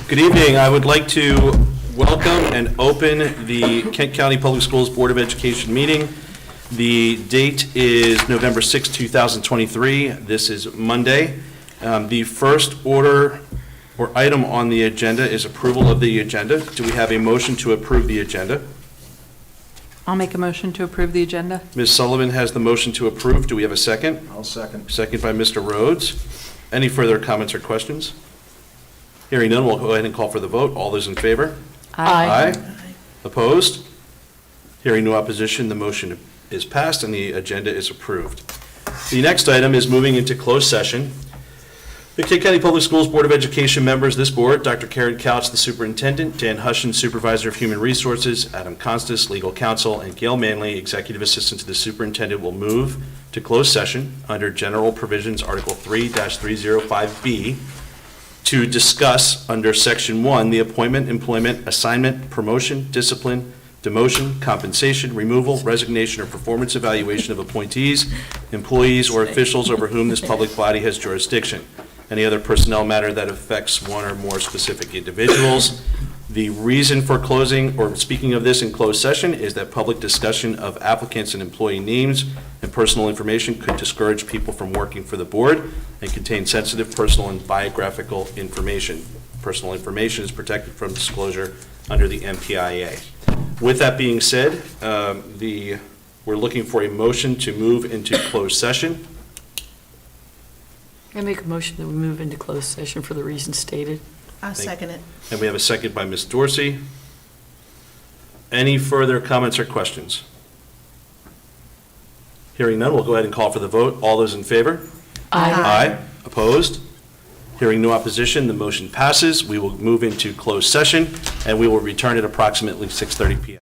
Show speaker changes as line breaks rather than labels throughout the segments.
Good evening. I would like to welcome and open the Kent County Public Schools Board of Education meeting. The date is November 6, 2023. This is Monday. The first order or item on the agenda is approval of the agenda. Do we have a motion to approve the agenda?
I'll make a motion to approve the agenda.
Ms. Sullivan has the motion to approve. Do we have a second?
I'll second.
Second by Mr. Rhodes. Any further comments or questions? Hearing none, we'll go ahead and call for the vote. All those in favor? Aye. Opposed? Hearing no opposition, the motion is passed and the agenda is approved. The next item is moving into closed session. The Kent County Public Schools Board of Education members, this board, Dr. Karen Couch, the superintendent, Dan Hushin, supervisor of human resources, Adam Constas, legal counsel, and Gail Manley, executive assistant to the superintendent, will move to closed session under general provisions Article 3-305B to discuss under Section 1 the appointment, employment, assignment, promotion, discipline, demotion, compensation, removal, resignation, or performance evaluation of appointees, employees, or officials over whom this public body has jurisdiction. Any other personnel matter that affects one or more specific individuals. The reason for closing or speaking of this in closed session is that public discussion of applicants and employee names and personal information could discourage people from working for the board and contain sensitive personal and biographical information. Personal information is protected from disclosure under the MPIA. With that being said, we're looking for a motion to move into closed session.
I make a motion that we move into closed session for the reasons stated.
I'll second it.
And we have a second by Ms. Dorsey. Any further comments or questions? Hearing none, we'll go ahead and call for the vote. All those in favor? Aye. Opposed? Hearing no opposition, the motion passes. We will move into closed session, and we will return at approximately 6:30 p.m.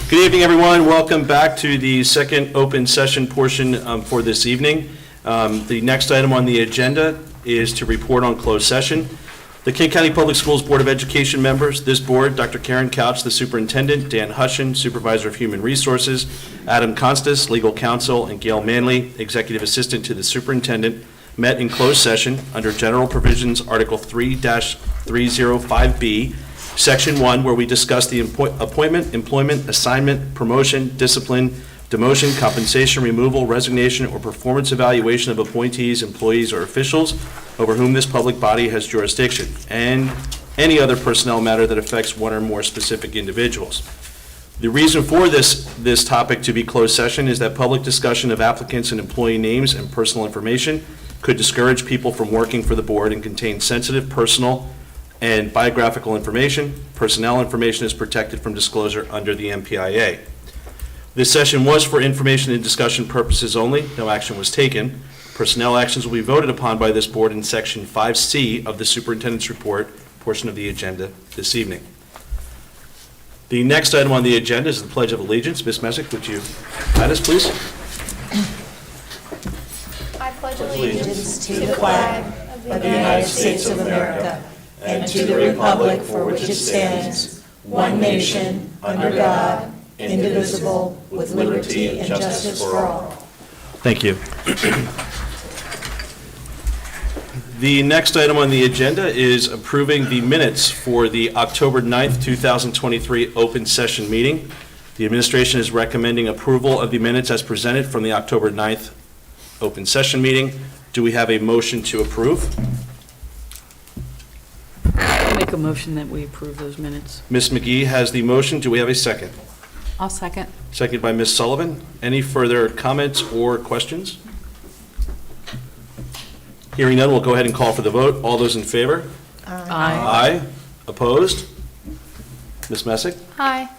Good evening, everyone. Welcome back to the second open session portion for this evening. The next item on the agenda is to report on closed session. The King County Public Schools Board of Education members, this board, Dr. Karen Couch, the superintendent, Dan Hushin, supervisor of human resources, Adam Constas, legal counsel, and Gail Manley, executive assistant to the superintendent, met in closed session under general provisions Article 3-305B, Section 1, where we discussed the appointment, employment, assignment, promotion, discipline, demotion, compensation, removal, resignation, or performance evaluation of appointees, employees, or officials over whom this public body has jurisdiction, and any other personnel matter that affects one or more specific individuals. The reason for this topic to be closed session is that public discussion of applicants and employee names and personal information could discourage people from working for the board and contain sensitive personal and biographical information. Personnel information is protected from disclosure under the MPIA. This session was for information and discussion purposes only. No action was taken. Personnel actions will be voted upon by this board in Section 5C of the Superintendent's Report portion of the agenda this evening. The next item on the agenda is the Pledge of Allegiance. Ms. Messick, would you guide us, please?
I pledge allegiance to the flag of the United States of America and to the republic for which it stands, one nation, under God, indivisible, with liberty and justice for all.
Thank you. The next item on the agenda is approving the minutes for the October 9th, 2023 open session meeting. The administration is recommending approval of the minutes as presented from the October 9th open session meeting. Do we have a motion to approve?
I'll make a motion that we approve those minutes.
Ms. McGee has the motion. Do we have a second?
I'll second.
Second by Ms. Sullivan. Any further comments or questions? Hearing none, we'll go ahead and call for the vote. All those in favor?
Aye.
Aye. Opposed? Ms. Messick?
Aye.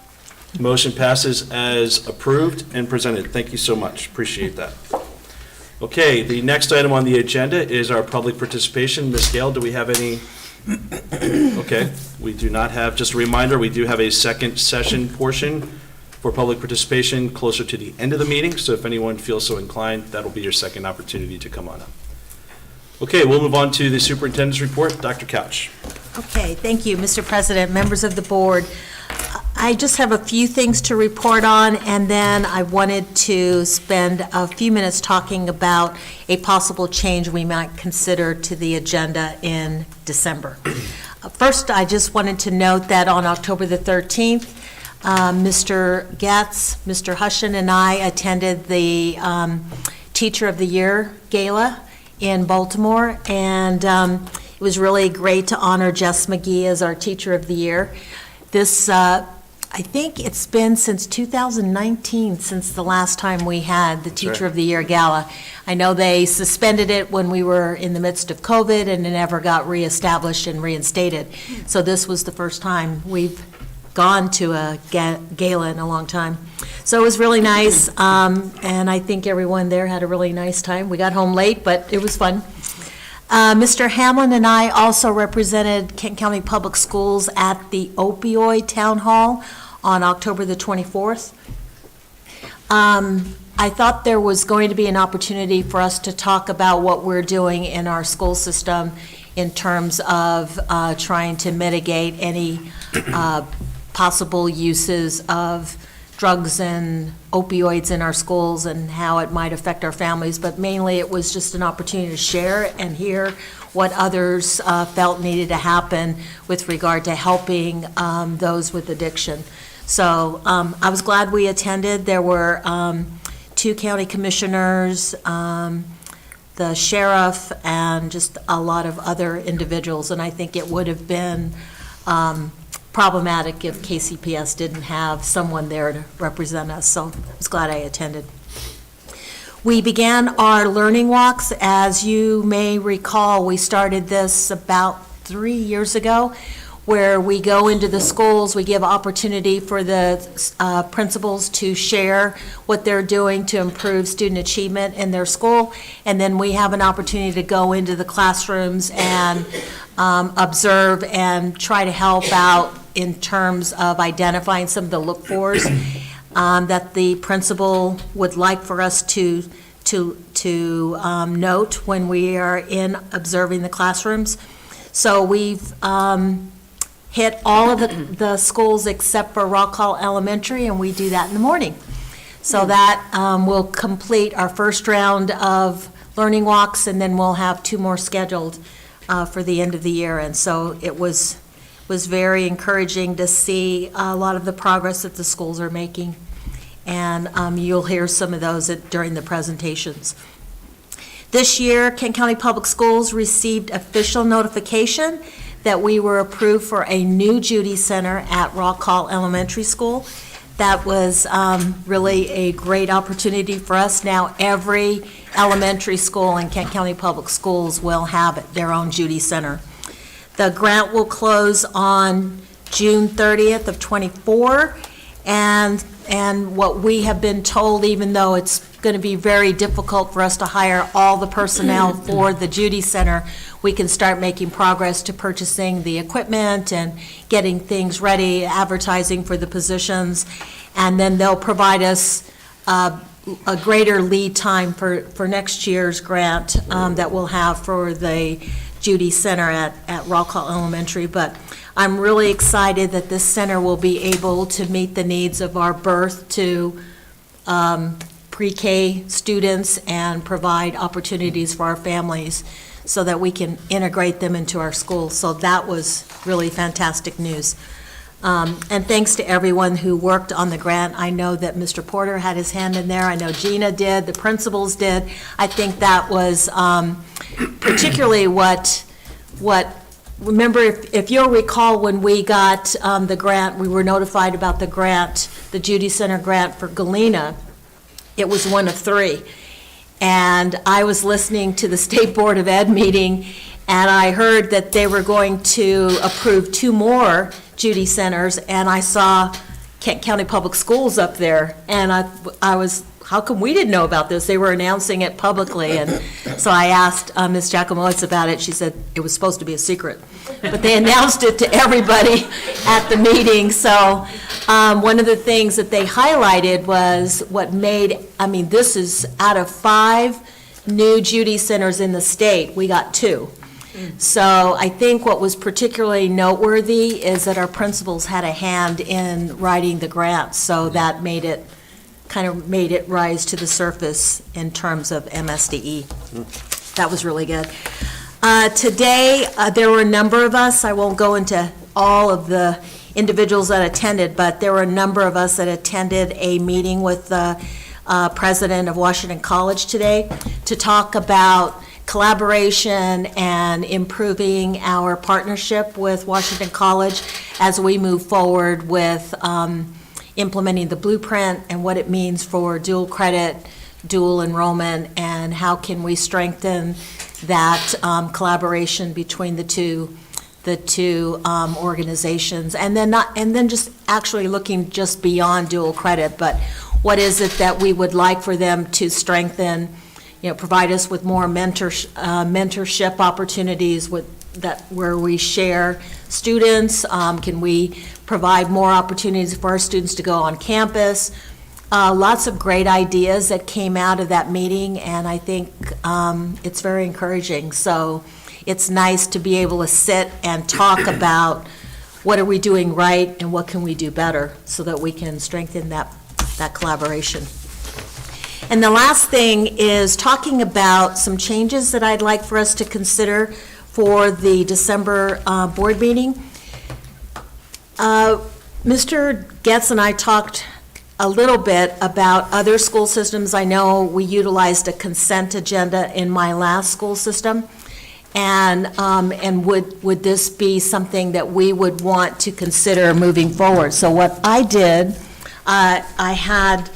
Motion passes as approved and presented. Thank you so much. Appreciate that. Okay, the next item on the agenda is our public participation. Ms. Gale, do we have any? Okay, we do not have. Just a reminder, we do have a second session portion for public participation closer to the end of the meeting. So if anyone feels so inclined, that'll be your second opportunity to come on up. Okay, we'll move on to the superintendent's report. Dr. Couch.
Okay, thank you, Mr. President, members of the board. I just have a few things to report on, and then I wanted to spend a few minutes talking about a possible change we might consider to the agenda in December. First, I just wanted to note that on October the 13th, Mr. Gatz, Mr. Hushin, and I attended the Teacher of the Year Gala in Baltimore, and it was really great to honor Jess McGee as our Teacher of the Year. This, I think it's been since 2019 since the last time we had the Teacher of the Year Gala. I know they suspended it when we were in the midst of COVID, and it never got reestablished and reinstated. So this was the first time we've gone to a gala in a long time. So it was really nice, and I think everyone there had a really nice time. We got home late, but it was fun. Mr. Hamlin and I also represented Kent County Public Schools at the opioid town hall on October the 24th. I thought there was going to be an opportunity for us to talk about what we're doing in our school system in terms of trying to mitigate any possible uses of drugs and opioids in our schools and how it might affect our families, but mainly it was just an opportunity to share and hear what others felt needed to happen with regard to helping those with addiction. So I was glad we attended. There were 2 county commissioners, the sheriff, and just a lot of other individuals, and I think it would have been problematic if KCPS didn't have someone there to represent us, so I was glad I attended. We began our learning walks. As you may recall, we started this about 3 years ago, where we go into the schools, we give opportunity for the principals to share what they're doing to improve student achievement in their school, and then we have an opportunity to go into the classrooms and observe and try to help out in terms of identifying some of the look-fors that the principal would like for us to note when we are in observing the classrooms. So we've hit all of the schools except for Rock Hall Elementary, and we do that in the morning. So that will complete our first round of learning walks, and then we'll have 2 more scheduled for the end of the year. And so it was very encouraging to see a lot of the progress that the schools are making. And you'll hear some of those during the presentations. This year, Kent County Public Schools received official notification that we were approved for a new Judy Center at Rock Hall Elementary School. That was really a great opportunity for us. Now, every elementary school in Kent County Public Schools will have their own Judy Center. The grant will close on June 30th of '24, and what we have been told, even though it's going to be very difficult for us to hire all the personnel for the Judy Center, we can start making progress to purchasing the equipment and getting things ready, advertising for the positions, and then they'll provide us a greater lead time for next year's grant that we'll have for the Judy Center at Rock Hall Elementary. But I'm really excited that this center will be able to meet the needs of our birth to pre-K students and provide opportunities for our families so that we can integrate them into our schools. So that was really fantastic news. And thanks to everyone who worked on the grant. I know that Mr. Porter had his hand in there. I know Gina did, the principals did. I think that was particularly what remember, if you'll recall, when we got the grant, we were notified about the grant, the Judy Center grant for Galena. It was one of 3. And I was listening to the State Board of Ed meeting, and I heard that they were going to approve 2 more Judy Centers, and I saw Kent County Public Schools up there, and I was, how come we didn't know about this? They were announcing it publicly, and so I asked Ms. Jacomowitz about it. She said it was supposed to be a secret, but they announced it to everybody at the meeting. So one of the things that they highlighted was what made, this is out of 5 new Judy Centers in the state, we got 2. So I think what was particularly noteworthy is that our principals had a hand in writing the grant, so that made it rise to the surface in terms of MSDE. That was really good. Today, there were a number of us, I won't go into all of the individuals that attended, but there were a number of us that attended a meeting with the president of Washington College today to talk about collaboration and improving our partnership with Washington College as we move forward with implementing the blueprint and what it means for dual credit, dual enrollment, and how can we strengthen that collaboration between the two organizations, and then just actually looking just beyond dual credit, but what is it that we would like for them to strengthen, provide us with more mentorship opportunities where we share students. Can we provide more opportunities for our students to go on campus? Lots of great ideas that came out of that meeting, and I think it's very encouraging. So it's nice to be able to sit and talk about what are we doing right and what can we do better so that we can strengthen that collaboration. And the last thing is talking about some changes that I'd like for us to consider for the December board meeting. Mr. Getz and I talked a little bit about other school systems. I know we utilized a consent agenda in my last school system, and would this be something that we would want to consider moving forward? So what I did, I had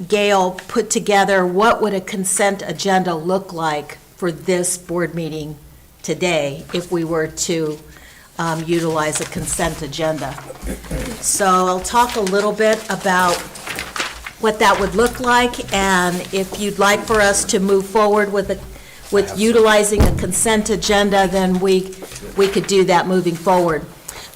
Gail put together what would a consent agenda look like for this board meeting today if we were to utilize a consent agenda. So I'll talk a little bit about what that would look like, and if you'd like for us to move forward with utilizing a consent agenda, then we could do that moving forward.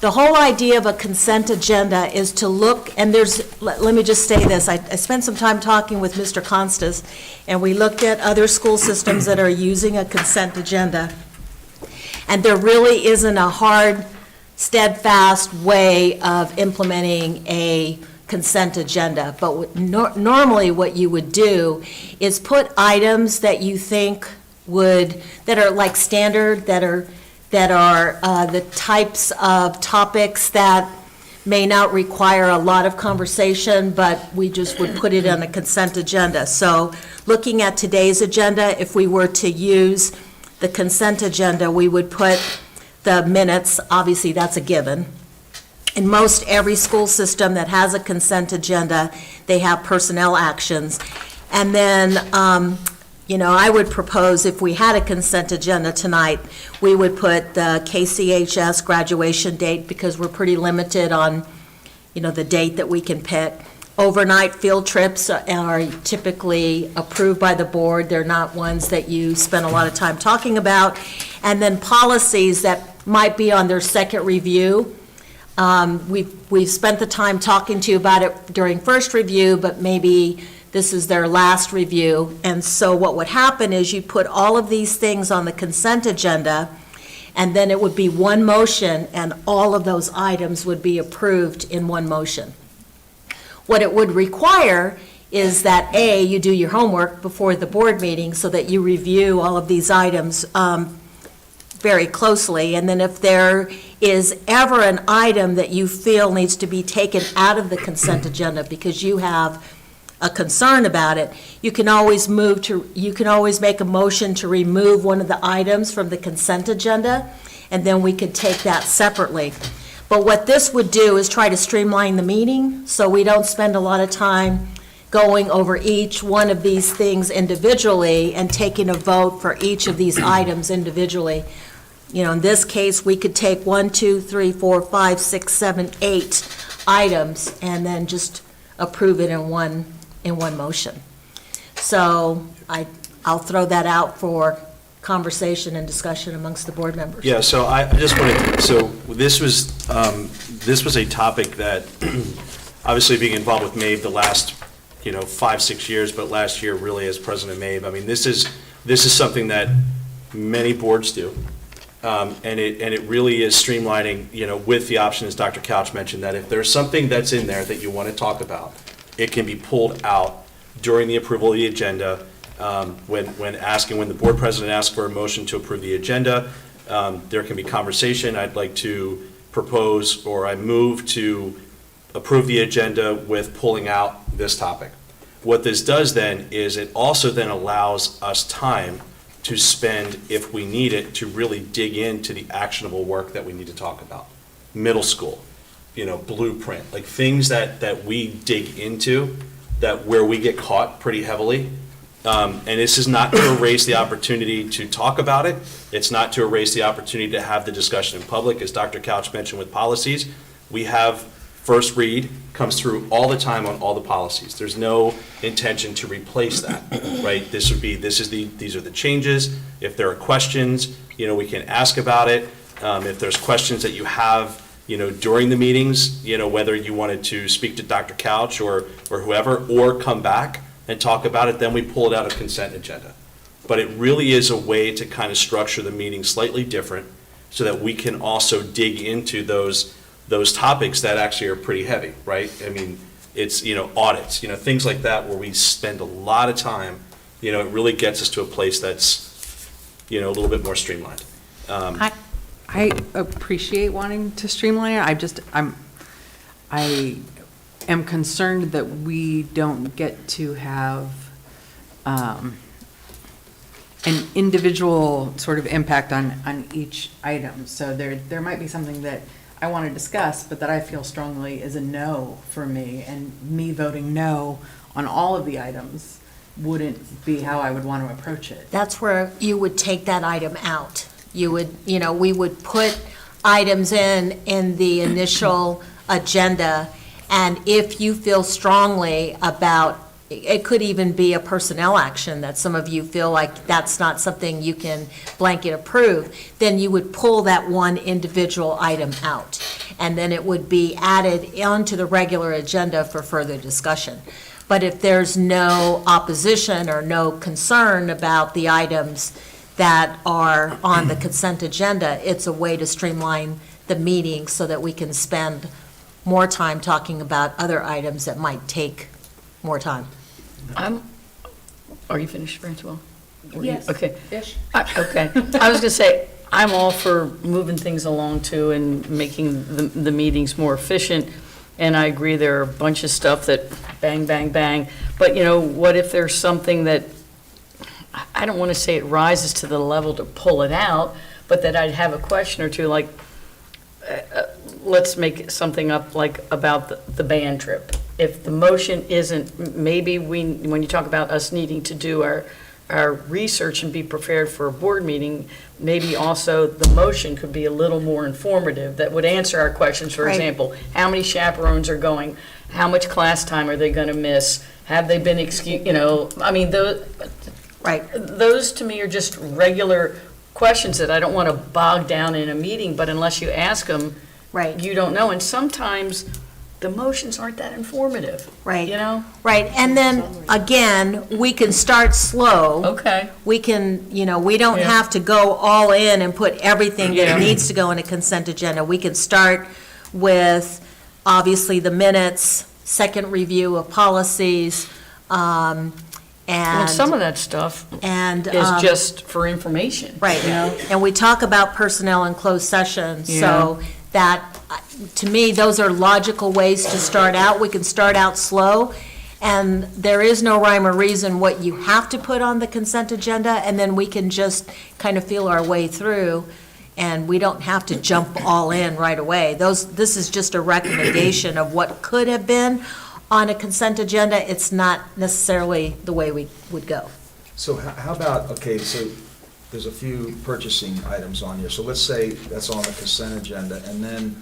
The whole idea of a consent agenda is to look, and let me just say this, I spent some time talking with Mr. Constas, and we looked at other school systems that are using a consent agenda, and there really isn't a hard, steadfast way of implementing a consent agenda. But normally what you would do is put items that you think that are like standard, that are the types of topics that may not require a lot of conversation, but we just would put it on a consent agenda. So looking at today's agenda, if we were to use the consent agenda, we would put the minutes, obviously that's a given. In most every school system that has a consent agenda, they have personnel actions. And then, I would propose if we had a consent agenda tonight, we would put the KCHS graduation date because we're pretty limited on, the date that we can pick. Overnight field trips are typically approved by the board. They're not ones that you spend a lot of time talking about. And then policies that might be on their second review. We've spent the time talking to you about it during first review, but maybe this is their last review. And so what would happen is you put all of these things on the consent agenda, and then it would be one motion, and all of those items would be approved in one motion. What it would require is that, A, you do your homework before the board meeting so that you review all of these items very closely, and then if there is ever an item that you feel needs to be taken out of the consent agenda because you have a concern about it, you can always make a motion to remove one of the items from the consent agenda, and then we could take that separately. But what this would do is try to streamline the meeting, so we don't spend a lot of time going over each one of these things individually and taking a vote for each of these items individually. In this case, we could take 1, 2, 3, 4, 5, 6, 7, 8 items and then just approve it in one motion. So I'll throw that out for conversation and discussion amongst the board members.
Yeah, so I just wanted, so this was a topic that, obviously being involved with MABE the last, 5-6 years, but last year really as president of MABE, I mean, this is something that many boards do. And it really is streamlining, with the option, as Dr. Couch mentioned, that if there's something that's in there that you want to talk about, it can be pulled out during the approval of the agenda. When the board president asks for a motion to approve the agenda, there can be conversation. I'd like to propose, or I move to approve the agenda with pulling out this topic. What this does then is it also then allows us time to spend, if we need it, to really dig into the actionable work that we need to talk about. Middle school, blueprint, like things that we dig into, where we get caught pretty heavily. And this is not to erase the opportunity to talk about it. It's not to erase the opportunity to have the discussion in public. As Dr. Couch mentioned with policies, we have first read comes through all the time on all the policies. There's no intention to replace that, right? These are the changes. If there are questions, we can ask about it. If there's questions that you have, during the meetings, whether you wanted to speak to Dr. Couch or whoever, or come back and talk about it, then we pull it out of consent agenda. But it really is a way to kind of structure the meeting slightly different so that we can also dig into those topics that actually are pretty heavy, right? I mean, it's, audits, things like that where we spend a lot of time, it really gets us to a place that's, a little bit more streamlined.
I appreciate wanting to streamline it. I am concerned that we don't get to have an individual sort of impact on each item. So there might be something that I want to discuss, but that I feel strongly is a no for me, and me voting no on all of the items wouldn't be how I would want to approach it.
That's where you would take that item out. You would, we would put items in the initial agenda, and if you feel strongly about it could even be a personnel action that some of you feel like that's not something you can blanket approve, then you would pull that one individual item out. And then it would be added onto the regular agenda for further discussion. But if there's no opposition or no concern about the items that are on the consent agenda, it's a way to streamline the meeting so that we can spend more time talking about other items that might take more time.
Are you finished, Francois?
Yes.
Okay.
Ish.
Okay. I was going to say, I'm all for moving things along too and making the meetings more efficient. And I agree, there are a bunch of stuff that bang, bang, bang. But, what if there's something that, I don't want to say it rises to the level to pull it out, but that I'd have a question or two, like, let's make something up like about the band trip. If the motion isn't, maybe when you talk about us needing to do our research and be prepared for a board meeting, maybe also the motion could be a little more informative that would answer our questions. For
Right.
example, how many chaperones are going? How much class time are they going to miss? Have they been excused?
Right.
Those to me are just regular questions that I don't want to bog down in a meeting, but unless you ask them,
Right.
you don't know. And sometimes the motions aren't that informative.
Right.
Right.
And then, again, we can start slow.
Okay.
We can, we don't
Yeah.
have to go all in and put everything
Yeah.
that needs to go in a consent agenda. We can start with, obviously, the minutes, second review of policies,
And some of that stuff
and.
is just for information.
Right, and we talk about personnel in closed session, so that, to me, those are logical ways to start out. We can start out slow, and there is no rhyme or reason what you have to put on the consent agenda, and then we can just kind of feel our way through, and we don't have to jump all in right away. This is just a recommendation of what could have been on a consent agenda. It's not necessarily the way we would go.
So how about, okay, so there's a few purchasing items on here. So let's say that's on the consent agenda, and then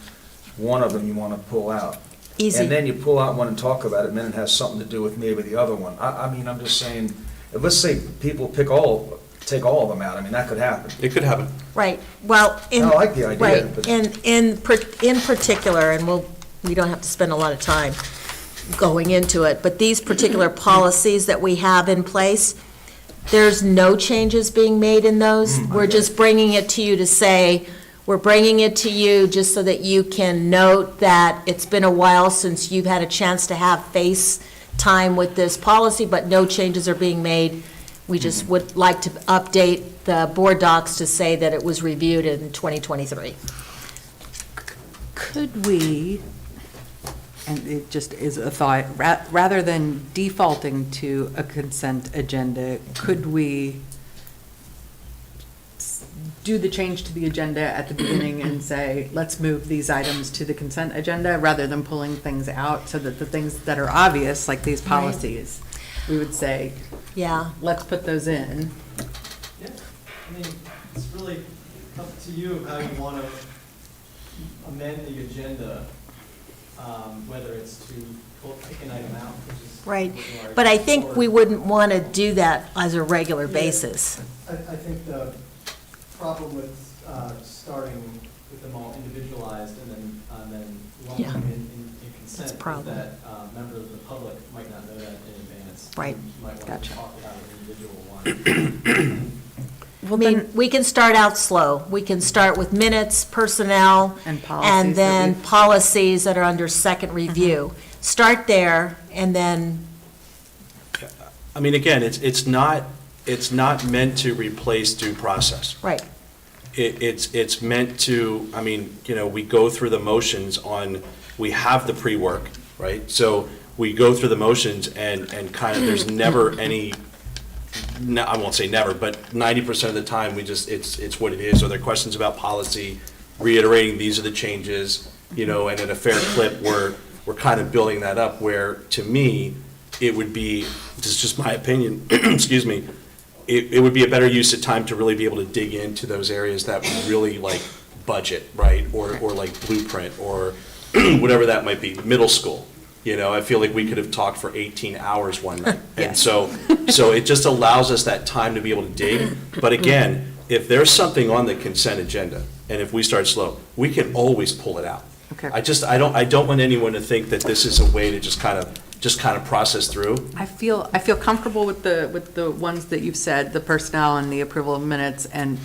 one of them you want to pull out.
Easy.
And then you pull out one and talk about it, and then it has something to do with maybe the other one. I mean, I'm just saying, let's say people take all of them out. I mean, that could happen.
It could happen.
Right, well, in.
I like the idea,
Right,
but-
in particular, and we don't have to spend a lot of time going into it, but these particular policies that we have in place, there's no changes being made in those. We're just bringing it to you to say, we're bringing it to you just so that you can note that it's been a while since you've had a chance to have face time with this policy, but no changes are being made. We just would like to update the board docs to say that it was reviewed in 2023.
Could we, and it just is a thought, rather than defaulting to a consent agenda, could we do the change to the agenda at the beginning and say, let's move these items to the consent agenda, rather than pulling things out, so that the things that are obvious, like these policies, we would say,
Yeah,
let's put those in.
Yeah, I mean, it's really up to you how you want to amend the agenda, whether it's to pick an item out, which is.
right.
what you are-
But I think we
or-
wouldn't want to do that as a regular basis.
I think the problem with starting with them all individualized and then lumping
Yeah.
them in consent
That's a
is
problem.
that members of the public might not know that in advance.
Right.
You might want
Gotcha.
to talk about an individual one.
I mean, we can start out slow. We can start with minutes, personnel,
And policies
and
that
then
we've-
policies that are under second review. Start there, and then,
I mean, again, it's not meant to replace due process.
right,
It's meant to, I mean, we go through the motions on, we have the pre-work, right? So we go through the motions and kind of, there's never any, I won't say never, but 90% of the time, it's what it is. Are there questions about policy, reiterating these are the changes, and at a fair clip, we're kind of building that up, where, to me, it would be, this is just my opinion, excuse me, it would be a better use of time to really be able to dig into those areas that we really like budget, right? Or like blueprint, or whatever that might be, middle school, You know, I feel like we could have talked for 18 hours one night. And
Yes.
so it just allows us that time to be able to dig. But again, if there's something on the consent agenda, and if we start slow, we can always pull it out.
Okay.
I don't want anyone to think that this is a way to just kind of process through.
I feel comfortable with the ones that you've said, the personnel and the approval of minutes and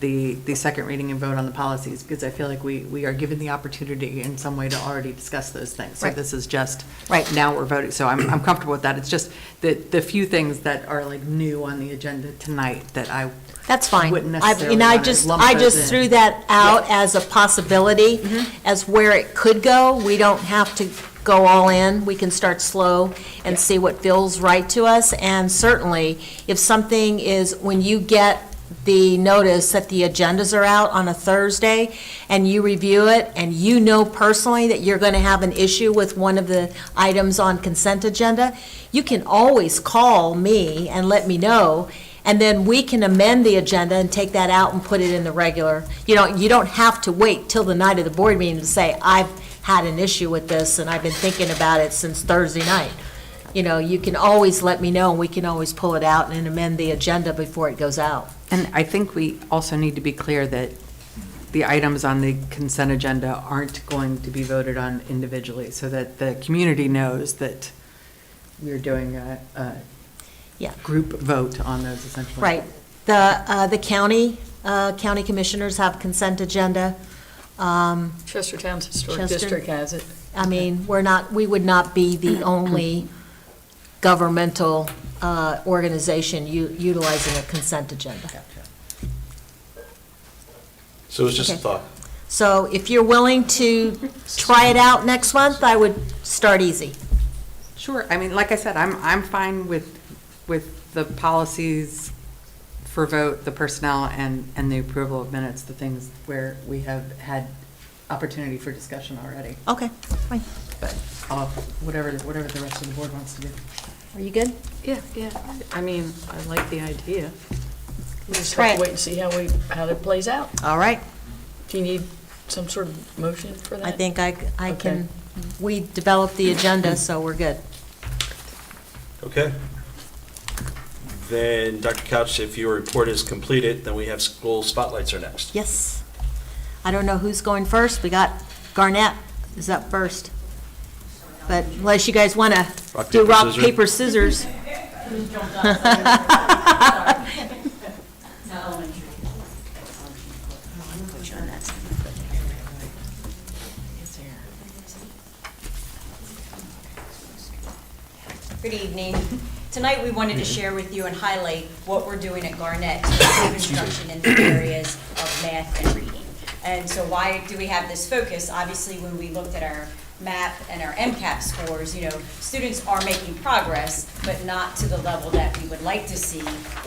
the second reading and vote on the policies, because I feel like we are given the opportunity in some way to already discuss those things. So
Right.
this is just,
Right.
now we're voting, so I'm comfortable with that. It's just the few things that are like new on the agenda tonight that I
That's fine.
wouldn't
I
necessarily
mean, I
wanna
just,
lump
I
those
just
in.
threw that out as a possibility, as where it could go. We don't have to go all in. We can start slow and see what feels right to us. And certainly, if something is, when you get the notice that the agendas are out on a Thursday, and you review it, and you know personally that you're going to have an issue with one of the items on consent agenda, you can always call me and let me know, and then we can amend the agenda and take that out and put it in the regular. You know, you don't have to wait till the night of the board meeting to say, I've had an issue with this, and I've been thinking about it since Thursday night. You know, you can always let me know, and we can always pull it out and amend the agenda before it goes out.
And I think we also need to be clear that the items on the consent agenda aren't going to be voted on individually, so that the community knows that we're doing a
Yeah.
group vote on those essentially.
Right. The county commissioners have consent agenda.
Chestertown's Historic
Chester.
District has it.
I mean, we would not be the only governmental organization utilizing a consent agenda.
So it's just a
Okay.
thought.
So if you're willing to try it out next month, I would start easy.
Sure, I mean, like I said, I'm fine with the policies for vote, the personnel, and the approval of minutes, the things where we have had opportunity for discussion already.
Okay, fine.
But whatever the rest of the board wants to do.
Are you good?
Yeah. I mean, I like the idea. We just
Try
have
it.
to wait and see how it plays out.
All right.
Do you need some sort of motion for that?
I think I
Okay.
can, we developed the agenda, so we're good.
Okay. Then, Dr. Couch, if your report is completed, then we have school spotlights are next.
Yes. I don't know who's going first. We got Garnett is up first. But unless you guys want to
Rock,
do
paper,
rock,
scissors.
paper, scissors.
Good evening. Tonight, we wanted to share with you and highlight what we're doing at Garnett to improve instruction in the areas of math and reading. And so why do we have this focus? Obviously, when we looked at our MAP and our MCAP scores, you know, students are making progress, but not to the level that we would like to see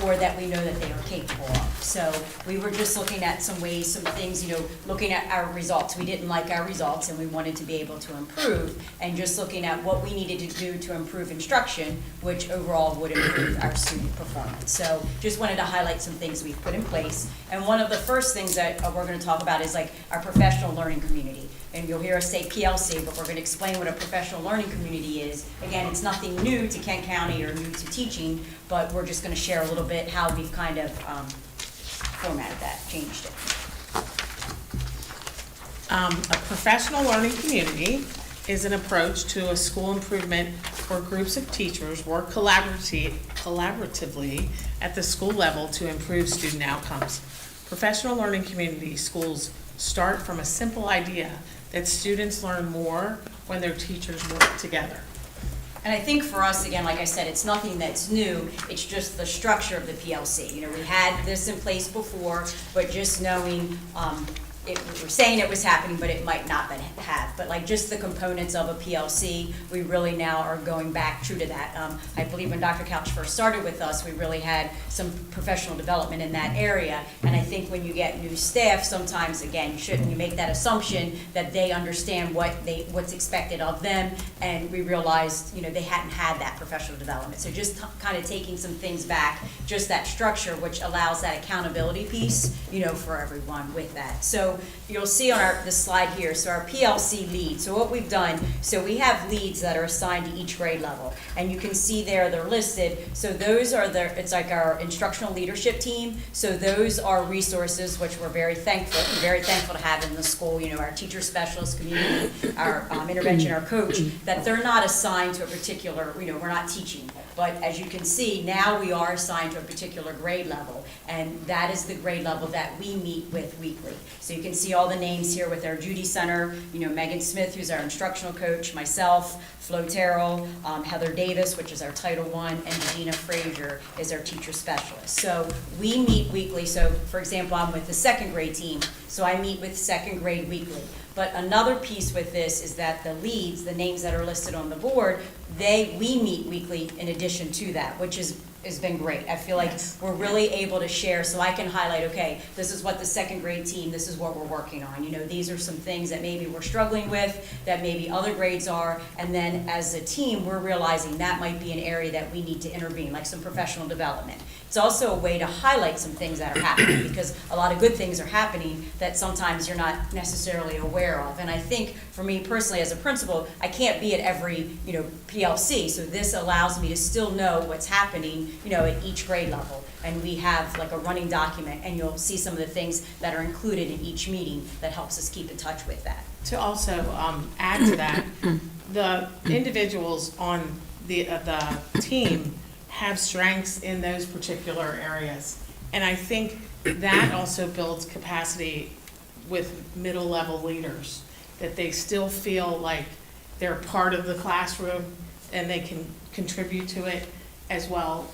or that we know that they are capable of. So we were just looking at some ways, some things, you know, looking at our results. We didn't like our results and we wanted to be able to improve, and just looking at what we needed to do to improve instruction, which overall would improve our student performance. So just wanted to highlight some things we've put in place. And one of the first things that we're going to talk about is like our professional learning community. And you'll hear us say PLC, but we're going to explain what a professional learning community is. Again, it's nothing new to Kent County or new to teaching, but we're just going to share a little bit how we've kind of formatted that, changed it.
A professional learning community is an approach to a school improvement where groups of teachers work collaboratively at the school level to improve student outcomes. Professional learning community schools start from a simple idea that students learn more when their teachers work together.
And I think for us, again, like I said, it's nothing that's new, it's just the structure of the PLC. You know, we had this in place before, but just knowing, we were saying it was happening, but it might not have. But like just the components of a PLC, we really now are going back true to that. I believe when Dr. Couch first started with us, we really had some professional development in that area. And I think when you get new staff, sometimes, again, you make that assumption that they understand what's expected of them. And we realized, you know, they hadn't had that professional development. So just kind of taking some things back, just that structure, which allows that accountability piece, you know, for everyone with that. So So you'll see on this slide here, so our PLC lead. So what we've done, so we have leads that are assigned to each grade level. And you can see there, they're listed. So those are it's like our instructional leadership team. So those are resources which we're very thankful to have in the school. You know, our teacher specialist community, our intervention, our coach, that they're not assigned to a particular, you know, we're not teaching. But as you can see, now we are assigned to a particular grade level, and that is the grade level that we meet with weekly. So you can see all the names here with our Judy Center, you know, Megan Smith, who's our instructional coach, myself, Flo Terrell, Heather Davis, which is our Title I, and Gina Frazier is our teacher specialist. So we meet weekly. So for example, I'm with the second grade team, so I meet with second grade weekly. But another piece with this is that the leads, the names that are listed on the board, we meet weekly in addition to that, which has been great. I feel like we're really able to share, so I can highlight, okay, this is what the second grade team, this is what we're working on. You know, these are some things that maybe we're struggling with, that maybe other grades are, and then as a team, we're realizing that might be an area that we need to intervene, like some professional development. It's also a way to highlight some things that are happening, because a lot of good things are happening that sometimes you're not necessarily aware of. And I think for me personally as a principal, I can't be at every, you know, PLC, so this allows me to still know what's happening, you know, at each grade level. And we have like a running document, and you'll see some of the things that are included in each meeting that helps us keep in touch with that.
To also add to that, the individuals on the team have strengths in those particular areas. And I think that also builds capacity with middle level leaders, that they still feel like they're part of the classroom and they can contribute to it as well.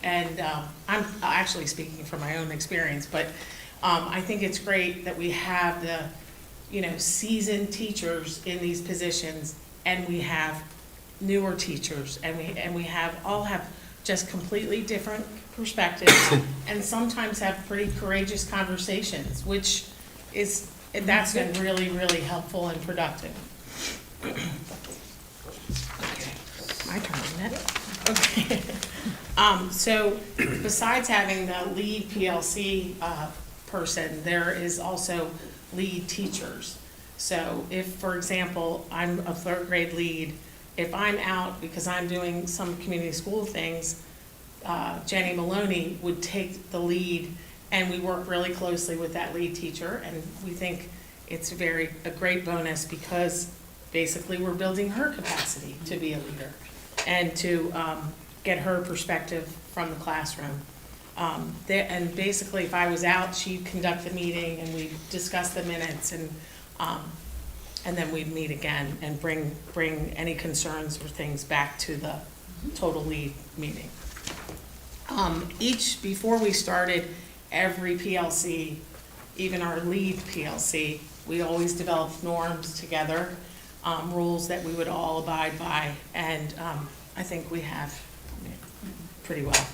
I'm actually speaking from my own experience, but I think it's great that we have the, you know, seasoned teachers in these positions, and we have newer teachers, and we all have just completely different perspectives, and sometimes have pretty courageous conversations, that's been really, really helpful and productive. Okay, my turn, isn't it? Okay. So besides having the lead PLC person, there is also lead teachers. So if, for example, I'm a third grade lead, if I'm out because I'm doing some community school things, Jenny Maloney would take the lead, and we work really closely with that lead teacher, and we think it's a great bonus, because basically we're building her capacity to be a leader and to get her perspective from the classroom. And basically, if I was out, she'd conduct the meeting, and we'd discuss the minutes, and then we'd meet again and bring any concerns or things back to the total lead meeting. Before we started every PLC, even our lead PLC, we always developed norms together, rules that we would all abide by, and I think we have pretty well.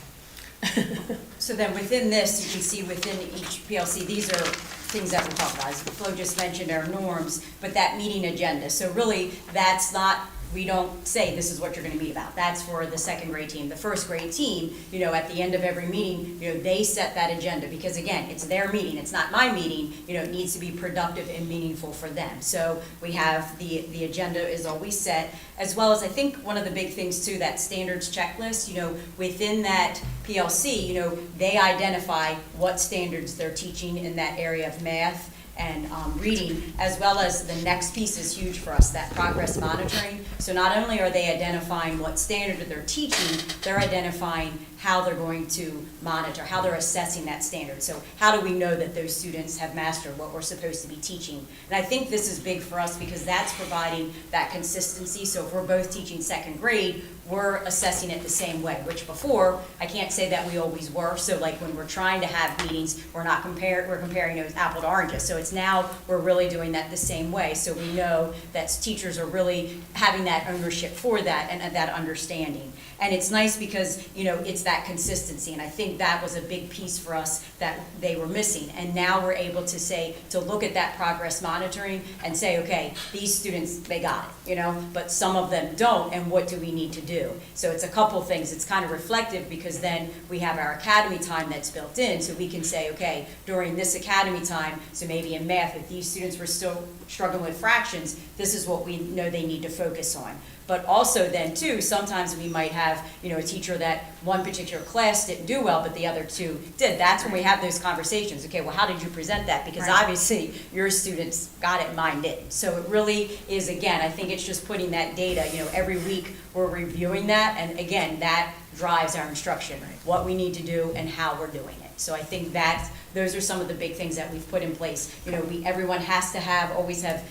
So then within this, you can see within each PLC, these are things that we talk about. As Flo just mentioned, our norms, but that meeting agenda. So really, that's not, we don't say this is what you're going to meet about. That's for the second grade team. The first grade team, you know, at the end of every meeting, you know, they set that agenda, because again, it's their meeting, it's not my meeting. You know, it needs to be productive and meaningful for them. So we have the agenda is always set, as well as I think one of the big things too, that standards checklist. You know, within that PLC, you know, they identify what standards they're teaching in that area of math and reading, as well as the next piece is huge for us, that progress monitoring. So not only are they identifying what standard they're teaching, they're identifying how they're going to monitor, how they're assessing that standard. So how do we know that those students have mastered what we're supposed to be teaching? And I think this is big for us, because that's providing that consistency. So if we're both teaching second grade, we're assessing it the same way, which before, I can't say that we always were. So like when we're trying to have meetings, we're comparing those apple to oranges. So it's now, we're really doing that the same way. So we know that teachers are really having that ownership for that and that understanding. And it's nice because, you know, it's that consistency, and I think that was a big piece for us that they were missing. And now we're able to say, to look at that progress monitoring and say, okay, these students, they got it, you know, but some of them don't, and what do we need to do? So it's a couple things. It's kind of reflective because then we have our academy time that's built in, so we can say, okay, during this academy time, so maybe in math, if these students were still struggling with fractions, this is what we know they need to focus on. But also then too, sometimes we might have, you know, a teacher that one particular class didn't do well, but the other two did. That's when we have those conversations. Okay, well, how did you present that? Because
Right.
obviously your students got it, mine didn't. So it really is, again, I think it's just putting that data, you know, every week we're reviewing that, and again, that drives our instruction, what we need to do and how we're doing it. So I think that those are some of the big things that we've put in place. You know, everyone has to always have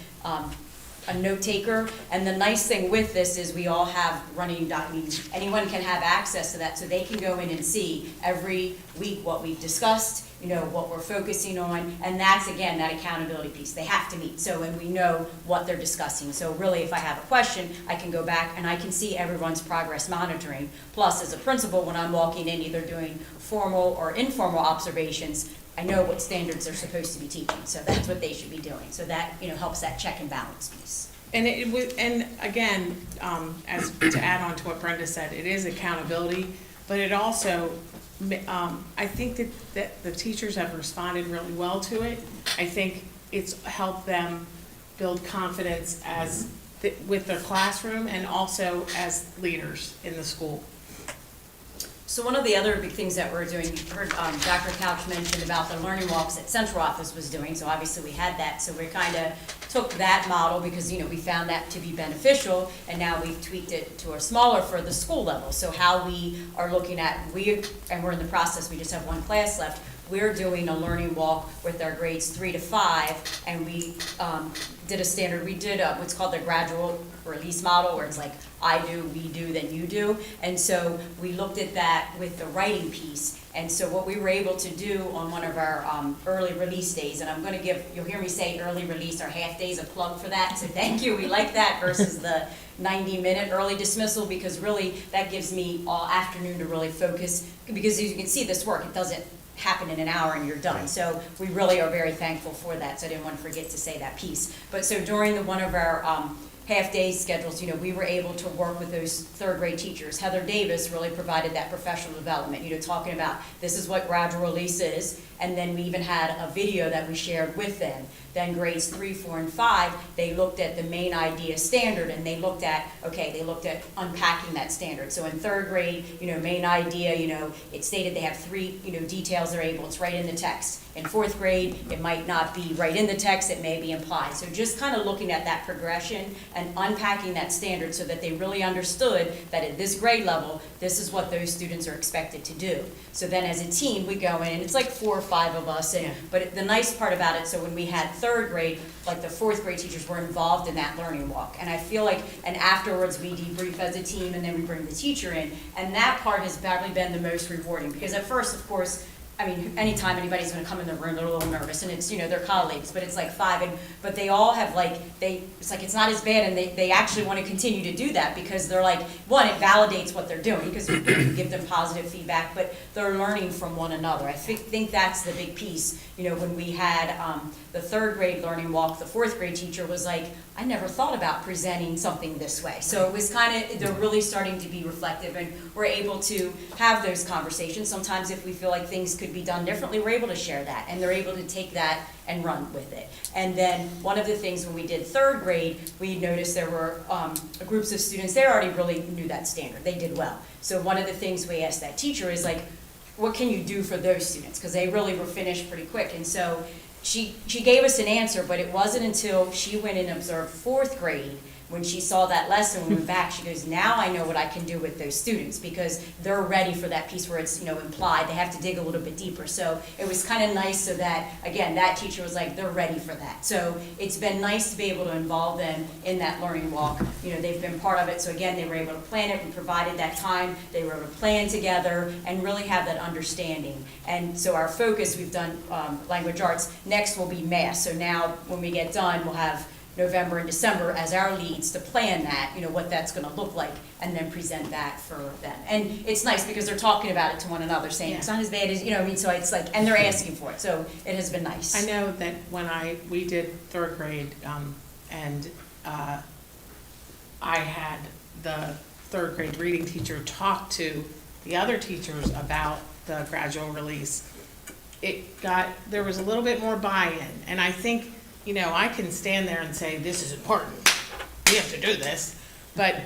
a note taker, and the nice thing with this is we all have running documents. Anyone can have access to that, so they can go in and see every week what we've discussed, you know, what we're focusing on, and that's, again, that accountability piece. They have to meet, so, and we know what they're discussing. So really, if I have a question, I can go back and I can see everyone's progress monitoring. Plus, as a principal, when I'm walking in, either doing formal or informal observations, I know what standards they're supposed to be teaching, so that's what they should be doing. So that, you know, helps that check and balance piece.
And it was, and again, as to add on to what Brenda said, it is accountability, but it also, I think that the teachers have responded really well to it. I think it's helped them build confidence with their classroom and also as leaders in the school.
So one of the other big things that we're doing, you heard Dr. Couch mentioned about the learning walks that Central Office was doing, so obviously we had that, so we kind of took that model because, you know, we found that to be beneficial, and now we've tweaked it to a smaller for the school level. So how we are looking at, and we're in the process, we just have one class left, we're doing a learning walk with our grades 3 to 5, and we did a standard, we did what's called the gradual release model, where it's like, I do, we do, then you do. And so we looked at that with the writing piece. And so what we were able to do on one of our early release days, and I'm gonna give, you'll hear me say early release or half days, a plug for that, so thank you, we like that versus the 90-minute early dismissal, because really that gives me all afternoon to really focus, because as you can see, this work, it doesn't happen in an hour and you're done. So we really are very thankful for that, so I didn't want to forget to say that piece. But so during one of our half-day schedules, you know, we were able to work with those third-grade teachers. Heather Davis really provided that professional development, you know, talking about this is what gradual release is, and then we even had a video that we shared with them. Then grades 3, 4, and 5, they looked at the main idea standard, and they looked at unpacking that standard. So in third grade, you know, main idea, you know, it stated they have 3, you know, details they're able, it's right in the text. In fourth grade, it might not be right in the text, it may be implied. So just kind of looking at that progression and unpacking that standard so that they really understood that at this grade level, this is what those students are expected to do. So then as a team, we go in, and it's like 4 or 5 of us, but the nice part about it, so when we had third grade, like the fourth grade teachers were involved in that learning walk. And I feel like, and afterwards we debrief as a team, and then we bring the teacher in, and that part has probably been the most rewarding, because at first, of course, I mean, anytime anybody's gonna come in the room, they're a little nervous, and it's, you know, they're colleagues, but it's like 5, but they all have it's like, it's not as bad, and they actually wanna continue to do that, because they're like, one, it validates what they're doing, because you give them positive feedback, but they're learning from one another. I think that's the big piece. You know, when we had the third grade learning walk, the fourth grade teacher was like, I never thought about presenting something this way. So it was they're really starting to be reflective, and we're able to have those conversations. Sometimes if we feel like things could be done differently, we're able to share that, and they're able to take that and run with it. And then one of the things when we did third grade, we noticed there were groups of students, they already really knew that standard, they did well. So one of the things we asked that teacher is like, what can you do for those students? Because they really were finished pretty quick. And so she gave us an answer, but it wasn't until she went and observed fourth grade, when she saw that lesson, we went back, she goes, now I know what I can do with those students, because they're ready for that piece where it's, you know, implied, they have to dig a little bit deeper. So it was kind of nice, so that, again, that teacher was like, they're ready for that. So it's been nice to be able to involve them in that learning walk. You know, they've been part of it, so again, they were able to plan it, we provided that time, they were able to plan together and really have that understanding. And so our focus, we've done language arts, next will be math. So now, when we get done, we'll have November and December as our leads to plan that, what that's gonna look like, and then present that for them. And it's nice because they're talking about it to one another, saying, it's not as bad as, so it's like, and they're asking for it, so it has been nice.
I know that when we did third grade, and I had the third grade reading teacher talk to the other teachers about the gradual release, there was a little bit more buy-in, and I think, I can stand there and say, this is important, we have to do this, but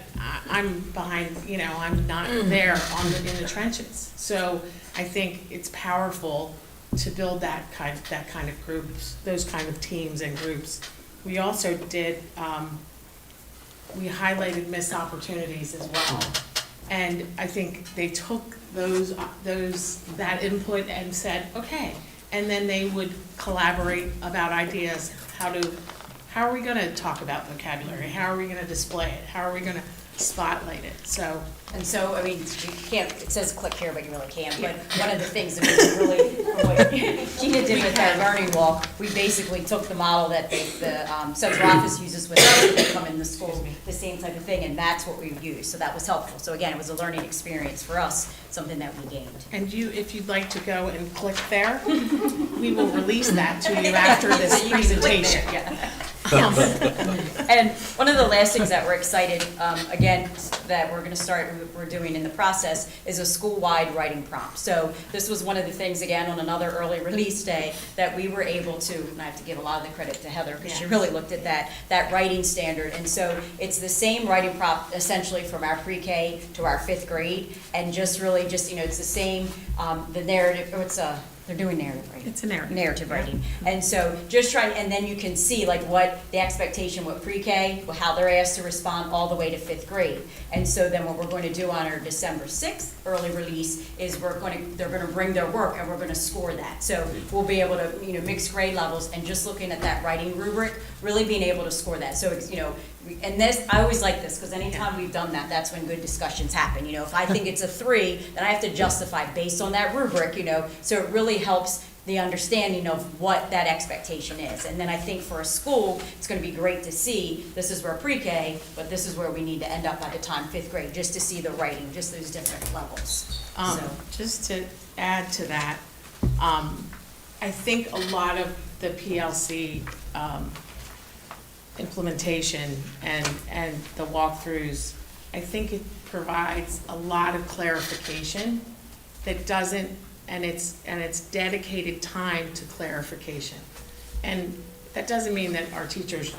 I'm behind, I'm not there in the trenches. So I think it's powerful to build that kind of groups, those kind of teams and groups. We also did, we highlighted missed opportunities as well. And I think they took that input and said, okay, and then they would collaborate about ideas, how are we gonna talk about vocabulary? How are we gonna display it? How are we gonna spotlight it? So,
And so, I mean, you can't, it says click here, but you really can't, but one of the things that was really, what Gina did with that learning walk, we basically took the model that the central office uses with us, they come in the schools, the same type of thing, and that's what we used, so that was helpful. So again, it was a learning experience for us, something that we gained.
and if you'd like to go and click there, we will release that to you after this
So you can click
presentation.
there, yeah. And one of the last things that we're excited, again, that we're doing in the process is a school-wide writing prompt. So this was one of the things, again, on another early release day, that we were able to, and I have to give a lot of the credit to Heather, because she
Yes.
really looked at that writing standard. And so it's the same writing prompt essentially from our pre-K to our 5th grade, and it's the same, the narrative, they're doing narrative writing.
It's a narrative.
Narrative writing. And so just try, and then you can see like what the expectation with pre-K, how they're asked to respond all the way to 5th grade. And so then what we're going to do on our December 6th early release is they're going to bring their work and we're going to score that. So we'll be able to, mix grade levels and just looking at that writing rubric, really being able to score that. So it's, and this, I always like this, because anytime we've done that, that's when good discussions happen. If I think it's a 3, then I have to justify based on that rubric, so it really helps the understanding of what that expectation is. And then I think for a school, it's gonna be great to see, this is where pre-K, but this is where we need to end up by the time 5th grade, just to see the writing, just those different levels. So,
Just to add to that, I think a lot of the PLC implementation and the walkthroughs, I think it provides a lot of clarification that doesn't, and it's dedicated time to clarification. And that doesn't mean that our teachers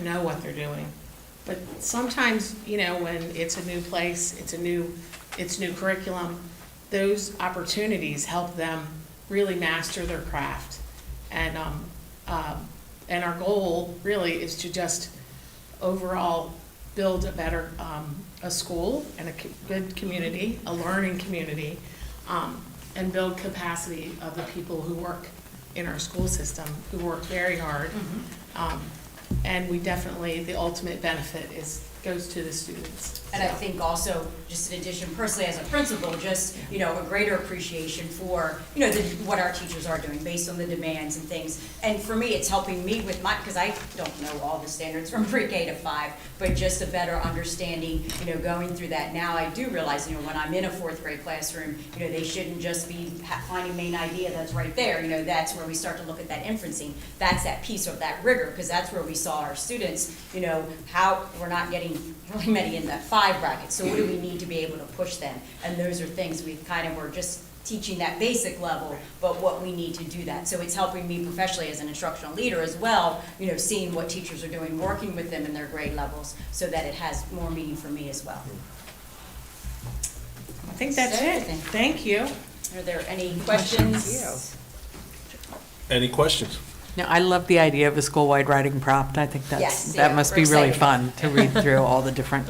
know what they're doing. But sometimes, when it's a new place, it's new curriculum, those opportunities help them really master their craft. And our goal really is to just overall build a better, a school and a good community, a learning community, and build capacity of the people who work in our school system, who work very hard. And we definitely, the ultimate benefit goes to the students.
and I think also, just in addition, personally as a principal, just, a greater appreciation for, what our teachers are doing based on the demands and things. And for me, it's helping me with because I don't know all the standards from pre-K to 5, but just a better understanding, going through that. Now I do realize, when I'm in a 4th grade classroom, they shouldn't just be finding main idea that's right there. That's where we start to look at that inferencing. That's that piece of that rigor, because that's where we saw our students, how we're not getting really many in that 5 bracket. So what do we need to be able to push them? And those are things we were just teaching that basic level, but what we need to do that. So it's helping me professionally as an instructional leader as well, seeing what teachers are doing, working with them in their grade levels, so that it has more meaning for me as well.
I think that's it. Thank you.
Are there any questions?
Any questions?
No, I love the idea of a school-wide writing prompt. I think
Yes,
that
yeah,
must
we're
be really
excited.
fun to read through all the different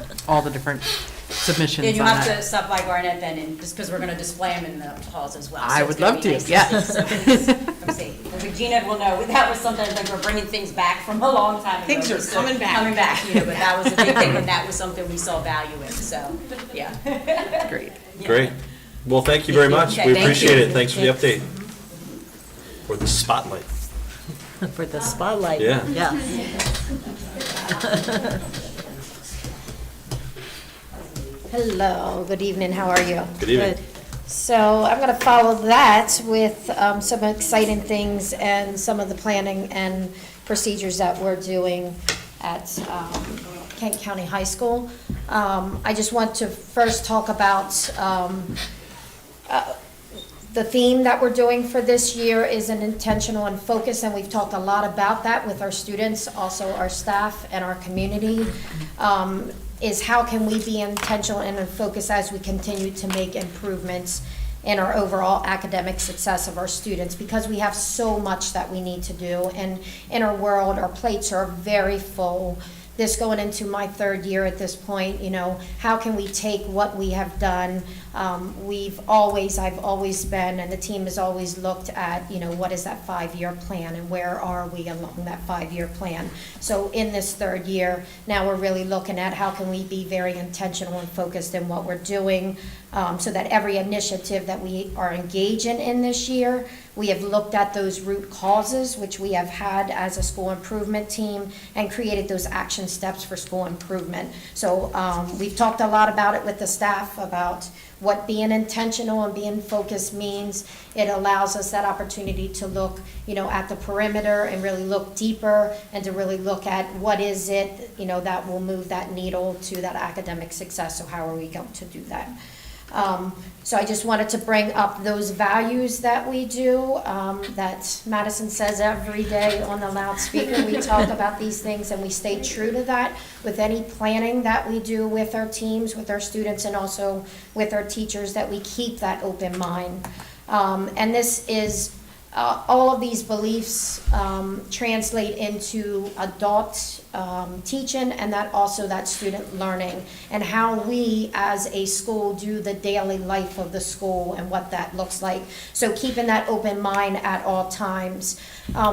submissions
Yeah, you
on
have
that.
to stop by Garnett then, and just because we're going to display them in the halls as well.
I
So
would
it's gonna
love
be
to,
nice
yeah.
see. So come see. Well, Regina will know, that was sometimes like we're bringing things back from a long time ago.
Things are
just
coming back.
Coming back, but that was a big thing, and that was something we saw value in, so, yeah.
Great.
Great. Well, thank you very much.
Okay,
We
thank
appreciate
you.
it. Thanks for the update. Or the spotlight.
For the spotlight.
Yeah.
Yeah.
Hello, good evening, how are you?
Good evening.
So I'm going to follow that with some exciting things and some of the planning and procedures that we're doing at Kent County High School. I just want to first talk about the theme that we're doing for this year is an intentional and focus, and we've talked a lot about that with our students, also our staff and our community, is how can we be intentional and in focus as we continue to make improvements in our overall academic success of our students, because we have so much that we need to do, and in our world, our plates are very full. This going into my third year at this point, you know, how can we take what we have done? I've always been, and the team has always looked at, you know, what is that 5-year plan and where are we along that 5-year plan? So in this third year, now we're really looking at how can we be very intentional and focused in what we're doing, so that every initiative that we are engaging in this year, we have looked at those root causes, which we have had as a school improvement team, and created those action steps for school improvement. So we've talked a lot about it with the staff, about what being intentional and being focused means. It allows us that opportunity to look, you know, at the perimeter and really look deeper, and to really look at what is it, you know, that will move that needle to that academic success. So how are we going to do that? So I just wanted to bring up those values that we do, that Madison says every day on the loudspeaker. We talk about these things and we stay true to that with any planning that we do with our teams, with our students, and also with our teachers, that we keep that open mind. And this is, all of these beliefs translate into adult teaching, and that also that student learning, and how we as a school do the daily life of the school and what that looks like. So keeping that open mind at all times.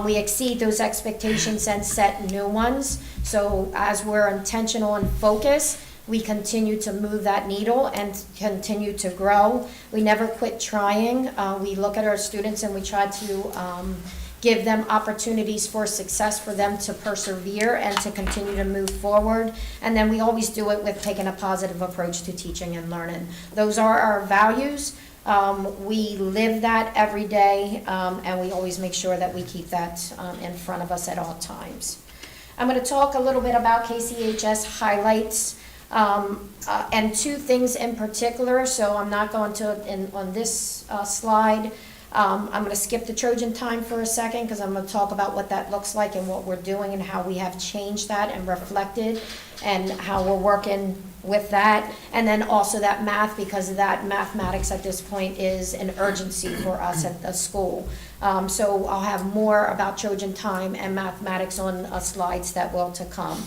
We exceed those expectations and set new ones. So as we're intentional and focused, we continue to move that needle and continue to grow. We never quit trying. We look at our students and we try to give them opportunities for success, for them to persevere and to continue to move forward. And then we always do it with taking a positive approach to teaching and learning. Those are our values. We live that every day, and we always make sure that we keep that in front of us at all times. I'm going to talk a little bit about KCHS highlights. And two things in particular, so I'm not going to, on this slide, I'm going to skip the Trojan time for a second, because I'm going to talk about what that looks like and what we're doing and how we have changed that and reflected, and how we're working with that. And then also that math, because that mathematics at this point is an urgency for us at the school. So I'll have more about Trojan time and mathematics on slides that will to come.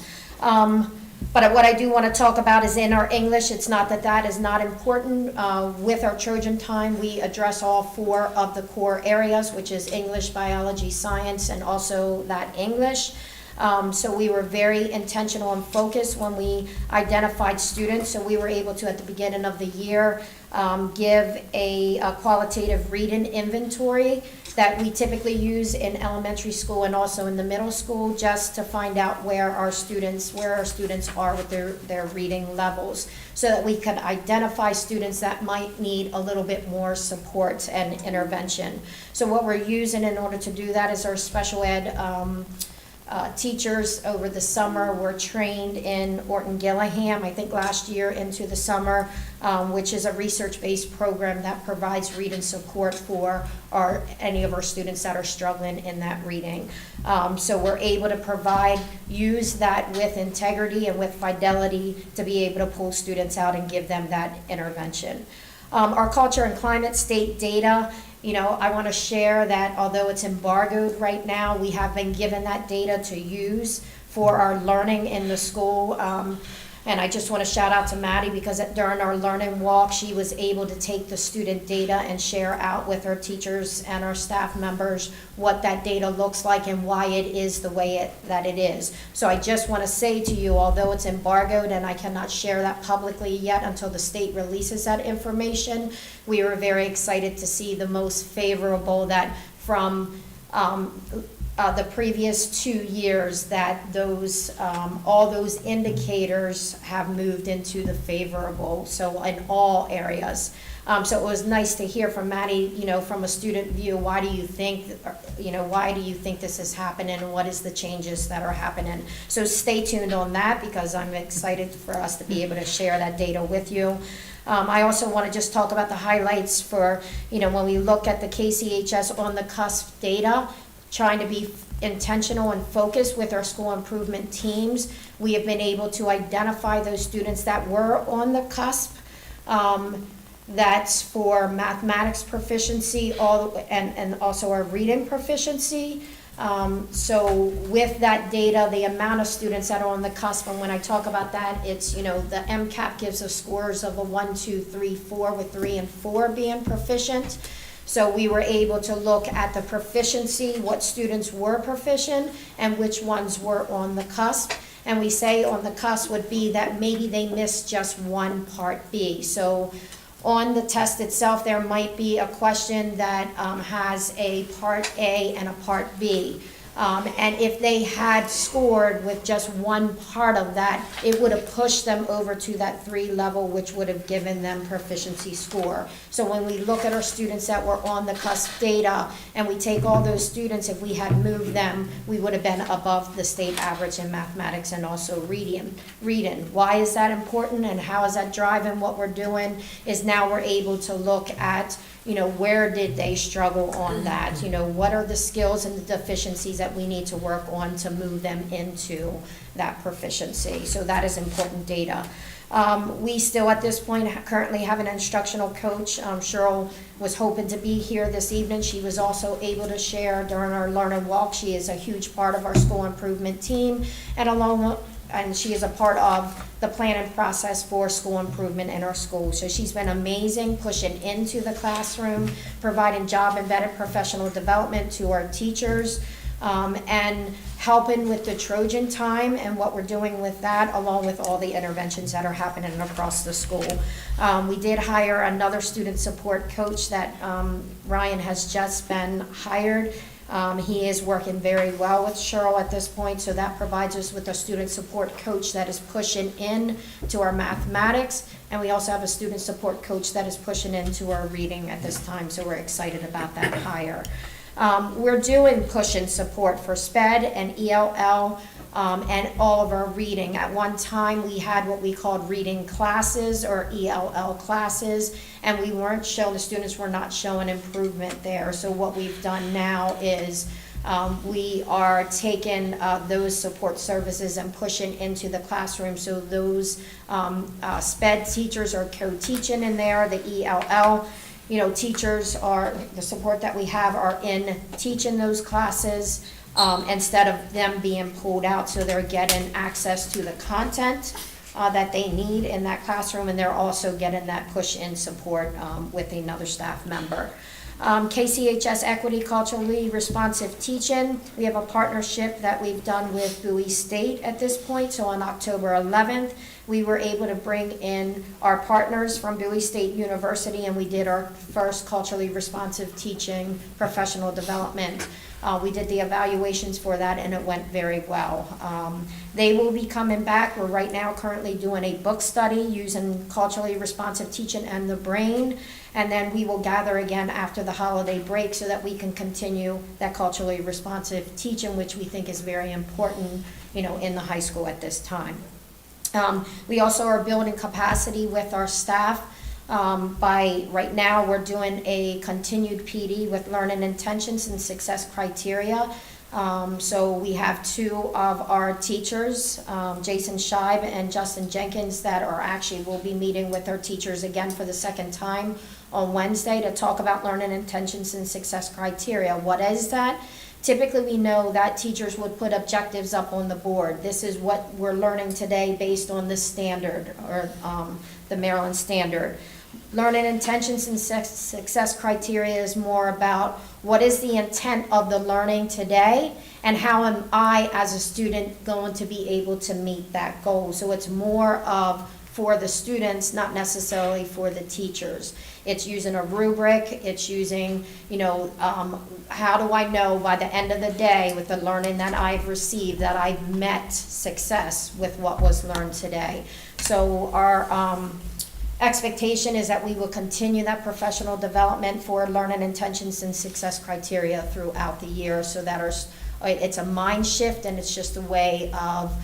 But what I do want to talk about is in our English. It's not that that is not important. With our Trojan time, we address all 4 of the core areas, which is English, biology, science, and also that English. So we were very intentional and focused when we identified students. So we were able to, at the beginning of the year, give a qualitative reading inventory that we typically use in elementary school and also in the middle school, just to find out where our students are with their reading levels, so that we could identify students that might need a little bit more support and intervention. So what we're using in order to do that is our special ed teachers over the summer were trained in Orton Gillingham, I think last year into the summer, which is a research-based program that provides reading support for any of our students that are struggling in that reading. So we're able to use that with integrity and with fidelity to be able to pull students out and give them that intervention. Our culture and climate state data, you know, I want to share that although it's embargoed right now, we have been given that data to use for our learning in the school. And I just want to shout out to Maddie, because during our learning walk, she was able to take the student data and share out with her teachers and our staff members what that data looks like and why it is the way that it is. So I just want to say to you, although it's embargoed and I cannot share that publicly yet until the state releases that information, we were very excited to see the most favorable, that from the previous 2 years that those, all those indicators have moved into the favorable, so in all areas. So it was nice to hear from Maddie, from a student view, why do you think this is happening, and what is the changes that are happening? So stay tuned on that, because I'm excited for us to be able to share that data with you. I also want to just talk about the highlights for, when we look at the KCHS on the cusp data, trying to be intentional and focused with our school improvement teams. We have been able to identify those students that were on the cusp. That's for mathematics proficiency, and also our reading proficiency. So with that data, the amount of students that are on the cusp, and when I talk about that, it's, the MCAP gives us scores of a 1, 2, 3, 4, with 3 and 4 being proficient. So we were able to look at the proficiency, what students were proficient, and which ones were on the cusp. And we say on the cusp would be that maybe they missed just one part B. So on the test itself, there might be a question that has a part A and a part B. And if they had scored with just one part of that, it would have pushed them over to that 3 level, which would have given them proficiency score. So when we look at our students that were on the cusp data, and we take all those students, if we had moved them, we would have been above the state average in mathematics and also reading. Why is that important, and how is that driving what we're doing? Is now we're able to look at, where did they struggle on that? What are the skills and the deficiencies that we need to work on to move them into that proficiency? So that is important data. We still, at this point, currently have an instructional coach. Cheryl was hoping to be here this evening. She was also able to share during our Learn and Walk. She is a huge part of our school improvement team, and she is a part of the planning process for school improvement in our school. So she's been amazing, pushing into the classroom, providing job-embedded professional development to our teachers, and helping with the Trojan time and what we're doing with that, along with all the interventions that are happening across the school. We did hire another student support coach that Ryan has just been hired. He is working very well with Cheryl at this point, so that provides us with a student support coach that is pushing in to our mathematics, and we also have a student support coach that is pushing into our reading at this time, so we're excited about that hire. We're doing push-in support for SPED and ELL, and all of our reading. At one time, we had what we called reading classes or ELL classes, and the students were not showing improvement there. So what we've done now is we are taking those support services and pushing into the classroom. So those SPED teachers are co-teaching in there, the ELL teachers are, the support that we have are in teaching those classes instead of them being pulled out, so they're getting access to the content that they need in that classroom, and they're also getting that push-in support with another staff member. KCHS Equity Culturally Responsive Teaching, we have a partnership that we've done with Bowie State at this point. So on October 11th, we were able to bring in our partners from Bowie State University, and we did our first culturally responsive teaching professional development. We did the evaluations for that, and it went very well. They will be coming back. We're right now currently doing a book study using culturally responsive teaching and the brain, and then we will gather again after the holiday break so that we can continue that culturally responsive teaching, which we think is very important, in the high school at this time. We also are building capacity with our staff. Right now, we're doing a continued PD with learning intentions and success criteria. So we have 2 of our teachers, Jason Scheib and Justin Jenkins, that will be meeting with our teachers again for the second time on Wednesday to talk about learning intentions and success criteria. What is that? Typically, we know that teachers would put objectives up on the board. This is what we're learning today based on the standard, or the Maryland standard. Learning intentions and success criteria is more about what is the intent of the learning today, and how am I as a student going to be able to meet that goal. So it's more of for the students, not necessarily for the teachers. It's using a rubric, it's using, how do I know by the end of the day with the learning that I've received that I've met success with what was learned today. So our expectation is that we will continue that professional development for learning intentions and success criteria throughout the year, so that it's a mind shift, and it's just a way of,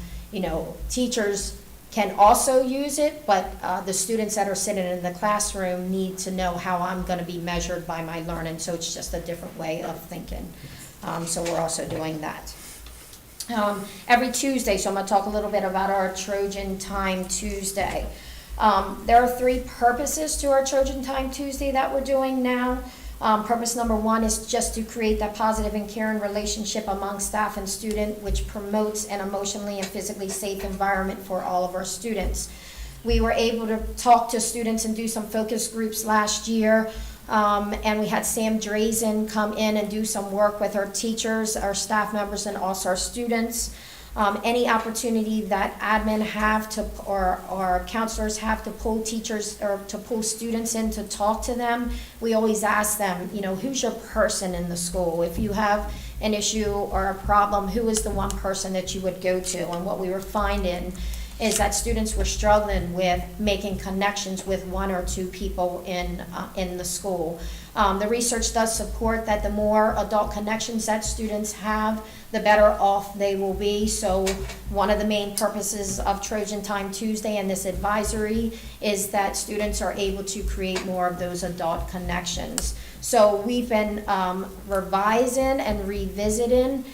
teachers can also use it, but the students that are sitting in the classroom need to know how I'm going to be measured by my learning, so it's just a different way of thinking. So we're also doing that. Every Tuesday, so I'm going to talk a little bit about our Trojan Time Tuesday. There are 3 purposes to our Trojan Time Tuesday that we're doing now. Purpose number 1 is just to create that positive and caring relationship among staff and student, which promotes an emotionally and physically safe environment for all of our students. We were able to talk to students and do some focus groups last year, and we had Sam Drazen come in and do some work with our teachers, our staff members, and also our students. Any opportunity that admin have to, or counselors have to pull teachers or to pull students in to talk to them, we always ask them, who's your person in the school? If you have an issue or a problem, who is the one person that you would go to? And what we were finding is that students were struggling with making connections with 1 or 2 people in the school. The research does support that the more adult connections that students have, the better off they will be. So one of the main purposes of Trojan Time Tuesday and this advisory is that students are able to create more of those adult connections. So we've been revising and revisiting.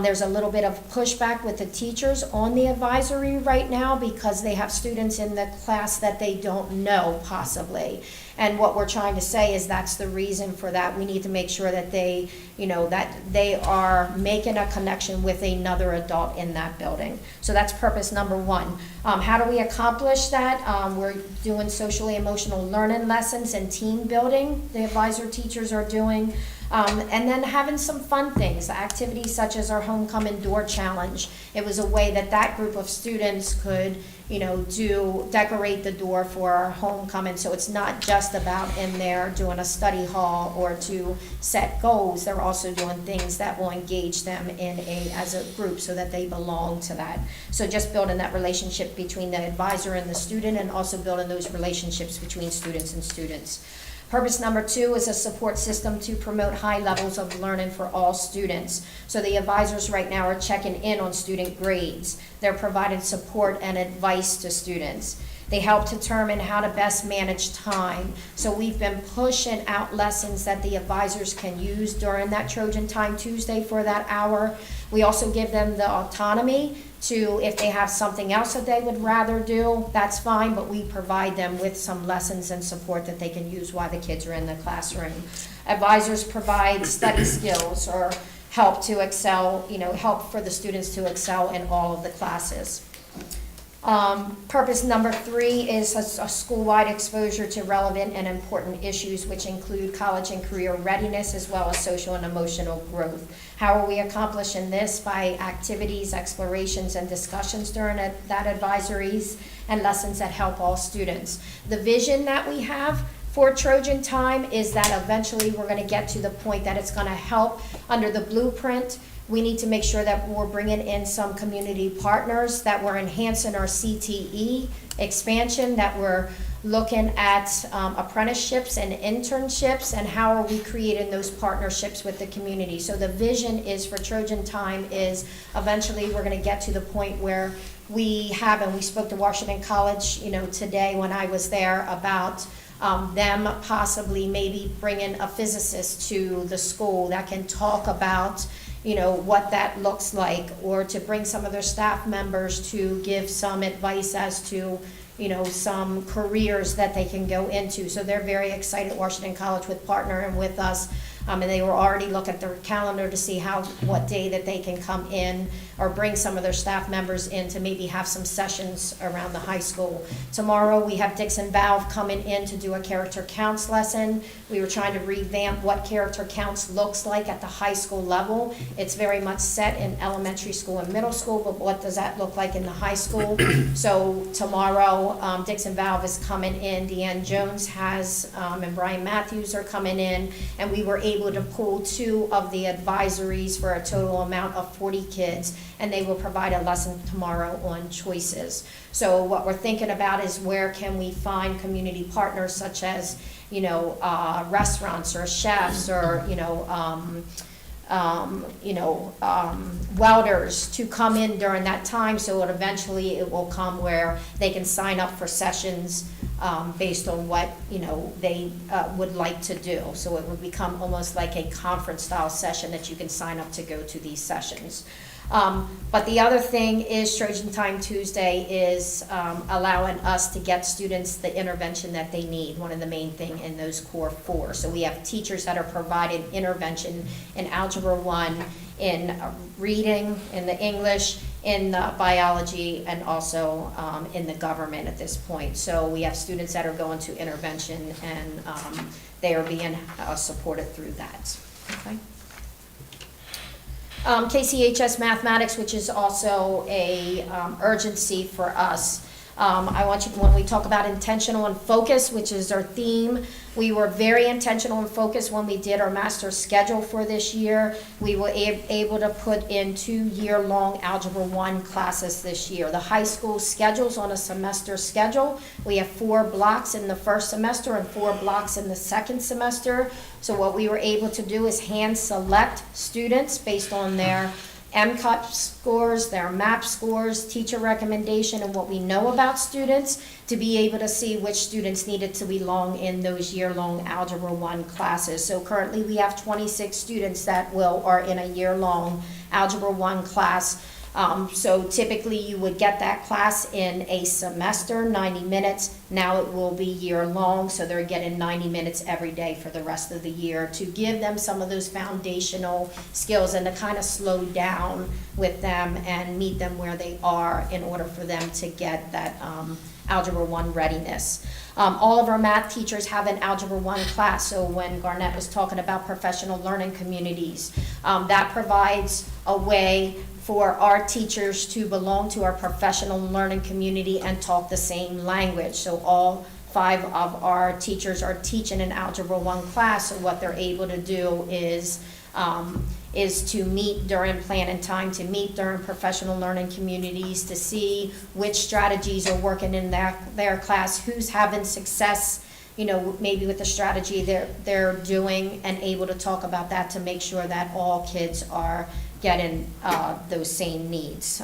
There's a little bit of pushback with the teachers on the advisory right now because they have students in the class that they don't know possibly. And what we're trying to say is that's the reason for that. We need to make sure that they, that they are making a connection with another adult in that building. So that's purpose number 1. How do we accomplish that? We're doing socially emotional learning lessons and team building. The advisor teachers are doing. And then having some fun things, activities such as our homecoming door challenge. It was a way that group of students could, decorate the door for our homecoming. So it's not just about in there doing a study hall or to set goals. They're also doing things that will engage them as a group so that they belong to that. So just building that relationship between the advisor and the student, and also building those relationships between students and students. Purpose number 2 is a support system to promote high levels of learning for all students. So the advisors right now are checking in on student grades. They're providing support and advice to students. They help determine how to best manage time. So we've been pushing out lessons that the advisors can use during that Trojan Time Tuesday for that hour. We also give them the autonomy to, if they have something else that they would rather do, that's fine, but we provide them with some lessons and support that they can use while the kids are in the classroom. Advisors provide study skills or help to excel, help for the students to excel in all of the classes. Purpose number 3 is a school-wide exposure to relevant and important issues, which include college and career readiness, as well as social and emotional growth. How are we accomplishing this? By activities, explorations, and discussions during that advisories and lessons that help all students. The vision that we have for Trojan Time is that eventually we're going to get to the point that it's going to help under the blueprint. We need to make sure that we're bringing in some community partners, that we're enhancing our CTE expansion, that we're looking at apprenticeships and internships, and how are we creating those partnerships with the community. So the vision is for Trojan Time is eventually we're going to get to the point where we have, and we spoke to Washington College, today when I was there about them possibly maybe bringing a physicist to the school that can talk about what that looks like, or to bring some of their staff members to give some advice as to, some careers that they can go into. So they're very excited, Washington College, with partnering with us And they were already looking at their calendar to see what day that they can come in or bring some of their staff members in to maybe have some sessions around the high school. Tomorrow, we have Dixon Valve coming in to do a character counts lesson. We were trying to revamp what character counts looks like at the high school level. It's very much set in elementary school and middle school, but what does that look like in the high school? So tomorrow, Dixon Valve is coming in, Deanne Jones has, and Brian Matthews are coming in, and we were able to pull 2 of the advisories for a total amount of 40 kids, and they will provide a lesson tomorrow on choices. So what we're thinking about is where can we find community partners such as, restaurants or chefs or, welders to come in during that time, so that eventually it will come where they can sign up for sessions based on what, they would like to do. So it would become almost like a conference-style session that you can sign up to go to these sessions. But the other thing is Trojan Time Tuesday is allowing us to get students the intervention that they need, one of the main thing in those core 4. So we have teachers that are providing intervention in Algebra 1, in reading, in the English, in the biology, and also in the government at this point. So we have students that are going to intervention, and they are being supported through that. Okay. KCHS Mathematics, which is also a urgency for us. I want you, when we talk about intentional and focus, which is our theme, we were very intentional and focused when we did our master schedule for this year. We were able to put in 2-year-long Algebra 1 classes this year. The high school schedules on a semester schedule. We have 4 blocks in the first semester and 4 blocks in the second semester. So what we were able to do is hand select students based on their MCUT scores, their MAP scores, teacher recommendation, and what we know about students to be able to see which students needed to belong in those year-long Algebra 1 classes. So currently we have 26 students that are in a year-long Algebra 1 class. So typically you would get that class in a semester, 90 minutes. Now it will be year-long, so they're getting 90 minutes every day for the rest of the year to give them some of those foundational skills and to kind of slow down with them and meet them where they are in order for them to get that Algebra 1 readiness. All of our math teachers have an Algebra 1 class, so when Garnett was talking about professional learning communities, that provides a way for our teachers to belong to our professional learning community and talk the same language. So all 5 of our teachers are teaching an Algebra 1 class, so what they're able to do is to meet during planning time, to meet during professional learning communities, to see which strategies are working in their class, who's having success, maybe with the strategy they're doing, and able to talk about that to make sure that all kids are getting those same needs.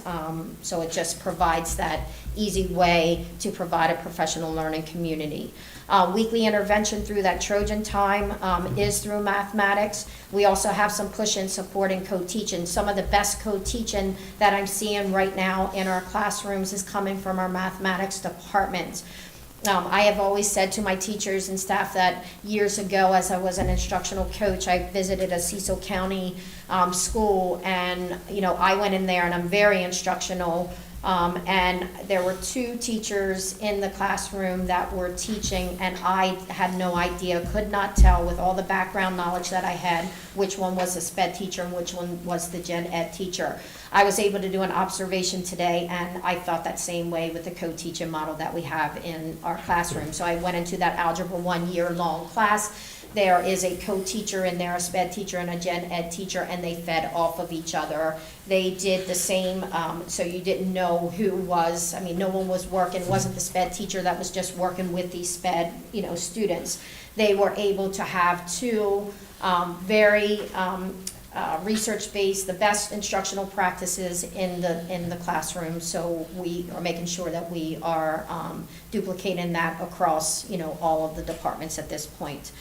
So it just provides that easy way to provide a professional learning community. Weekly intervention through that Trojan Time is through mathematics. We also have some push in supporting co-teaching. Some of the best co-teaching that I'm seeing right now in our classrooms is coming from our mathematics department. I have always said to my teachers and staff that years ago, as I was an instructional coach, I visited a Cecil County school, and I went in there, and I'm very instructional, and there were 2 teachers in the classroom that were teaching, and I had no idea, could not tell with all the background knowledge that I had, which one was the SPED teacher and which one was the Gen Ed teacher. I was able to do an observation today, and I felt that same way with the co-teaching model that we have in our classroom. So I went into that Algebra 1 year-long class. There is a co-teacher in there, a SPED teacher and a Gen Ed teacher, and they fed off of each other. They did the same, so you didn't know who was, no one was working, it wasn't the SPED teacher that was just working with these SPED, students. They were able to have 2 very research-based, the best instructional practices in the classroom. So we are making sure that we are duplicating that across, all of the departments at this point.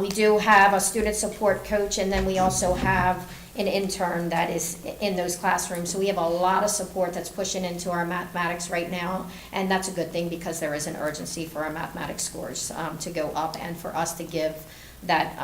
We do have a student support coach, and then we also have an intern that is in those classrooms. So we have a lot of support that's pushing into our mathematics right now, and that's a good thing because there is an urgency for our mathematics scores to go up and for us to give that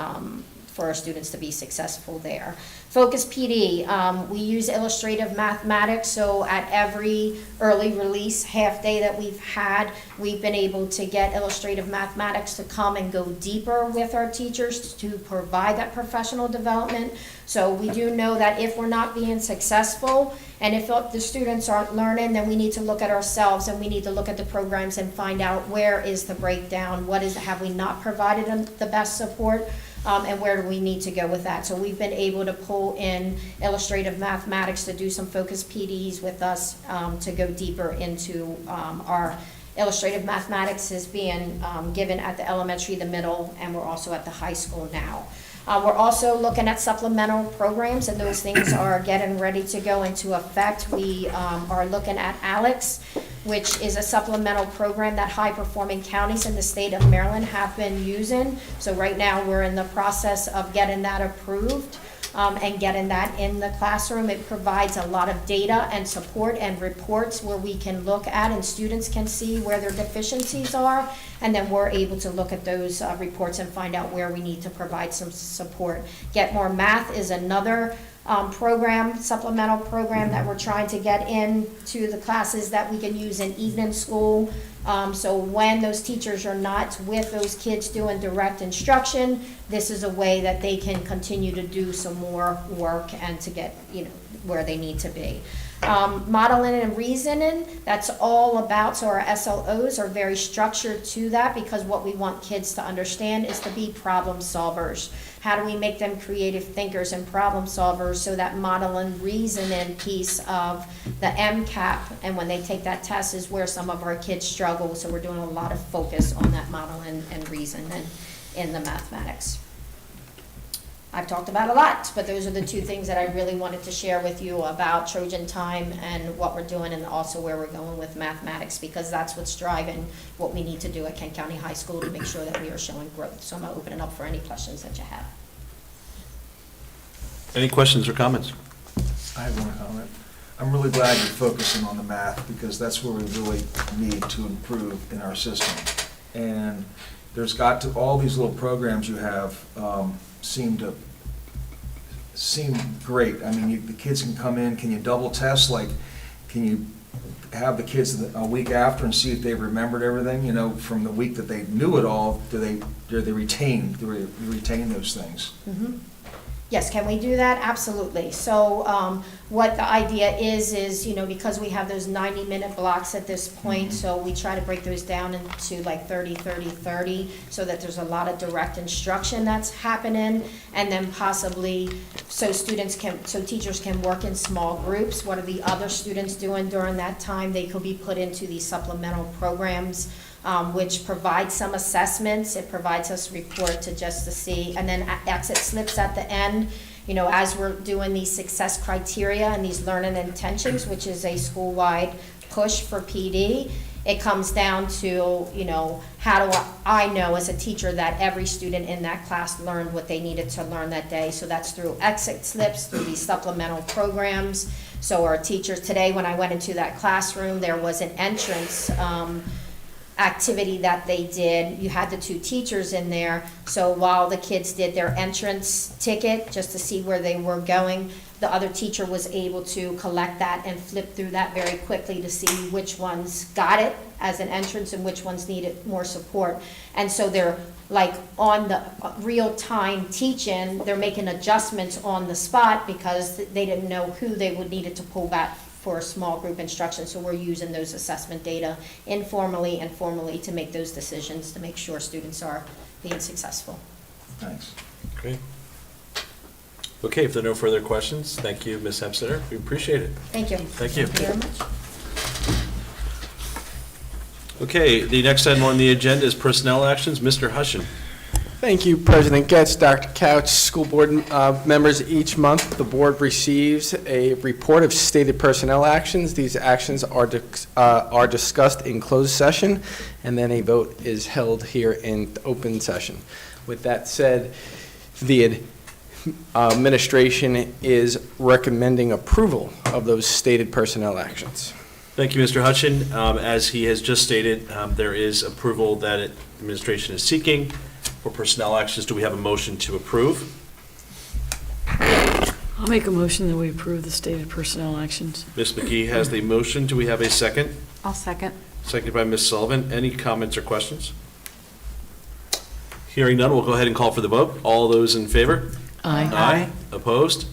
for our students to be successful there. Focus PD, we use illustrative mathematics, so at every early release half day that we've had, we've been able to get illustrative mathematics to come and go deeper with our teachers to provide that professional development. So we do know that if we're not being successful, and if the students aren't learning, then we need to look at ourselves, and we need to look at the programs and find out where is the breakdown, have we not provided them the best support, and where do we need to go with that. So we've been able to pull in illustrative mathematics to do some focus PDs with us, to go deeper into our illustrative mathematics is being given at the elementary, the middle, and we're also at the high school now. We're also looking at supplemental programs, and those things are getting ready to go into effect. We are looking at ALEX, which is a supplemental program that high-performing counties in the state of Maryland have been using. So right now, we're in the process of getting that approved and getting that in the classroom. It provides a lot of data and support and reports where we can look at and students can see where their deficiencies are, and then we're able to look at those reports and find out where we need to provide some support. Get More Math is another supplemental program that we're trying to get into the classes that we can use in evening school. So when those teachers are not with those kids doing direct instruction, this is a way that they can continue to do some more work and to get, where they need to be. Modeling and reasoning, that's all about, so our SLOs are very structured to that, because what we want kids to understand is to be problem solvers. How do we make them creative thinkers and problem solvers, so that model and reasoning piece of the MCAP, and when they take that test, is where some of our kids struggle. So we're doing a lot of focus on that model and reasoning in the mathematics. I've talked about a lot, but those are the two things that I really wanted to share with you about Trojan Time and what we're doing, and also where we're going with mathematics, because that's what's driving what we need to do at Kent County High School to make sure that we are showing growth. So I'm going to open it up for any questions that you have.
Any questions or comments?
I have one comment. I'm really glad you're focusing on the math, because that's where we really need to improve in our system. And there's got to, all these little programs you have seem great. I mean, the kids can come in, can you double test, like, can you have the kids a week after and see if they remembered everything, from the week that they knew it all, do they retain those things?
Mm-hmm. Yes, can we do that? Absolutely. So what the idea is, because we have those 90-minute blocks at this point, so we try to break those down into like 30, 30, 30, so that there's a lot of direct instruction that's happening, and then possibly so teachers can work in small groups. What are the other students doing during that time? They could be put into these supplemental programs, which provides some assessments. It provides us report to see, and then exit slips at the end. As we're doing these success criteria and these learning intentions, which is a school-wide push for PD, it comes down to, how do I know as a teacher that every student in that class learned what they needed to learn that day? So that's through exit slips, through these supplemental programs. So our teachers, today when I went into that classroom, there was an entrance activity that they did. You had the two teachers in there, so while the kids did their entrance ticket just to see where they were going, the other teacher was able to collect that and flip through that very quickly to see which ones got it as an entrance and which ones needed more support. And so they're like on the real-time teaching, they're making adjustments on the spot because they didn't know who they would needed to pull back for a small group instruction. So we're using those assessment data informally and formally to make those decisions to make sure students are being successful.
Thanks.
Great. Okay, if there are no further questions, thank you, Ms. Hemstetter. We appreciate it.
Thank you.
Thank you.
Thank you very much.
Okay, the next item on the agenda is personnel actions. Mr. Hushin.
Thank you, President Getz, Dr. Couch, school board members. Each month, the board receives a report of stated personnel actions. These actions are discussed in closed session, and then a vote is held here in open session. With that said, the administration is recommending approval of those stated personnel actions.
Thank you, Mr. Hutchin. As he has just stated, there is approval that administration is seeking for personnel actions. Do we have a motion to approve?
I'll make a motion that we approve the stated personnel actions.
Ms. McGee has the motion. Do we have a second?
I'll second.
Seconded by Ms. Sullivan. Any comments or questions? Hearing none, we'll go ahead and call for the vote. All those in favor?
Aye.
Opposed?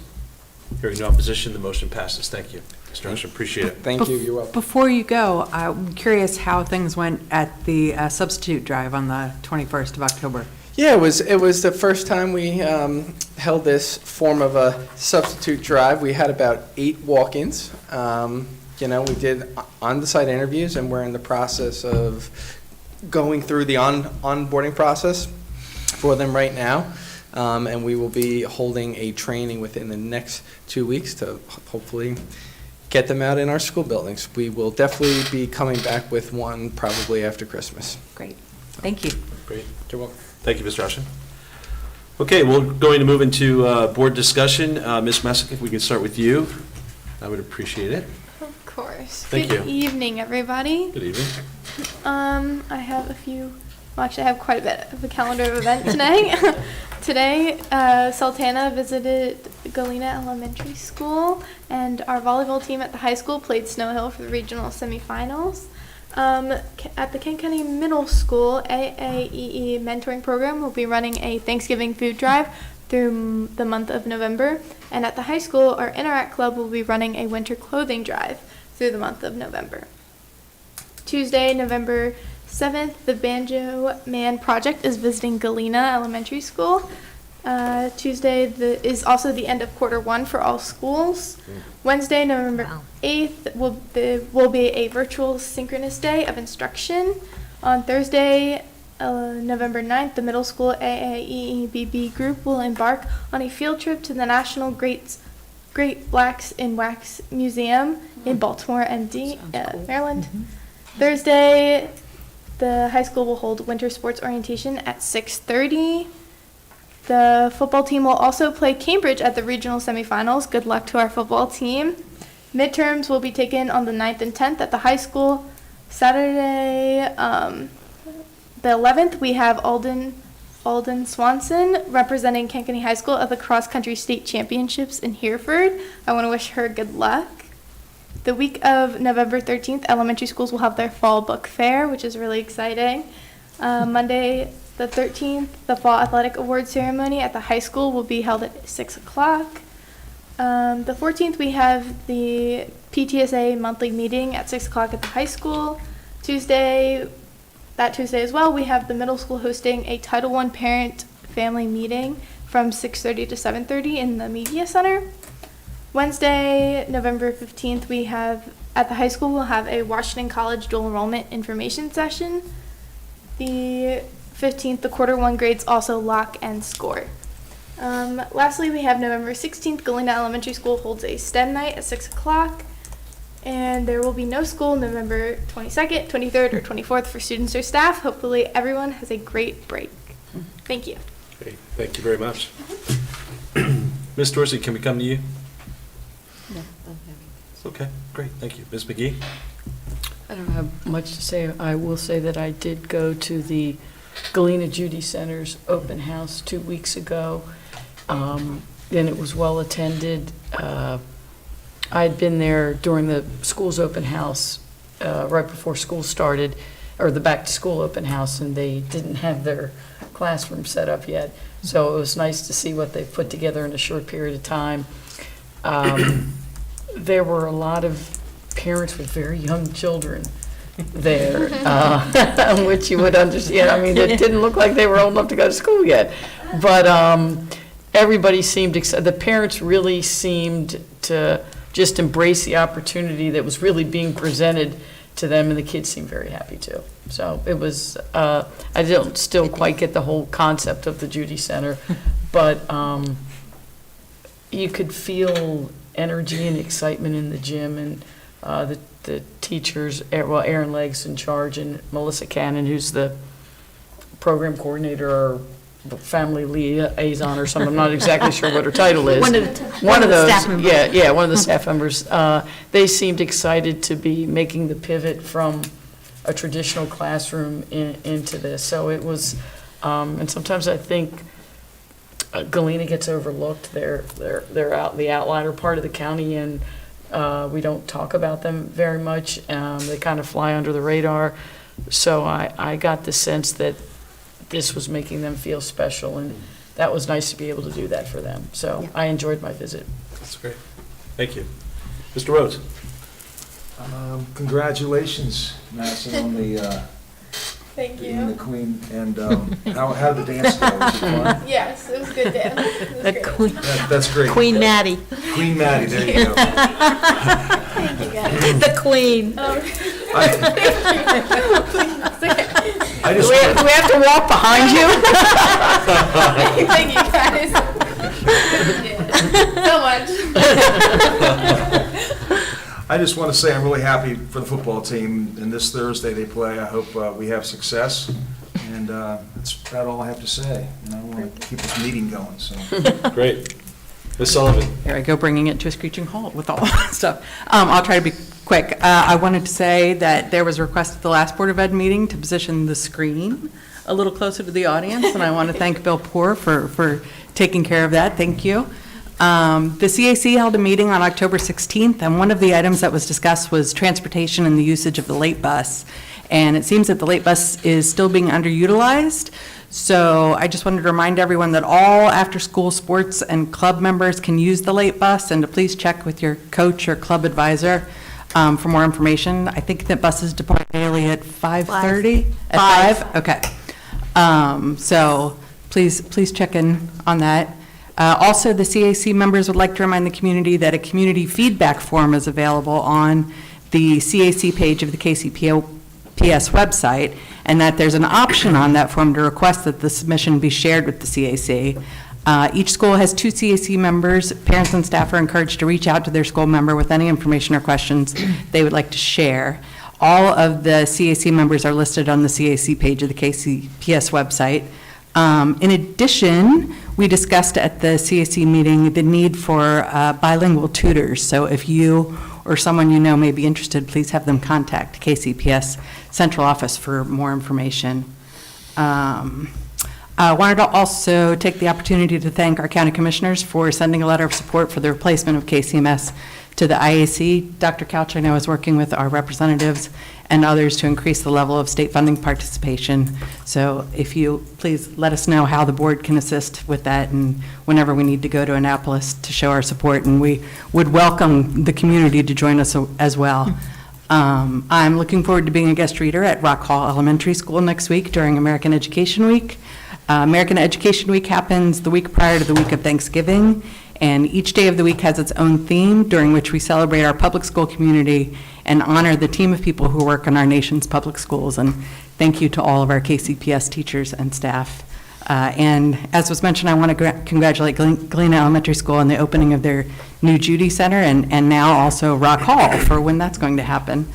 Hearing no opposition, the motion passes. Thank you. Mr. Usher, appreciate it.
Thank you, you're welcome.
Before you go, I'm curious how things went at the substitute drive on the 21st of October.
Yeah, it was the first time we held this form of a substitute drive. We had about 8 walk-ins. We did on-the-site interviews, and we're in the process of going through the onboarding process for them right now. And we will be holding a training within the next 2 weeks to hopefully get them out in our school buildings. We will definitely be coming back with one probably after Christmas.
Great. Thank you.
Great. You're welcome. Thank you, Mr. Usher. Okay, we're going to move into board discussion. Ms. Messick, if we can start with you, I would appreciate it.
Of course.
Thank
Good
you.
evening, everybody.
Good evening.
I have a few, well, actually, I have quite a bit of a calendar of events today. Today, Sultana visited Galena Elementary School, and our volleyball team at the high school played Snow Hill for the regional semifinals. At the Kent County Middle School, AAEE mentoring program will be running a Thanksgiving food drive through the month of November. And at the high school, our Interact Club will be running a winter clothing drive through the month of November. Tuesday, November 7th, the Banjo Man Project is visiting Galena Elementary School. Tuesday is also the end of Q1 for all schools. Wednesday, November 8th, will be a virtual synchronous day of instruction. On Thursday, November 9th, the middle school AAEEBB group will embark on a field trip to the National Great Blacks in Wax Museum in Baltimore, MD, Maryland. Thursday, the high school will hold winter sports orientation at 6:30. The football team will also play Cambridge at the regional semifinals. Good luck to our football team. Midterms will be taken on the 9th and 10th at the high school. Saturday, the 11th, we have Alden Swanson representing Kankakee High School at the cross-country state championships in Hereford. I want to wish her good luck. The week of November 13th, elementary schools will have their fall book fair, which is really exciting. Monday, the 13th, the Fall Athletic Award ceremony at the high school will be held at 6 o'clock. The 14th, we have the PTSA monthly meeting at 6 o'clock at the high school. That Tuesday as well, we have the middle school hosting a Title I parent-family meeting from 6:30 to 7:30 in the Media Center. Wednesday, November 15th, we have, at the high school, we'll have a Washington College dual enrollment information session. The 15th, the Q1 grades also lock and score. Lastly, we have November 16th, Galena Elementary School holds a STEM night at 6 o'clock. And there will be no school November 22nd, 23rd, or 24th for students or staff. Hopefully, everyone has a great break. Thank you.
Great. Thank you very much. Ms. Dorsey, can we come to you? Okay, great. Thank you. Ms. McGee?
I don't have much to say. I will say that I did go to the Galena Judy Center's open house 2 weeks ago, and it was well attended. I had been there during the school's open house, right before school started, or the back-to-school open house, and they didn't have their classroom set up yet. So it was nice to see what they've put together in a short period of time. There were a lot of parents with very young children there, which you would understand. I mean, it didn't look like they were old enough to go to school yet. But everybody seemed excited. The parents really seemed to just embrace the opportunity that was really being presented to them, and the kids seemed very happy too. So it was, I don't still quite get the whole concept of the Judy Center, but you could feel energy and excitement in the gym, and the teachers, well, Aaron Legg's in charge, and Melissa Cannon, who's the program coordinator or family liaison or something. I'm not exactly sure what her title is. One of those staff members. Yeah, one of the staff members. They seemed excited to be making the pivot from a traditional classroom into this. So it was, and sometimes I think Galena gets overlooked. They're out the outlier part of the county, and we don't talk about them very much. They kind of fly under the radar. So I got the sense that this was making them feel special, and that was nice to be able to do that for them. So I enjoyed my visit.
That's great. Thank you. Mr. Rhodes?
Congratulations, Madison, on the,
Thank
being the
you.
queen. And how did the dance go? Was it fun?
Yes, it was a good dance. It was
The
great.
Queen,
That's great.
Queen Maddie,
Queen Maddie, there you go.
Thank you, guys.
the Queen.
I
Do
just,
we have to walk behind you?
Thank you, guys. So much.
I just want to say I'm really happy for the football team, and this Thursday they play. I hope we have success, and that's about all I have to say. And I want to keep this meeting going, so.
Great. Ms. Sullivan?
There I go, bringing it to a screeching halt with all that stuff. I'll try to be quick. I wanted to say that there was a request at the last Board of Ed meeting to position the screen a little closer to the audience, and I want to thank Bill Poor for taking care of that. Thank you. The CAC held a meeting on October 16th, and one of the items that was discussed was transportation and the usage of the late bus. And it seems that the late bus is still being underutilized. So I just wanted to remind everyone that all after-school sports and club members can use the late bus, and to please check with your coach or club advisor for more information. I think that buses depart daily at 5:30? At 5? Okay. So please check in on that. Also, the CAC members would like to remind the community that a community feedback form is available on the CAC page of the KCPS website, and that there's an option on that form to request that the submission be shared with the CAC. Each school has 2 CAC members. Parents and staff are encouraged to reach out to their school member with any information or questions they would like to share. All of the CAC members are listed on the CAC page of the KCPS website. In addition, we discussed at the CAC meeting the need for bilingual tutors. So if you or someone you know may be interested, please have them contact KCPS Central Office for more information. I wanted to also take the opportunity to thank our county commissioners for sending a letter of support for the replacement of KCMS to the IAC. Dr. Couch, I know, is working with our representatives and others to increase the level of state funding participation. So if you please let us know how the board can assist with that, and whenever we need to go to Annapolis to show our support, and we would welcome the community to join us as well. I'm looking forward to being a guest reader at Rock Hall Elementary School next week during American Education Week. American Education Week happens the week prior to the week of Thanksgiving, and each day of the week has its own theme during which we celebrate our public school community and honor the team of people who work in our nation's public schools. And thank you to all of our KCPS teachers and staff. And as was mentioned, I want to congratulate Galena Elementary School on the opening of their new Judy Center, and now also Rock Hall for when that's going to happen.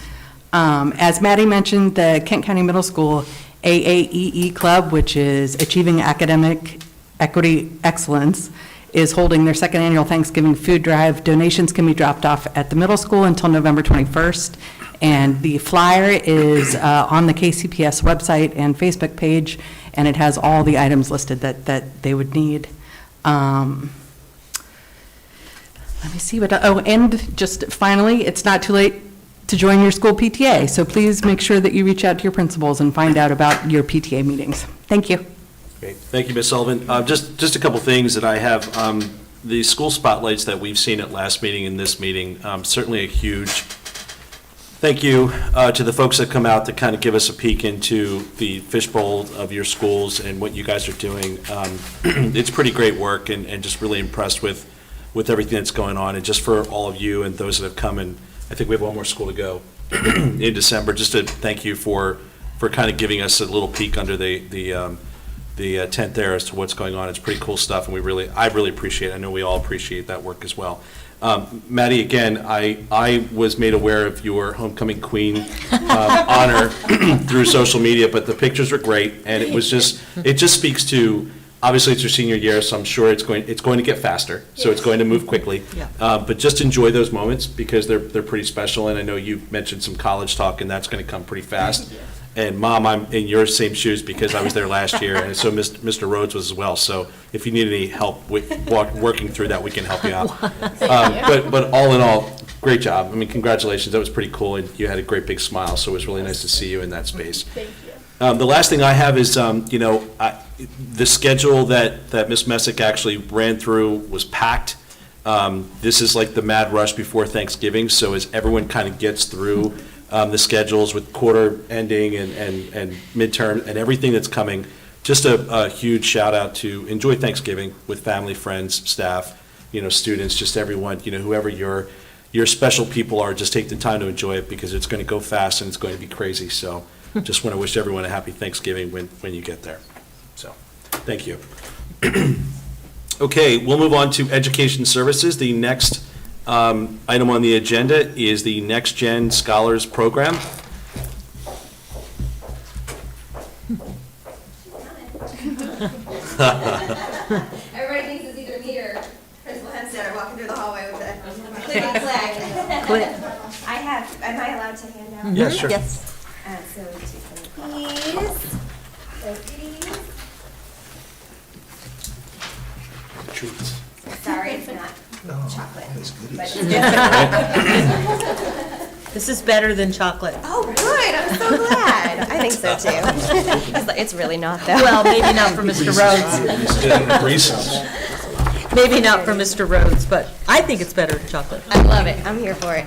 As Maddie mentioned, the Kent County Middle School AAEE Club, which is Achieving Academic Equity Excellence, is holding their second annual Thanksgiving food drive. Donations can be dropped off at the middle school until November 21st. And the flyer is on the KCPS website and Facebook page, and it has all the items listed that they would need. Let me see what, and just finally, it's not too late to join your school PTA. So please make sure that you reach out to your principals and find out about your PTA meetings. Thank you.
Great. Thank you, Ms. Sullivan. Just a couple things that I have. The school spotlights that we've seen at last meeting and this meeting, certainly a huge thank you to the folks that come out to kind of give us a peek into the fishbowl of your schools and what you guys are doing. It's pretty great work, and just really impressed with everything that's going on. And just for all of you and those that have come, and I think we have one more school to go in December, just to thank you for kind of giving us a little peek under the tent there as to what's going on. It's pretty cool stuff, and I really appreciate it. I know we all appreciate that work as well. Maddie, again, I was made aware of your homecoming queen honor through social media, but the pictures were great, and it just speaks to, obviously it's your senior year, so I'm sure it's going to get faster, so it's going to move quickly.
Yeah.
But just enjoy those moments because they're pretty special, and I know you mentioned some college talk, and that's going to come pretty fast. And Mom, I'm in your same shoes because I was there last year, and so Mr. Rhodes was as well. So if you need any help with working through that, we can help you out. But all in all, great job. I mean, congratulations. That was pretty cool, and you had a great big smile, so it was really nice to see you in that space.
Thank you.
The last thing I have is, the schedule that Ms. Messick actually ran through was packed. This is like the mad rush before Thanksgiving, so as everyone kind of gets through the schedules with quarter ending and midterm and everything that's coming, just a huge shout out to enjoy Thanksgiving with family, friends, staff, students, just everyone, whoever your special people are, just take the time to enjoy it because it's going to go fast and it's going to be crazy. So just want to wish everyone a happy Thanksgiving when you get there. So, thank you. Okay, we'll move on to Education Services. The next item on the agenda is the Next Gen Scholars Program.
Everybody thinks it's either me or Principal Hempstead walking through the hallway with the clear flag. Am I allowed to hand out?
Yes, sure.
Yes.
So, please.
Treats.
Sorry, it's not chocolate. But
This is better than chocolate.
oh, good. I'm so glad. I think so too. It's really not though.
Well, maybe not for Mr. Rhodes.
Reese's.
Maybe not for Mr. Rhodes, but I think it's better than chocolate.
I love it. I'm here for it.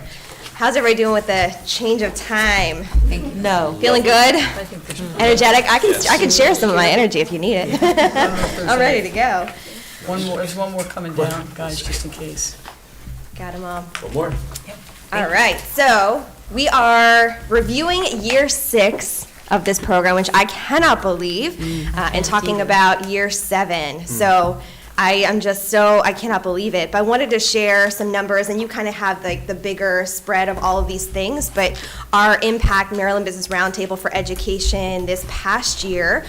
How's everybody doing with the change of time?
No.
Feeling good? Energetic? I can share some of my energy if you need it. I'm ready to go.
There's one more coming down, guys, just in case.
Got them all.
One more.
All right, so we are reviewing year 6 of this program, which I cannot believe, and talking about year 7. So I cannot believe it. But I wanted to share some numbers, and you kind of have the bigger spread of all of these things. But our Impact Maryland Business Roundtable for Education this past year,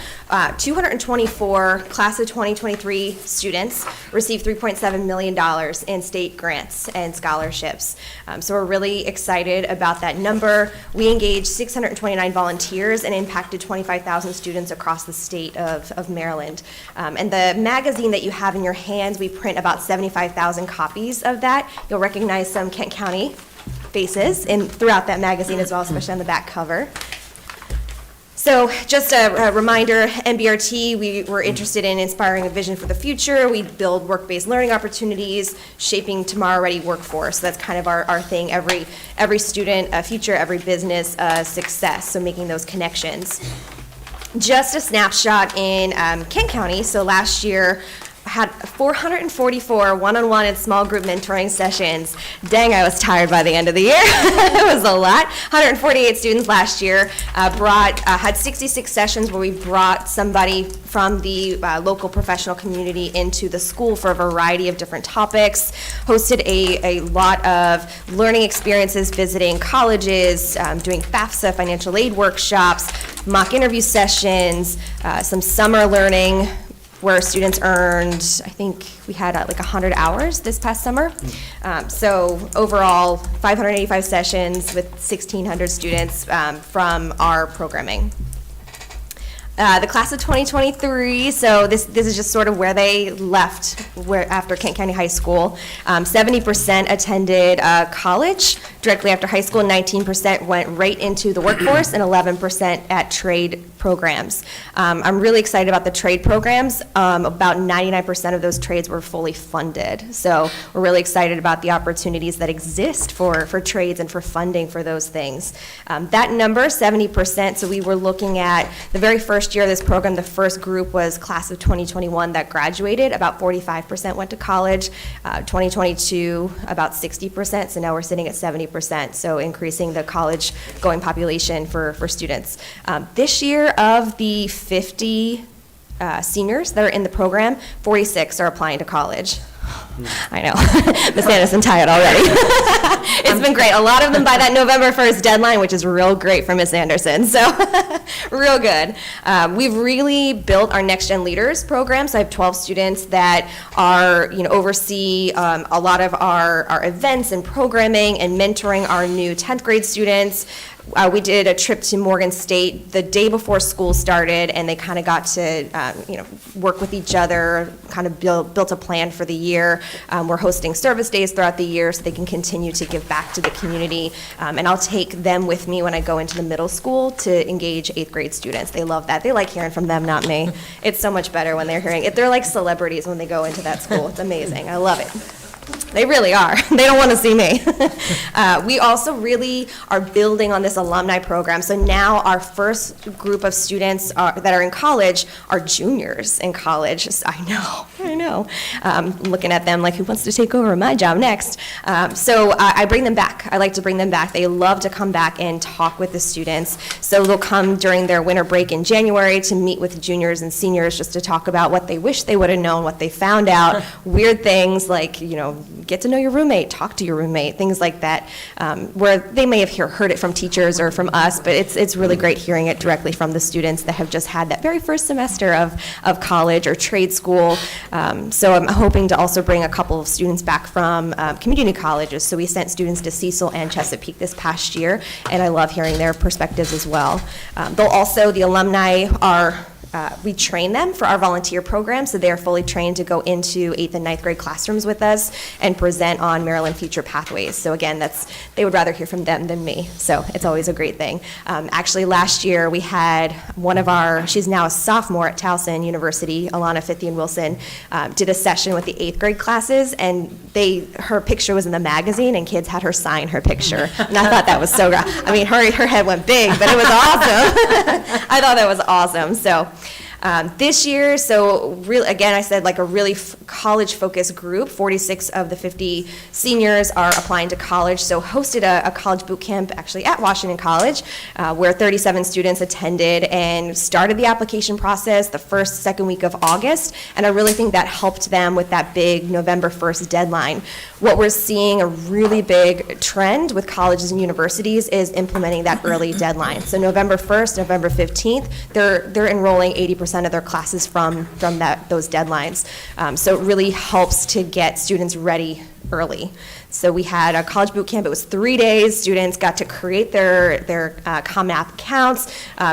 224 class of 2023 students received $3.7 million in state grants and scholarships. So we're really excited about that number. We engaged 629 volunteers and impacted 25,000 students across the state of Maryland. And the magazine that you have in your hands, we print about 75,000 copies of that. You'll recognize some Kent County faces throughout that magazine as well, especially on the back cover. So just a reminder, MBRT, we were interested in inspiring a vision for the future. We build work-based learning opportunities, shaping tomorrow-ready workforce. That's kind of our thing, every student, a future, every business, success, so making those connections. Just a snapshot in Kent County, so last year, had 444 one-on-one and small group mentoring sessions. Dang, I was tired by the end of the year. It was a lot. 148 students last year had 66 sessions where we brought somebody from the local professional community into the school for a variety of different topics, hosted a lot of learning experiences, visiting colleges, doing FAFSA, financial aid workshops, mock interview sessions, some summer learning, where students earned, I think we had like 100 hours this past summer. So overall, 585 sessions with 1,600 students from our programming. The class of 2023, so this is just sort of where they left after Kent County High School. 70% attended college directly after high school, 19% went right into the workforce, and 11% at trade programs. I'm really excited about the trade programs. About 99% of those trades were fully funded. So we're really excited about the opportunities that exist for trades and for funding for those things. That number, 70%, so we were looking at the very first year of this program, the first group was class of 2021 that graduated. About 45% went to college. 2022, about 60%, so now we're sitting at 70%, so increasing the college-going population for students. This year, of the 50 seniors that are in the program, 46 are applying to college. I know, Ms. Anderson tired already. It's been great. A lot of them by that November 1st deadline, which is real great for Ms. Anderson, so real good. We've really built our Next Gen Leaders program, so I have 12 students that are, oversee a lot of our events and programming and mentoring our new 10th grade students. We did a trip to Morgan State the day before school started, and they kind of got to, work with each other, kind of built a plan for the year. We're hosting service days throughout the year so they can continue to give back to the community. And I'll take them with me when I go into the middle school to engage 8th grade students. They love that. They like hearing from them, not me. It's so much better when they're hearing it. They're like celebrities when they go into that school. It's amazing. I love it. They really are. They don't want to see me. We also really are building on this alumni program. So now our first group of students that are in college are juniors in college. I know. Looking at them like, who wants to take over my job next? So I bring them back. I like to bring them back. They love to come back and talk with the students. So they'll come during their winter break in January to meet with juniors and seniors just to talk about what they wish they would have known, what they found out, weird things like, get to know your roommate, talk to your roommate, things like that, where they may have heard it from teachers or from us, but it's really great hearing it directly from the students that have just had that very first semester of college or trade school. So I'm hoping to also bring a couple of students back from community colleges. So we sent students to Cecil and Chesapeake this past year, and I love hearing their perspectives as well. The alumni are we train them for our volunteer program, so they are fully trained to go into 8th and 9th grade classrooms with us and present on Maryland Future Pathways. So again, they would rather hear from them than me, so it's always a great thing. Actually, last year we had she's now a sophomore at Towson University, Alana Fithian Wilson, did a session with the 8th grade classes, and her picture was in the magazine, and kids had her sign her picture, and I thought that was so great. I mean, her head went big, but it was awesome. I thought that was awesome. So this year, again, I said like a really college-focused group. 46 of the 50 seniors are applying to college, so hosted a college boot camp actually at Washington College, where 37 students attended and started the application process the second week of August, and I really think that helped them with that big November 1st deadline. What we're seeing, a really big trend with colleges and universities, is implementing that early deadline. So November 1st, November 15th, they're enrolling 80% of their classes from those deadlines. So it really helps to get students ready early. So we had a college boot camp. It was 3 days. Students got to create their Common App accounts,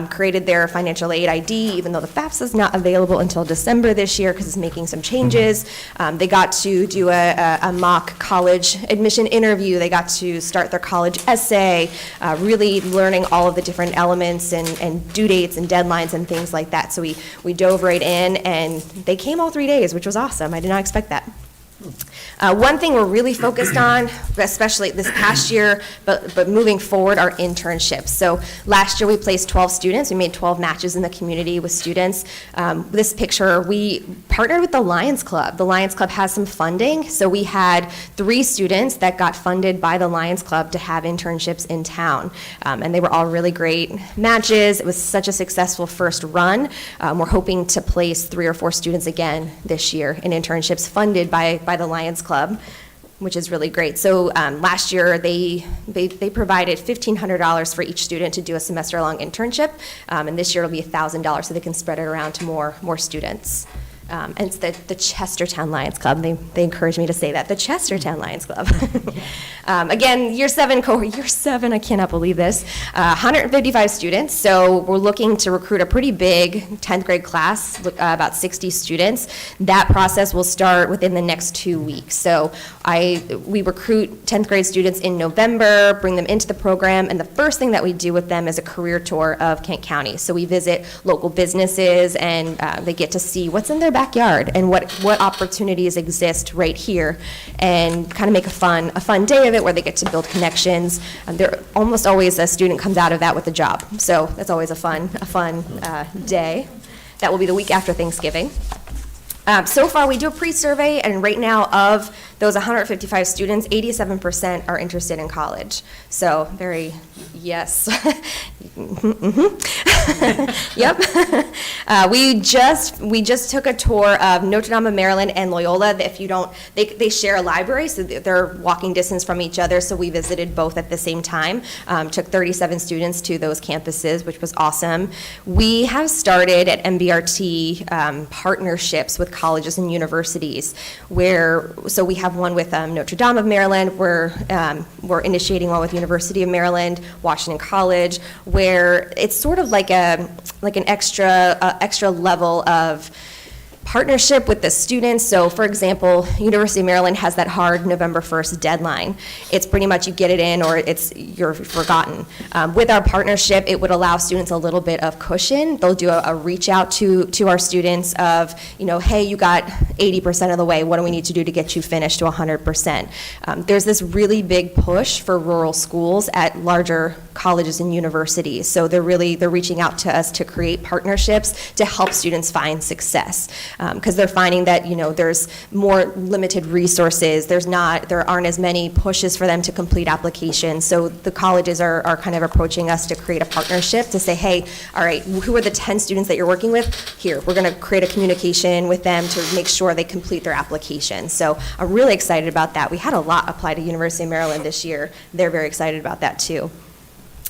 created their financial aid ID, even though the FAFSA is not available until December this year because it's making some changes. They got to do a mock college admission interview. They got to start their college essay, really learning all of the different elements and due dates and deadlines and things like that. So we dove right in, and they came all 3 days, which was awesome. I did not expect that. One thing we're really focused on, especially this past year, but moving forward, are internships. So last year we placed 12 students. We made 12 matches in the community with students. This picture, we partnered with the Lions Club. The Lions Club has some funding, so we had 3 students that got funded by the Lions Club to have internships in town. And they were all really great matches. It was such a successful first run. We're hoping to place 3 or 4 students again this year in internships funded by the Lions Club, which is really great. So last year they provided $1,500 for each student to do a semester-long internship, and this year it'll be $1,000 so they can spread it around to more students. And it's the Chestertown Lions Club. They encouraged me to say that, the Chestertown Lions Club. Again, year 7 cohort, year 7, I cannot believe this, 155 students. So we're looking to recruit a pretty big 10th grade class, about 60 students. That process will start within the next 2 weeks. So we recruit 10th grade students in November, bring them into the program, and the first thing that we do with them is a career tour of Kent County. So we visit local businesses, and they get to see what's in their backyard and what opportunities exist right here, and kind of make a fun day of it where they get to build connections. There almost always a student comes out of that with a job, so that's always a fun day. That will be the week after Thanksgiving. So far, we do a pre-survey, and right now, of those 155 students, 87% are interested in college. So yes. Yep. We just took a tour of Notre Dame of Maryland and Loyola. If you don't, they share a library, so they're walking distance from each other. So we visited both at the same time. Took 37 students to those campuses, which was awesome. We have started at MBRT partnerships with colleges and universities, so we have have one with Notre Dame of Maryland. We're initiating one with University of Maryland, Washington College, where it's sort of like an extra level of partnership with the students. So for example, University of Maryland has that hard November 1st deadline. It's pretty much you get it in or you're forgotten. With our partnership, it would allow students a little bit of cushion. They'll do a reach out to our students of, hey, you got 80% of the way. What do we need to do to get you finished to 100%? There's this really big push for rural schools at larger colleges and universities. So they're reaching out to us to create partnerships to help students find success. Because they're finding that, there's more limited resources, there aren't as many pushes for them to complete applications. So the colleges are kind of approaching us to create a partnership to say, hey, all right, who are the 10 students that you're working with? Here, we're going to create a communication with them to make sure they complete their application. So I'm really excited about that. We had a lot apply to University of Maryland this year. They're very excited about that too.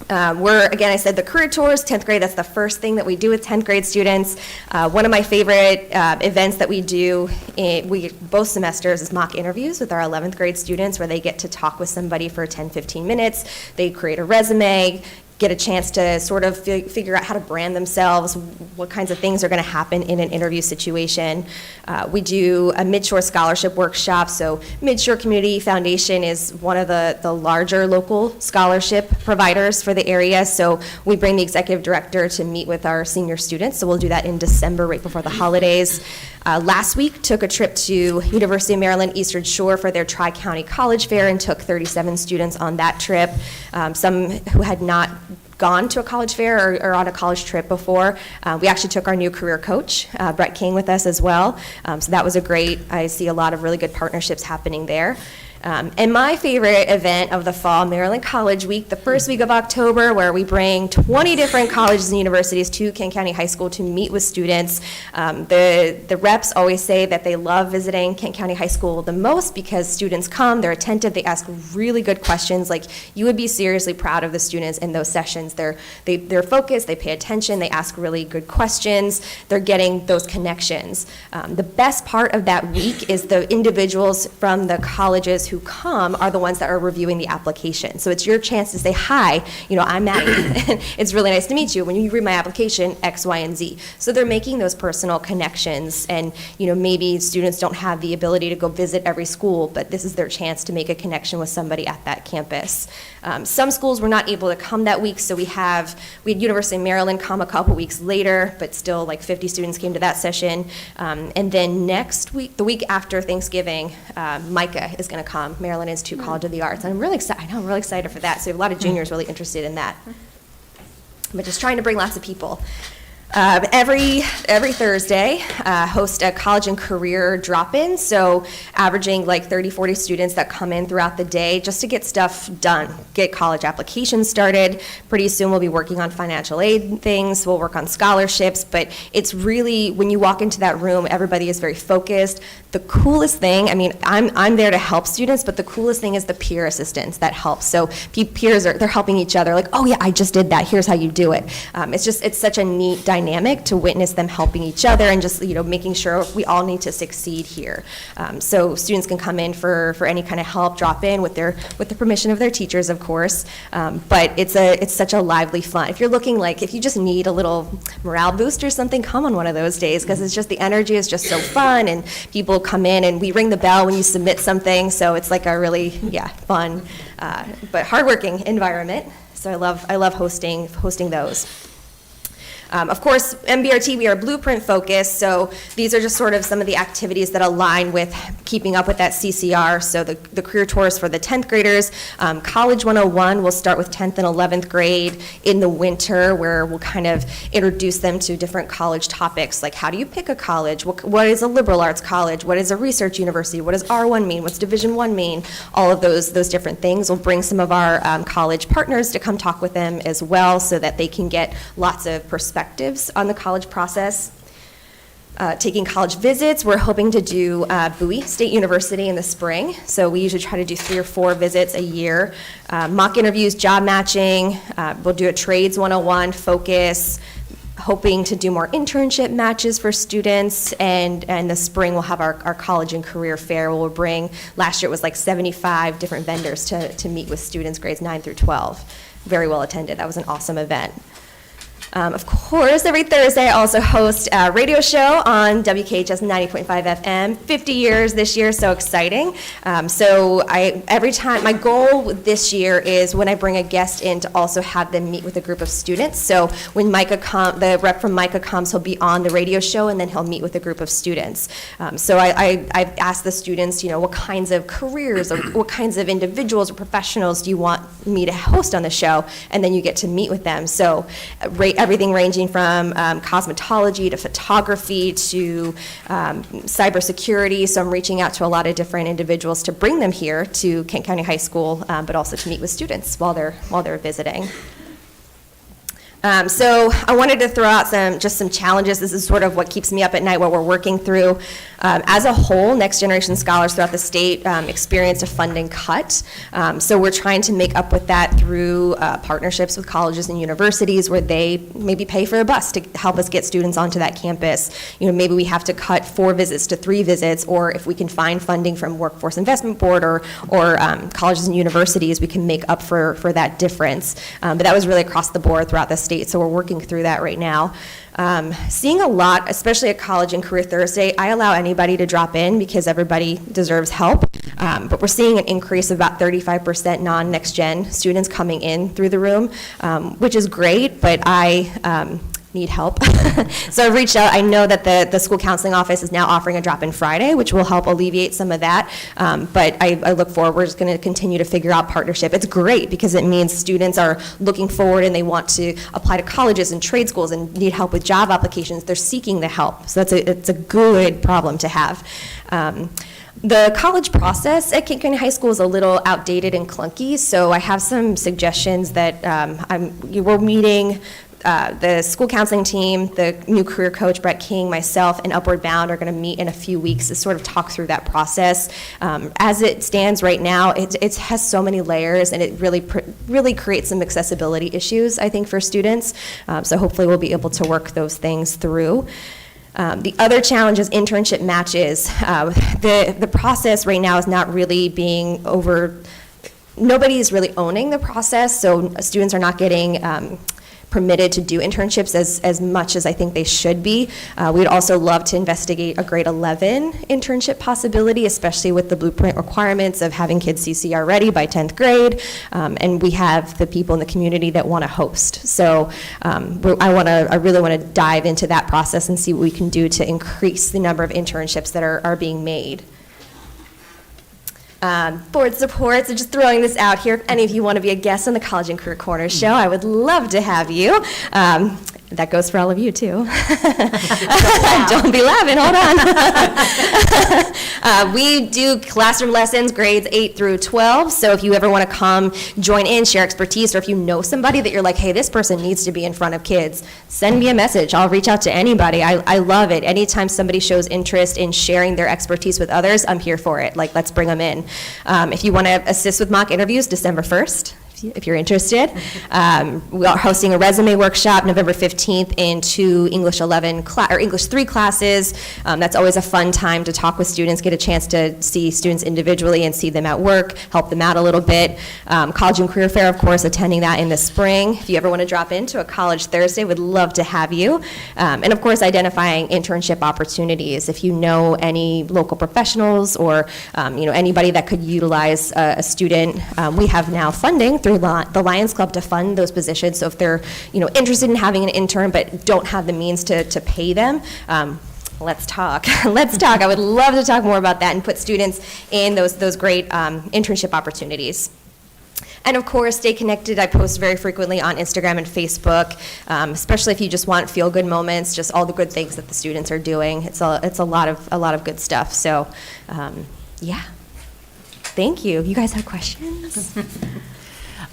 Again, I said the career tours, 10th grade, that's the first thing that we do with 10th grade students. One of my favorite events that we do both semesters is mock interviews with our 11th grade students where they get to talk with somebody for 10, 15 minutes. They create a resume, get a chance to sort of figure out how to brand themselves, what kinds of things are going to happen in an interview situation. We do a Midshore Scholarship Workshop. So Midshore Community Foundation is one of the larger local scholarship providers for the area. So we bring the executive director to meet with our senior students. So we'll do that in December, right before the holidays. Last week, took a trip to University of Maryland Eastern Shore for their Tri-County College Fair and took 37 students on that trip. Some who had not gone to a college fair or on a college trip before. We actually took our new career coach, Brett King, with us as well. So that was I see a lot of really good partnerships happening there. And my favorite event of the fall, Maryland College Week, the first week of October, where we bring 20 different colleges and universities to Kent County High School to meet with students. The reps always say that they love visiting Kent County High School the most because students come, they're attentive, they ask really good questions. Like, you would be seriously proud of the students in those sessions. They're focused, they pay attention, they ask really good questions, they're getting those connections. The best part of that week is the individuals from the colleges who come are the ones that are reviewing the application. So it's your chance to say, hi, I'm Maddie. It's really nice to meet you. When you read my application, X, Y, and Z. So they're making those personal connections, and maybe students don't have the ability to go visit every school, but this is their chance to make a connection with somebody at that campus. Some schools were not able to come that week, so we had University of Maryland come a couple weeks later, but still like 50 students came to that session. And then next week, the week after Thanksgiving, Micah is going to come, Maryland Institute College of the Arts. And I'm really excited for that. So we have a lot of juniors really interested in that. But just trying to bring lots of people. Every Thursday, host a college and career drop-in, so averaging like 30, 40 students that come in throughout the day just to get stuff done, get college applications started. Pretty soon we'll be working on financial aid things, we'll work on scholarships, but it's really, when you walk into that room, everybody is very focused. The coolest thing, I'm there to help students, but the coolest thing is the peer assistance that helps. So peers they're helping each other, like, oh yeah, I just did that, here's how you do it. It's such a neat dynamic to witness them helping each other and just making sure we all need to succeed here. So students can come in for any kind of help, drop in with the permission of their teachers, of course. But it's such a lively fun. If you're looking if you just need a little morale boost or something, come on one of those days because it's just the energy is just so fun and people come in and we ring the bell when you submit something. So it's like a really fun but hardworking environment. So I love hosting those. Of course, MBRT, we are blueprint focused, so these are just sort of some of the activities that align with keeping up with that CCR. So the career tours for the 10th graders. College 101 will start with 10th and 11th grade in the winter, where we'll kind of introduce them to different college topics, like how do you pick a college? What is a liberal arts college? What is a research university? What does R1 mean? What's Division I mean? All of those different things. We'll bring some of our college partners to come talk with them as well so that they can get lots of perspectives on the college process. Taking college visits, we're hoping to do Bowie State University in the spring. So we usually try to do 3 or 4 visits a year. Mock interviews, job matching, we'll do a trades 101, focus, hoping to do more internship matches for students, and the spring we'll have our college and career fair. We'll bring, last year it was like 75 different vendors to meet with students grades 9 through 12. Very well attended. That was an awesome event. Of course, every Thursday I also host a radio show on WKHS 90.5 FM. 50 years this year, so exciting. Every time, my goal this year is when I bring a guest in to also have them meet with a group of students. So when the rep from Micah comes, he'll be on the radio show and then he'll meet with a group of students. I've asked the students, what kinds of careers or what kinds of individuals or professionals do you want me to host on the show? And then you get to meet with them. So everything ranging from cosmetology to photography to cybersecurity. So I'm reaching out to a lot of different individuals to bring them here to Kent County High School, but also to meet with students while they're visiting. So I wanted to throw out some challenges. This is sort of what keeps me up at night, what we're working through. As a whole, Next Generation Scholars throughout the state experienced a funding cut. So we're trying to make up with that through partnerships with colleges and universities where they maybe pay for a bus to help us get students onto that campus. Maybe we have to cut 4 visits to 3 visits, or if we can find funding from Workforce Investment Board or colleges and universities, we can make up for that difference. But that was really across the board throughout the state. So we're working through that right now. Seeing a lot, especially at College and Career Thursday, I allow anybody to drop in because everybody deserves help. But we're seeing an increase of about 35% non-Next Gen students coming in through the room, which is great, but I need help. So I've reached out. I know that the school counseling office is now offering a drop-in Friday, which will help alleviate some of that. But I look forward. We're just going to continue to figure out partnership. It's great because it means students are looking forward and they want to apply to colleges and trade schools and need help with job applications. They're seeking the help. So it's a good problem to have. The college process at Kent County High School is a little outdated and clunky, so I have some suggestions that we're meeting. The school counseling team, the new career coach, Brett King, myself, and Upward Bound are going to meet in a few weeks to sort of talk through that process. As it stands right now, it has so many layers, and it really creates some accessibility issues, I think, for students. So hopefully we'll be able to work those things through. The other challenge is internship matches. The process right now is not really being nobody is really owning the process, so students are not getting permitted to do internships as much as I think they should be. We'd also love to investigate a grade 11 internship possibility, especially with the blueprint requirements of having kids CCR ready by 10th grade, and we have the people in the community that want to host. So I really want to dive into that process and see what we can do to increase the number of internships that are being made. Board support, so just throwing this out here. If any of you want to be a guest on the College and Career Corner show, I would love to have you. That goes for all of you, too. Don't be laughing, hold on. We do classroom lessons, grades 8 through 12, so if you ever want to come join in, share expertise, or if you know somebody that you're like, hey, this person needs to be in front of kids, send me a message. I'll reach out to anybody. I love it. Anytime somebody shows interest in sharing their expertise with others, I'm here for it. Like, let's bring them in. If you want to assist with mock interviews, December 1st. If you're interested. We are hosting a resume workshop November 15th in 2 English 11 or English 3 classes. That's always a fun time to talk with students, get a chance to see students individually and see them at work, help them out a little bit. College and Career Fair, of course, attending that in the spring. If you ever want to drop into a College Thursday, would love to have you. And of course, identifying internship opportunities. If you know any local professionals or anybody that could utilize a student, we have now funding through the Lions Club to fund those positions. So if they're interested in having an intern but don't have the means to pay them, let's talk. Let's talk. I would love to talk more about that and put students in those great internship opportunities. And of course, stay connected. I post very frequently on Instagram and Facebook, especially if you just want feel-good moments, just all the good things that the students are doing. It's a lot of good stuff. So, yeah. Thank you. You guys have questions?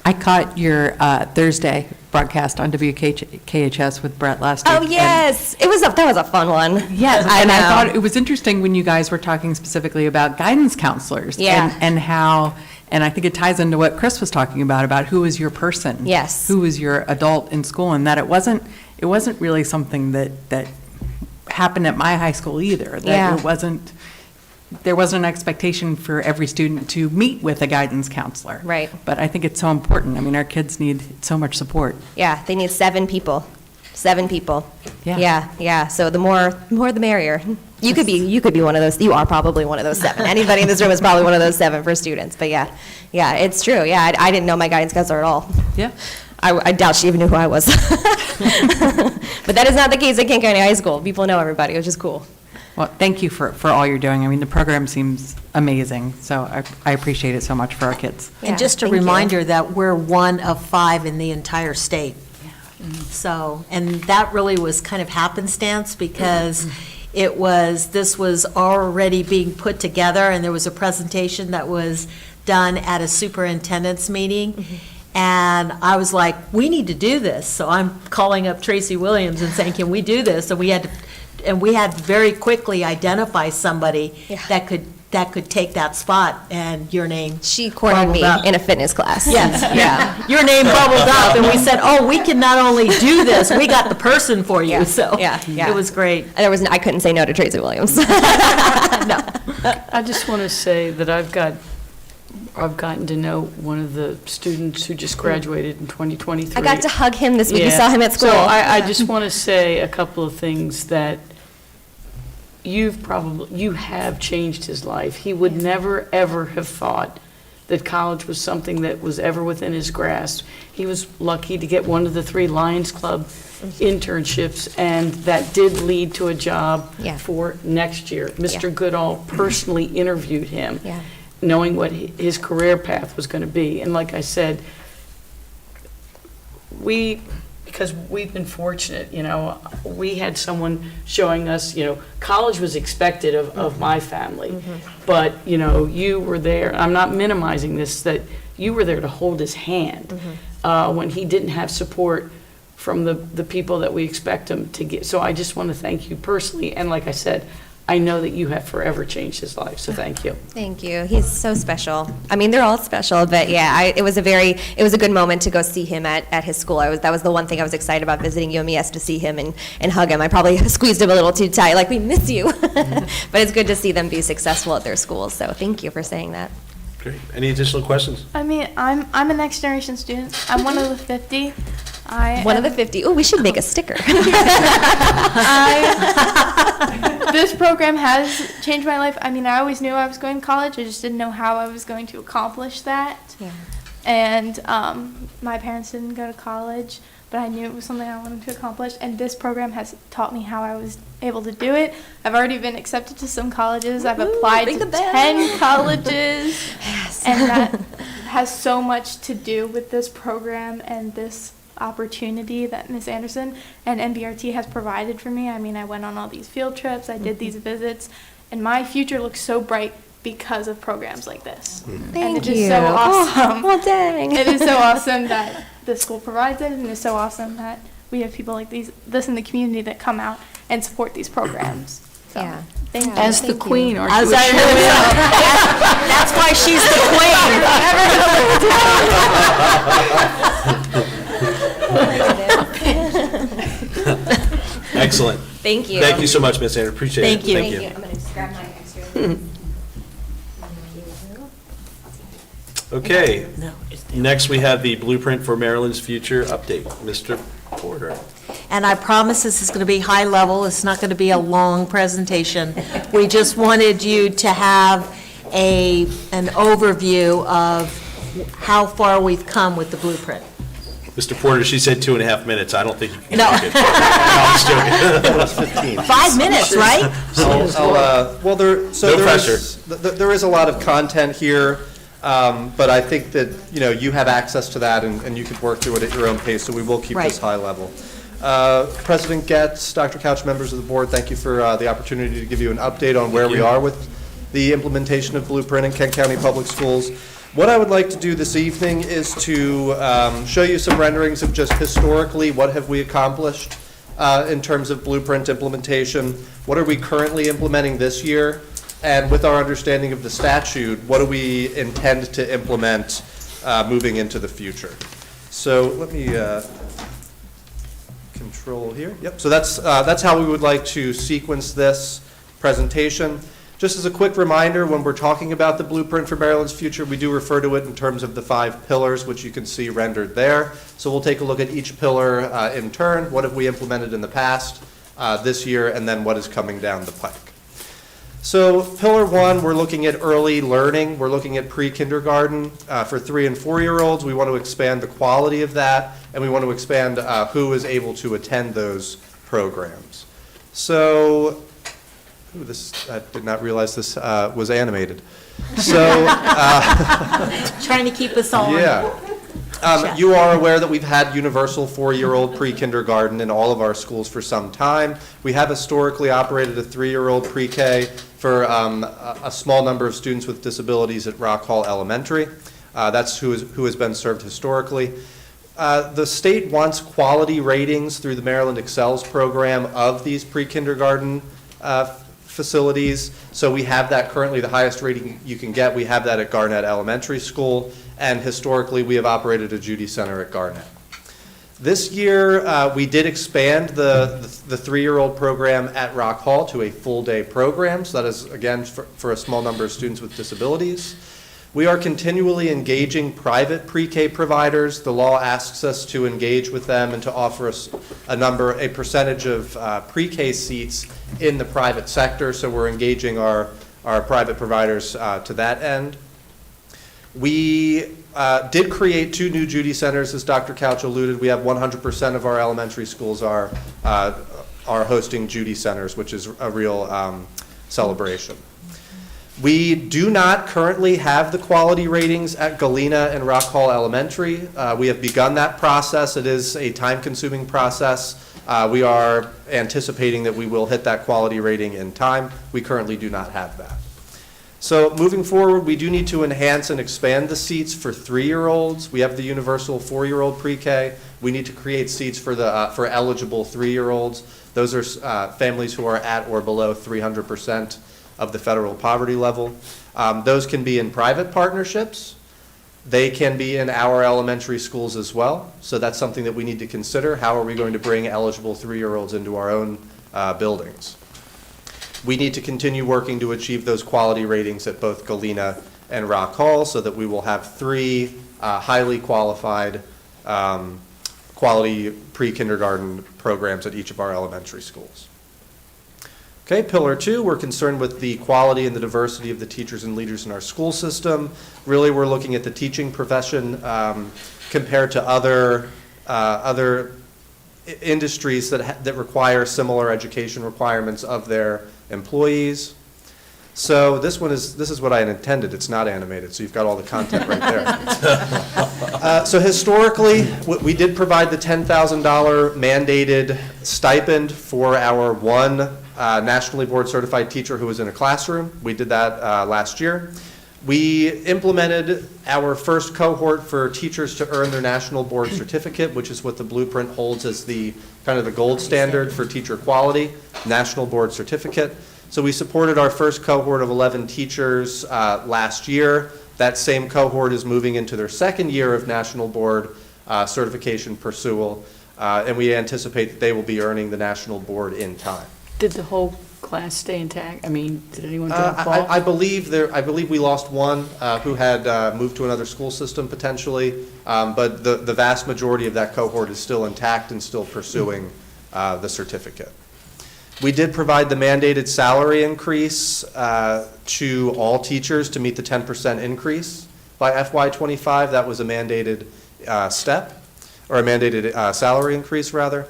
I caught your Thursday broadcast on WKHS with Brett last week.
Oh, yes. That was a fun one.
Yes, I thought it was interesting when you guys were talking specifically about guidance counselors.
Yeah.
And how, and I think it ties into what Chris was talking about who is your person.
Yes.
Who is your adult in school, and that it wasn't it wasn't really something that happened at my high school either.
Yeah.
That there wasn't an expectation for every student to meet with a guidance counselor.
Right.
But I think it's so important. I mean, our kids need so much support.
Yeah, they need 7 people. 7 people.
Yeah.
Yeah. So the more the merrier. You could be one of those. You are probably one of those 7. Anybody in this room is probably one of those 7 for students. But yeah, it's true. Yeah, I didn't know my guidance counselor at all.
Yeah.
I doubt she even knew who I was. But that is not the case at Kent County High School. People know everybody, which is cool.
Well, thank you for all you're doing. I mean, the program seems amazing, so I appreciate it so much for our kids.
Yeah,
And just a
thank you.
reminder that we're one of 5 in the entire state. So, and that really was kind of happenstance because this was already being put together, and there was a presentation that was done at a superintendent's meeting. And I was like, we need to do this. So I'm calling up Tracy Williams and saying, can we do this? And we had to very quickly identify somebody that could take that spot, and your name.
She cornered me
bubbled up.
in a fitness class.
Yes, yeah. Your name bubbled up, and we said, oh, we can not only do this, we got the person for you,
Yeah,
so.
yeah.
It was great.
I couldn't say no to Tracy Williams.
No.
I just want to say that I've gotten to know one of the students who just graduated in 2023.
I got to hug him this week. We
Yeah.
saw him at school.
So I just want to say a couple of things that you have changed his life. He would never, ever have thought that college was something that was ever within his grasp. He was lucky to get one of the 3 Lions Club internships, and that did lead to a job
Yeah.
for next year. Mr. Goodall personally interviewed him,
Yeah.
knowing what his career path was going to be. And like I said, because we've been fortunate, we had someone showing us, college was expected of my family. But, you were there, I'm not minimizing this, that you were there to hold his hand when he didn't have support from the people that we expect him to get. So I just want to thank you personally, and like I said, I know that you have forever changed his life, so thank you.
Thank you. He's so special. I mean, they're all special, but yeah, it was a good moment to go see him at his school. That was the one thing I was excited about visiting UMES, to see him and hug him. I probably squeezed him a little too tight, like, we miss you. But it's good to see them be successful at their schools, so thank you for saying that.
Great. Any additional questions?
I mean, I'm a next generation student. I'm one of the 50.
One of the 50. Oh, we should make a sticker.
This program has changed my life. I mean, I always knew I was going to college. I just didn't know how I was going to accomplish that.
Yeah.
And my parents didn't go to college, but I knew it was something I wanted to accomplish. And this program has taught me how I was able to do it. I've already been accepted to some colleges. I've applied to 10 colleges.
Yes.
And that has so much to do with this program and this opportunity that Ms. Anderson and NBRT has provided for me. I mean, I went on all these field trips, I did these visits, and my future looks so bright because of programs like this. And
Thank
it
you.
is so awesome.
Oh, well, dang.
It is so awesome that the school provides it, and it's so awesome that we have people like this in the community that come out and support these programs. So,
Yeah.
thank you.
As the queen, aren't
As
you?
I That's why she's the queen.
Excellent.
Thank you.
Thank you so much, Ms. Anderson. Appreciate it.
Thank you.
Thank you. I'm going to grab my extra.
Okay. Next, we have the Blueprint for Maryland's Future update. Mr. Porter.
And I promise this is going to be high level. It's not going to be a long presentation. We just wanted you to have an overview of how far we've come with the blueprint.
Mr. Porter, she said 2.5 minutes. I don't think you can
No.
make it. No, I'm just joking.
5 minutes, right?
Well,
No pressure.
there is a lot of content here, but I think that, you have access to that and you could work through it at your own pace, so we will keep this
Right.
high level. President Getz, Dr. Couch, members of the board, thank you for the opportunity to give you an update on where we are with the implementation of Blueprint in Kent County Public Schools. What I would like to do this evening is to show you some renderings of just historically what have we accomplished in terms of Blueprint implementation, what are we currently implementing this year, and with our understanding of the statute, what do we intend to implement moving into the future. So let me control here. Yep, so that's how we would like to sequence this presentation. Just as a quick reminder, when we're talking about the blueprint for Maryland's future, we do refer to it in terms of the 5 pillars, which you can see rendered there. So we'll take a look at each pillar in turn. What have we implemented in the past, this year, and then what is coming down the pike. So pillar 1, we're looking at early learning. We're looking at pre-kindergarten for 3 and 4-year-olds. We want to expand the quality of that, and we want to expand who is able to attend those programs. So, I did not realize this was animated. So,
Trying to keep us all.
yeah. You are aware that we've had universal 4-year-old pre-kindergarten in all of our schools for some time. We have historically operated a 3-year-old pre-K for a small number of students with disabilities at Rock Hall Elementary. That's who has been served historically. The state wants quality ratings through the Maryland Excels program of these pre-kindergarten facilities. So we have that currently, the highest rating you can get. We have that at Garnett Elementary School, and historically we have operated a Judy Center at Garnett. This year we did expand the 3-year-old program at Rock Hall to a full-day program. So that is, again, for a small number of students with disabilities. We are continually engaging private pre-K providers. The law asks us to engage with them and to offer us a percentage of pre-K seats in the private sector. So we're engaging our private providers to that end. We did create 2 new Judy Centers, as Dr. Couch alluded. We have 100% of our elementary schools are hosting Judy Centers, which is a real celebration. We do not currently have the quality ratings at Galena and Rock Hall Elementary. We have begun that process. It is a time-consuming process. We are anticipating that we will hit that quality rating in time. We currently do not have that. So moving forward, we do need to enhance and expand the seats for 3-year-olds. We have the universal 4-year-old pre-K. We need to create seats for eligible 3-year-olds. Those are families who are at or below 300% of the federal poverty level. Those can be in private partnerships. They can be in our elementary schools as well. So that's something that we need to consider. How are we going to bring eligible 3-year-olds into our own buildings? We need to continue working to achieve those quality ratings at both Galena and Rock Hall so that we will have 3 highly qualified quality pre-kindergarten programs at each of our elementary schools. Okay, pillar 2, we're concerned with the quality and the diversity of the teachers and leaders in our school system. Really, we're looking at the teaching profession compared to other industries that require similar education requirements of their employees. So this is what I intended. It's not animated, so you've got all the content right there. So historically, we did provide the $10,000 mandated stipend for our one nationally board certified teacher who was in a classroom. We did that last year. We implemented our first cohort for teachers to earn their national board certificate, which is what the blueprint holds as the kind of the gold standard for teacher quality, national board certificate. So we supported our first cohort of 11 teachers last year. That same cohort is moving into their second year of national board certification pursual, and we anticipate that they will be earning the national board in time.
Did the whole class stay intact? I mean, did anyone drop off?
I believe we lost one who had moved to another school system potentially, but the vast majority of that cohort is still intact and still pursuing the certificate. We did provide the mandated salary increase to all teachers to meet the 10% increase by FY25. That was a mandated step, or a mandated salary increase rather.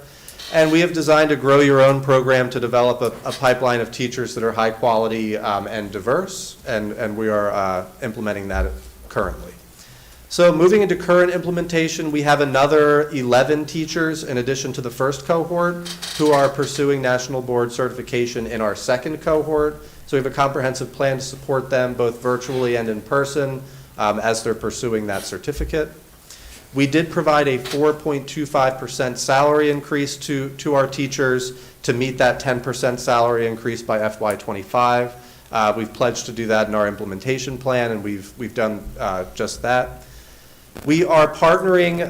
And we have designed a Grow Your Own program to develop a pipeline of teachers that are high quality and diverse, and we are implementing that currently. So moving into current implementation, we have another 11 teachers in addition to the first cohort who are pursuing national board certification in our second cohort. So we have a comprehensive plan to support them both virtually and in person as they're pursuing that certificate. We did provide a 4.25% salary increase to our teachers to meet that 10% salary increase by FY25. We've pledged to do that in our implementation plan, and we've done just that. We are partnering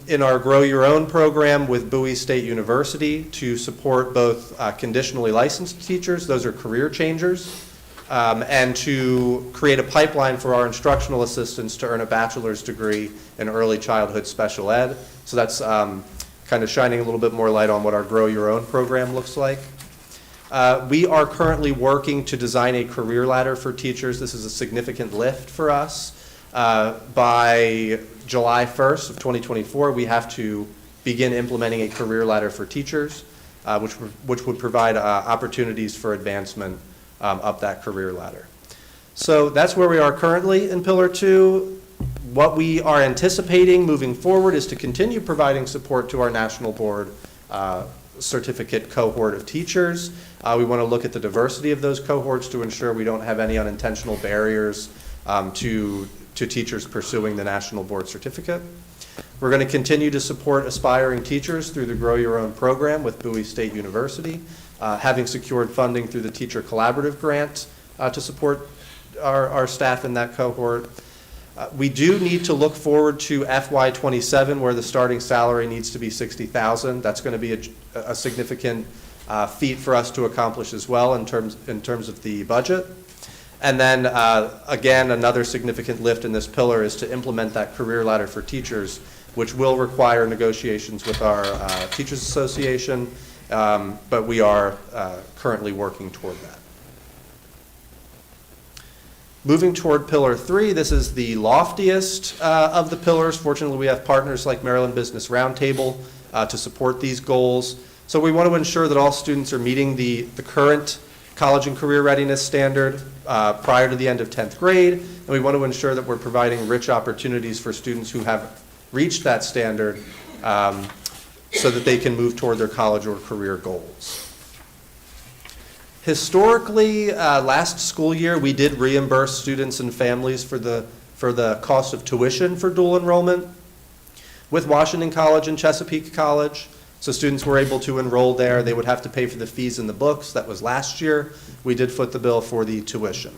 in our Grow Your Own program with Bowie State University to support both conditionally licensed teachers, those are career changers, and to create a pipeline for our instructional assistants to earn a bachelor's degree in early childhood special ed. So that's kind of shining a little bit more light on what our Grow Your Own program looks like. We are currently working to design a career ladder for teachers. This is a significant lift for us. By July 1st of 2024, we have to begin implementing a career ladder for teachers, which would provide opportunities for advancement up that career ladder. So that's where we are currently in Pillar 2. What we are anticipating moving forward is to continue providing support to our national board certificate cohort of teachers. We want to look at the diversity of those cohorts to ensure we don't have any unintentional barriers to teachers pursuing the national board certificate. We're going to continue to support aspiring teachers through the Grow Your Own program with Bowie State University, having secured funding through the Teacher Collaborative Grant to support our staff in that cohort. We do need to look forward to FY27, where the starting salary needs to be $60,000. That's going to be a significant feat for us to accomplish as well in terms of the budget. And then, again, another significant lift in this pillar is to implement that career ladder for teachers, which will require negotiations with our Teachers Association, but we are currently working toward that. Moving toward Pillar 3, this is the loftiest of the pillars. Fortunately, we have partners like Maryland Business Roundtable to support these goals. So we want to ensure that all students are meeting the current college and career readiness standard prior to the end of 10th grade, and we want to ensure that we're providing rich opportunities for students who have reached that standard so that they can move toward their college or career goals. Historically, last school year, we did reimburse students and families for the cost of tuition for dual enrollment with Washington College and Chesapeake College. So students were able to enroll there. They would have to pay for the fees and the books. That was last year. We did foot the bill for the tuition.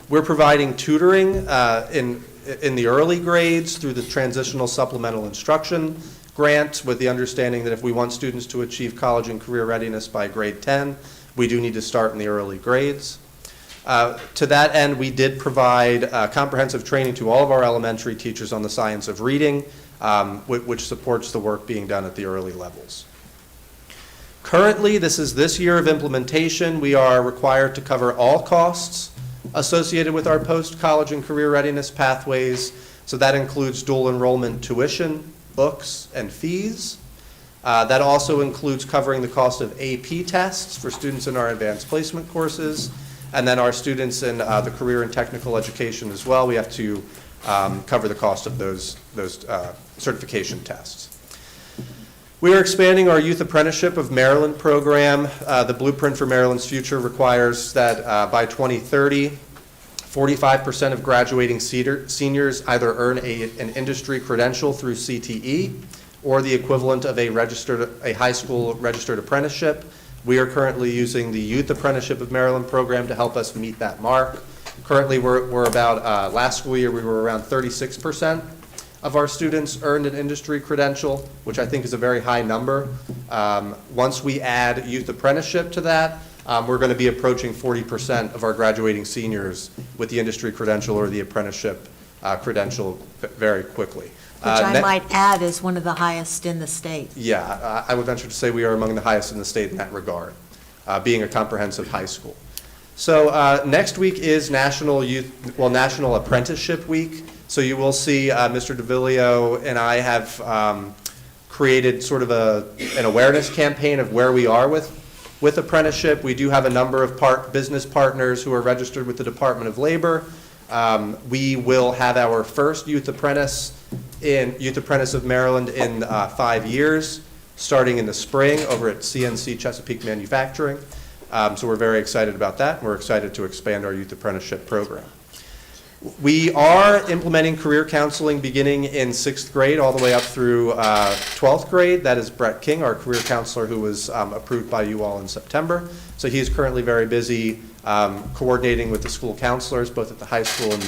We're providing tutoring in the early grades through the Transitional Supplemental Instruction Grant, with the understanding that if we want students to achieve college and career readiness by grade 10, we do need to start in the early grades. To that end, we did provide comprehensive training to all of our elementary teachers on the science of reading, which supports the work being done at the early levels. Currently, this is this year of implementation. We are required to cover all costs associated with our post-college and career readiness pathways. So that includes dual enrollment tuition, books, and fees. That also includes covering the cost of AP tests for students in our advanced placement courses, and then our students in the career and technical education as well. We have to cover the cost of those certification tests. We are expanding our Youth Apprenticeship of Maryland program. The Blueprint for Maryland's Future requires that by 2030, 45% of graduating seniors either earn an industry credential through CTE or the equivalent of a high school registered apprenticeship. We are currently using the Youth Apprenticeship of Maryland program to help us meet that mark. Currently, we're about, last school year, we were around 36% of our students earned an industry credential, which I think is a very high number. Once we add youth apprenticeship to that, we're going to be approaching 40% of our graduating seniors with the industry credential or the apprenticeship credential very quickly.
Which I might add is one of the highest in the state.
Yeah, I would venture to say we are among the highest in the state in that regard, being a comprehensive high school. So next week is National Apprenticeship Week. So you will see Mr. DeVillio and I have created sort of an awareness campaign of where we are with apprenticeship. We do have a number of business partners who are registered with the Department of Labor. We will have our first Youth Apprentice of Maryland in 5 years, starting in the spring over at CNC Chesapeake Manufacturing. So we're very excited about that, and we're excited to expand our youth apprenticeship program. We are implementing career counseling beginning in 6th grade all the way up through 12th grade. That is Brett King, our career counselor, who was approved by you all in September. So he's currently very busy coordinating with the school counselors, both at the high school and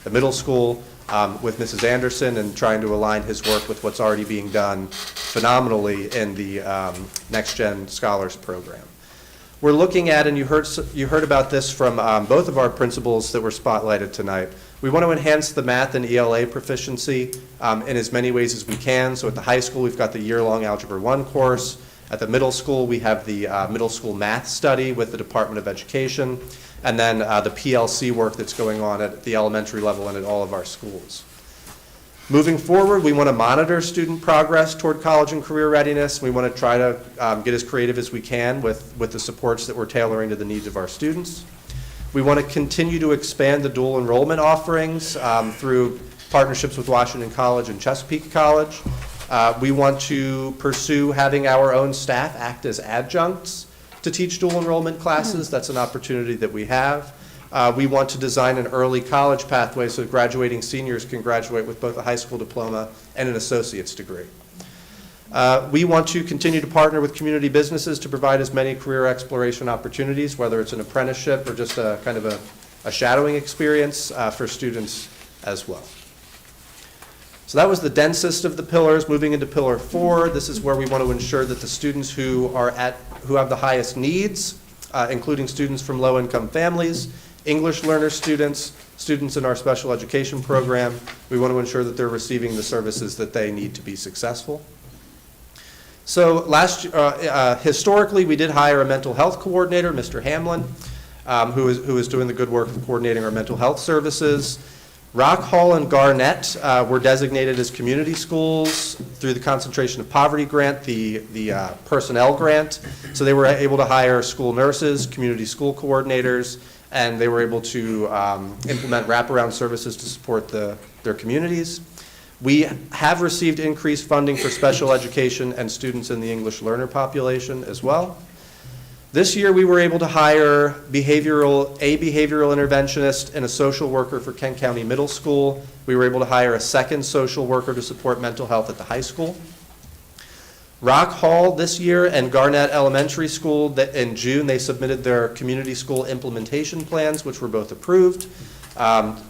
the middle school, with Mrs. Anderson and trying to align his work with what's already being done phenomenally in the Next Gen Scholars Program. We're looking at, and you heard about this from both of our principals that were spotlighted tonight, we want to enhance the math and ELA proficiency in as many ways as we can. So at the high school, we've got the year-long Algebra 1 course. At the middle school, we have the middle school math study with the Department of Education, and then the PLC work that's going on at the elementary level and at all of our schools. Moving forward, we want to monitor student progress toward college and career readiness. We want to try to get as creative as we can with the supports that we're tailoring to the needs of our students. We want to continue to expand the dual enrollment offerings through partnerships with Washington College and Chesapeake College. We want to pursue having our own staff act as adjuncts to teach dual enrollment classes. That's an opportunity that we have. We want to design an early college pathway so graduating seniors can graduate with both a high school diploma and an associate's degree. We want to continue to partner with community businesses to provide as many career exploration opportunities, whether it's an apprenticeship or just a kind of a shadowing experience for students as well. So that was the densest of the pillars. Moving into pillar 4, this is where we want to ensure that the students who have the highest needs, including students from low-income families, English learner students, students in our special education program, we want to ensure that they're receiving the services that they need to be successful. So historically, we did hire a mental health coordinator, Mr. Hamlin, who is doing the good work of coordinating our mental health services. Rock Hall and Garnett were designated as community schools through the Concentration of Poverty grant, the personnel grant. So they were able to hire school nurses, community school coordinators, and they were able to implement wraparound services to support their communities. We have received increased funding for special education and students in the English learner population as well. This year, we were able to hire a behavioral interventionist and a social worker for Kent County Middle School. We were able to hire a second social worker to support mental health at the high school. Rock Hall this year and Garnett Elementary School, in June, they submitted their community school implementation plans, which were both approved.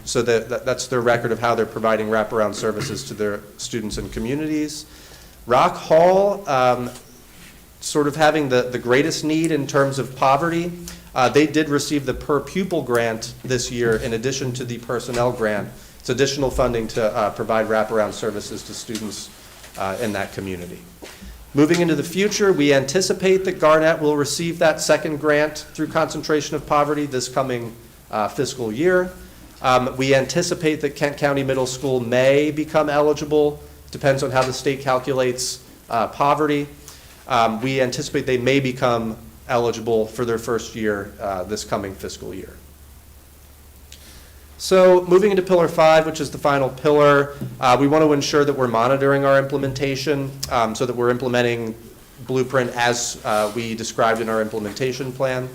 So that's their record of how they're providing wraparound services to their students and communities. Rock Hall, sort of having the greatest need in terms of poverty, they did receive the per pupil grant this year in addition to the personnel grant. It's additional funding to provide wraparound services to students in that community. Moving into the future, we anticipate that Garnett will receive that second grant through Concentration of Poverty this coming fiscal year. We anticipate that Kent County Middle School may become eligible, depends on how the state calculates poverty. We anticipate they may become eligible for their first year this coming fiscal year. So moving into pillar 5, which is the final pillar, we want to ensure that we're monitoring our implementation so that we're implementing Blueprint as we described in our implementation plan.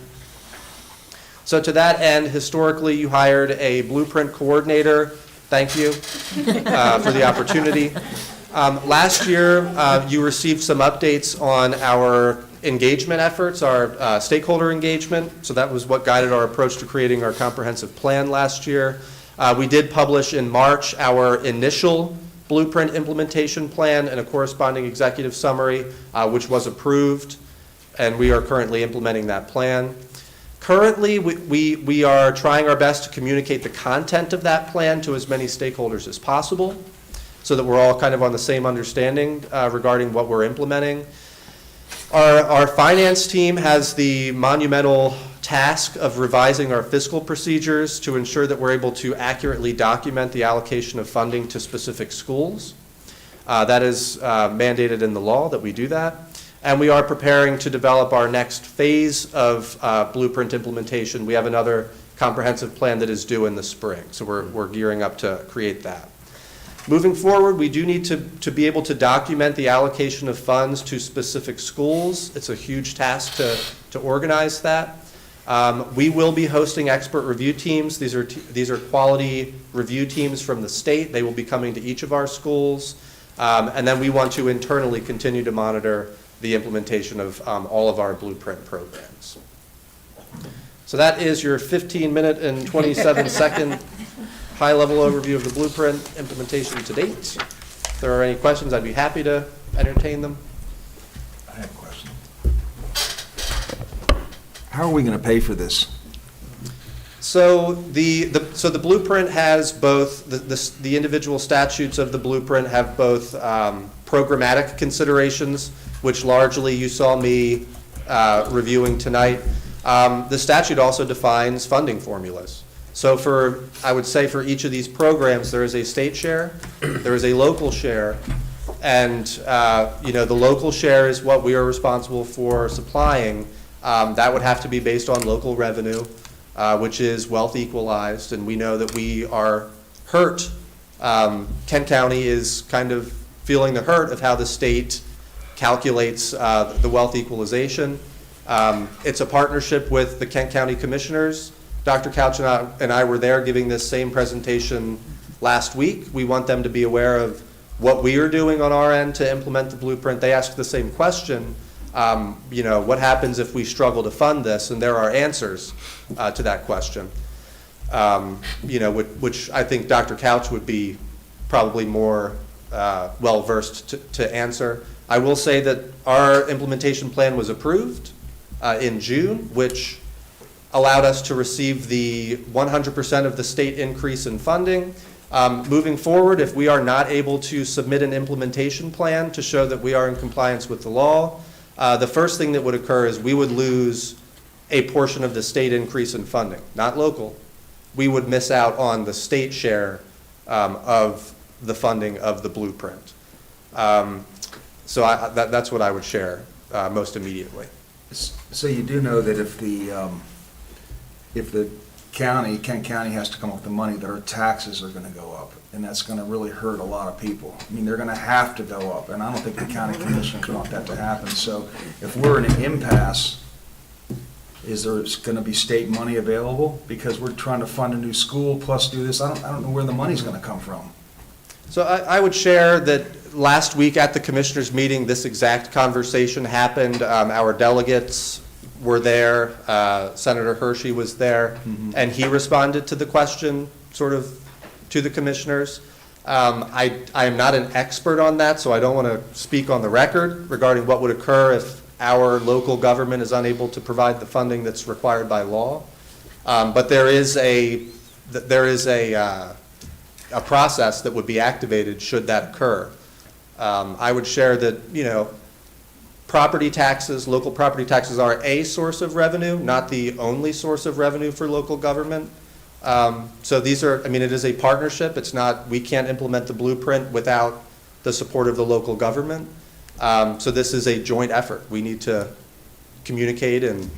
So to that end, historically, you hired a Blueprint coordinator. Thank you for the opportunity. Last year, you received some updates on our engagement efforts, our stakeholder engagement. So that was what guided our approach to creating our comprehensive plan last year. We did publish in March our initial Blueprint implementation plan and a corresponding executive summary, which was approved, and we are currently implementing that plan. Currently, we are trying our best to communicate the content of that plan to as many stakeholders as possible, so that we're all kind of on the same understanding regarding what we're implementing. Our finance team has the monumental task of revising our fiscal procedures to ensure that we're able to accurately document the allocation of funding to specific schools. That is mandated in the law that we do that. And we are preparing to develop our next phase of Blueprint implementation. We have another comprehensive plan that is due in the spring, so we're gearing up to create that. Moving forward, we do need to be able to document the allocation of funds to specific schools. It's a huge task to organize that. We will be hosting expert review teams. These are quality review teams from the state. They will be coming to each of our schools. And then we want to internally continue to monitor the implementation of all of our Blueprint programs. So that is your 15-minute and 27-second high-level overview of the blueprint implementation to date. If there are any questions, I'd be happy to entertain them.
I have a question. How are we going to pay for this?
So the blueprint has both, the individual statutes of the blueprint have both programmatic considerations, which largely you saw me reviewing tonight. The statute also defines funding formulas. So I would say for each of these programs, there is a state share, there is a local share, and the local share is what we are responsible for supplying. That would have to be based on local revenue, which is wealth equalized, and we know that we are hurt. Kent County is kind of feeling the hurt of how the state calculates the wealth equalization. It's a partnership with the Kent County Commissioners. Dr. Couch and I were there giving this same presentation last week. We want them to be aware of what we are doing on our end to implement the blueprint. They asked the same question. What happens if we struggle to fund this? And there are answers to that question, which I think Dr. Couch would be probably more well-versed to answer. I will say that our implementation plan was approved in June, which allowed us to receive the 100% of the state increase in funding. Moving forward, if we are not able to submit an implementation plan to show that we are in compliance with the law, the first thing that would occur is we would lose a portion of the state increase in funding, not local. We would miss out on the state share of the funding of the blueprint. So that's what I would share most immediately.
So you do know that if the county, Kent County has to come up with the money, that our taxes are gonna go up, and that's gonna really hurt a lot of people. I mean, they're gonna have to go up, and I don't think the county commissioners want that to happen. So if we're in an impasse, is there gonna be state money available? Because we're trying to fund a new school plus do this. I don't know where the money's gonna come from.
So I would share that last week at the commissioners' meeting, this exact conversation happened. Our delegates were there, Senator Hershey was there, and he responded to the question, sort of, to the commissioners. I am not an expert on that, so I don't want to speak on the record regarding what would occur if our local government is unable to provide the funding that's required by law. But there is a process that would be activated should that occur. I would share that, property taxes, local property taxes are a source of revenue, not the only source of revenue for local government. So these are, it is a partnership. It's not, we can't implement the blueprint without the support of the local government. So this is a joint effort. We need to communicate and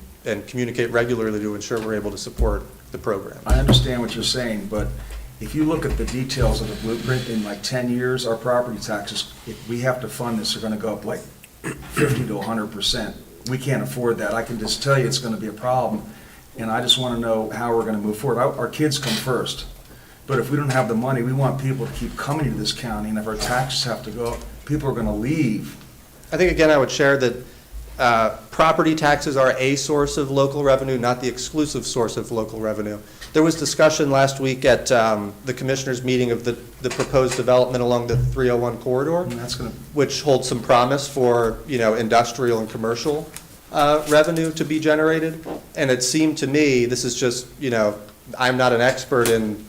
communicate regularly to ensure we're able to support the program.
I understand what you're saying, but if you look at the details of the blueprint, in like 10 years, our property taxes, if we have to fund this, are gonna go up like 50 to 100%. We can't afford that. I can just tell you it's gonna be a problem, and I just wanna know how we're gonna move forward. Our kids come first, but if we don't have the money, we want people to keep coming to this county, and if our taxes have to go up, people are gonna leave.
I think, again, I would share that property taxes are a source of local revenue, not the exclusive source of local revenue. There was discussion last week at the commissioners' meeting of the proposed development along the 301 corridor, which holds some promise for, industrial and commercial revenue to be generated. And it seemed to me, this is just, I'm not an expert in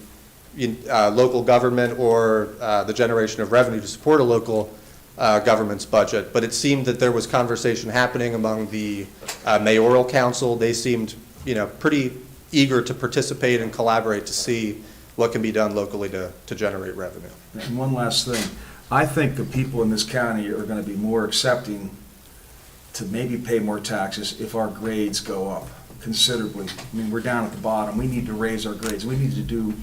local government or the generation of revenue to support a local government's budget, but it seemed that there was conversation happening among the mayoral council. They seemed, pretty eager to participate and collaborate to see what can be done locally to generate revenue.
And one last thing, I think the people in this county are gonna be more accepting to maybe pay more taxes if our grades go up considerably. We're down at the bottom. We need to raise our grades. We need to do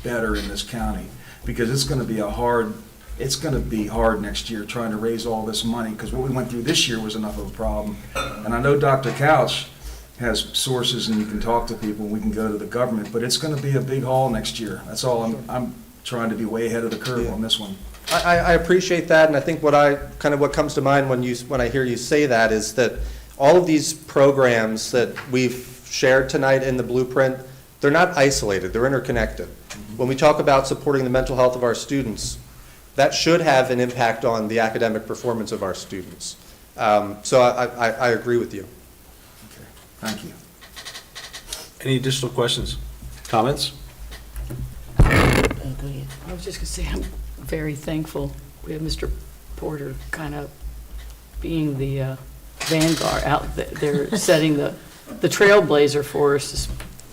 better in this county, because it's gonna be hard next year trying to raise all this money, because what we went through this year was enough of a problem. And I know Dr. Couch has sources, and you can talk to people, and we can go to the government, but it's gonna be a big haul next year. That's all. I'm trying to be way ahead of the curve on this one.
I appreciate that, and I think what comes to mind when I hear you say that is that all of these programs that we've shared tonight in the blueprint, they're not isolated, they're interconnected. when we talk about supporting the mental health of our students, that should have an impact on the academic performance of our students. So I agree with you.
Okay, thank you.
Any additional questions, comments?
I was just going to say, I'm very thankful we have Mr. Porter kind of being the vanguard out there, setting the trailblazer for us,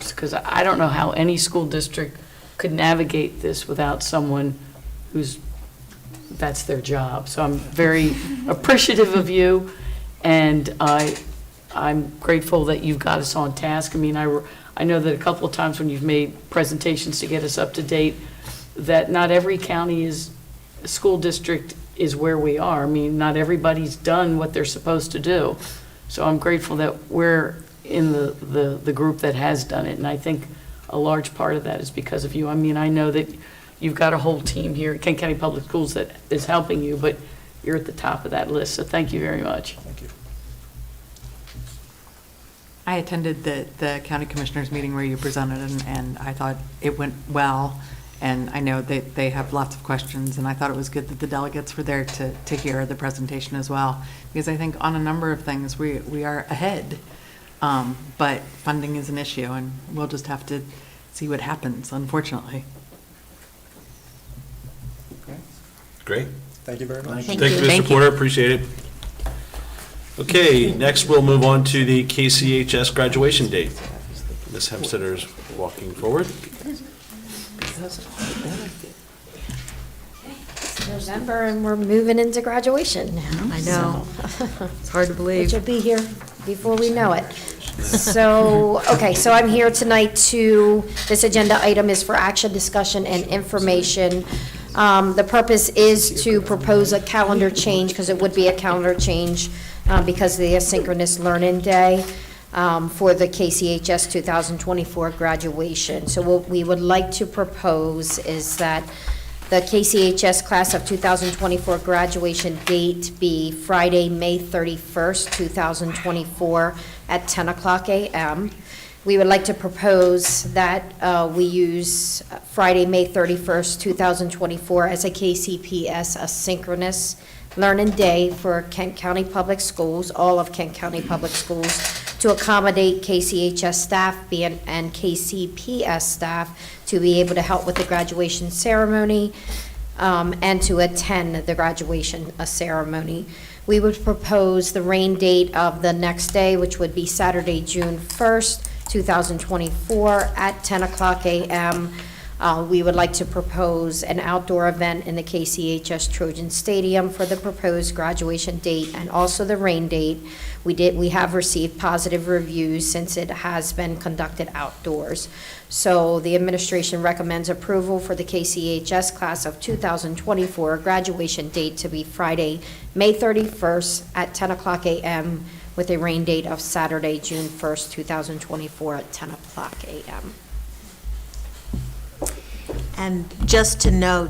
because I don't know how any school district could navigate this without someone that's their job. So I'm very appreciative of you, and I'm grateful that you've got us on task. I mean, I know that a couple of times when you've made presentations to get us up to date, that not every school district is where we are. I mean, not everybody's done what they're supposed to do. So I'm grateful that we're in the group that has done it, and I think a large part of that is because of you. I mean, I know that you've got a whole team here at Kent County Public Schools that is helping you, but you're at the top of that list, so thank you very much.
Thank you.
I attended the county commissioners meeting where you presented, and I thought it went well. And I know that they have lots of questions, and I thought it was good that the delegates were there to hear the presentation as well. Because I think on a number of things, we are ahead. But funding is an issue, and we'll just have to see what happens, unfortunately.
Great.
Thank you very much.
Thank you, Mr. Porter, appreciate it. Okay, next we'll move on to the KCHS graduation date. Ms. Hemstetter is walking forward.
It's November and we're moving into graduation now.
I know. It's hard to believe.
Which will be here before we know it. So, okay, so I'm here tonight this agenda item is for action, discussion, and information. The purpose is to propose a calendar change, because it would be a calendar change because of the asynchronous learning day for the KCHS 2024 graduation. So what we would like to propose is that the KCHS class of 2024 graduation date be Friday, May 31st, 2024 at 10 o'clock a.m. We would like to propose that we use Friday, May 31st, 2024 as a KCPS asynchronous learning day for Kent County Public Schools, all of Kent County Public Schools, to accommodate KCHS staff and KCPS staff to be able to help with the graduation ceremony and to attend the graduation ceremony. We would propose the rain date of the next day, which would be Saturday, June 1st, 2024 at 10 o'clock a.m. We would like to propose an outdoor event in the KCHS Trojan Stadium for the proposed graduation date and also the rain date. We have received positive reviews since it has been conducted outdoors. So the administration recommends approval for the KCHS class of 2024 graduation date to be Friday, May 31st at 10 o'clock a.m. with a rain date of Saturday, June 1st, 2024 at 10 o'clock a.m.
And just to note,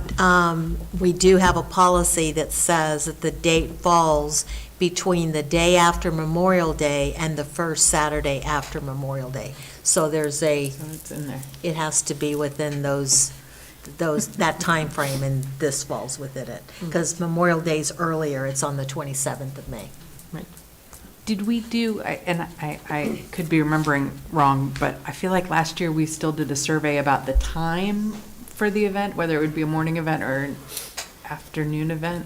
we do have a policy that says that the date falls between the day after Memorial Day and the first Saturday after Memorial Day. So there's
it's in there.
it has to be within that time frame, and this falls within it. Because Memorial Day's earlier, it's on the 27th of May.
Did we do, I could be remembering wrong, but I feel like last year we still did a survey about the time for the event, whether it would be a morning event or an afternoon event.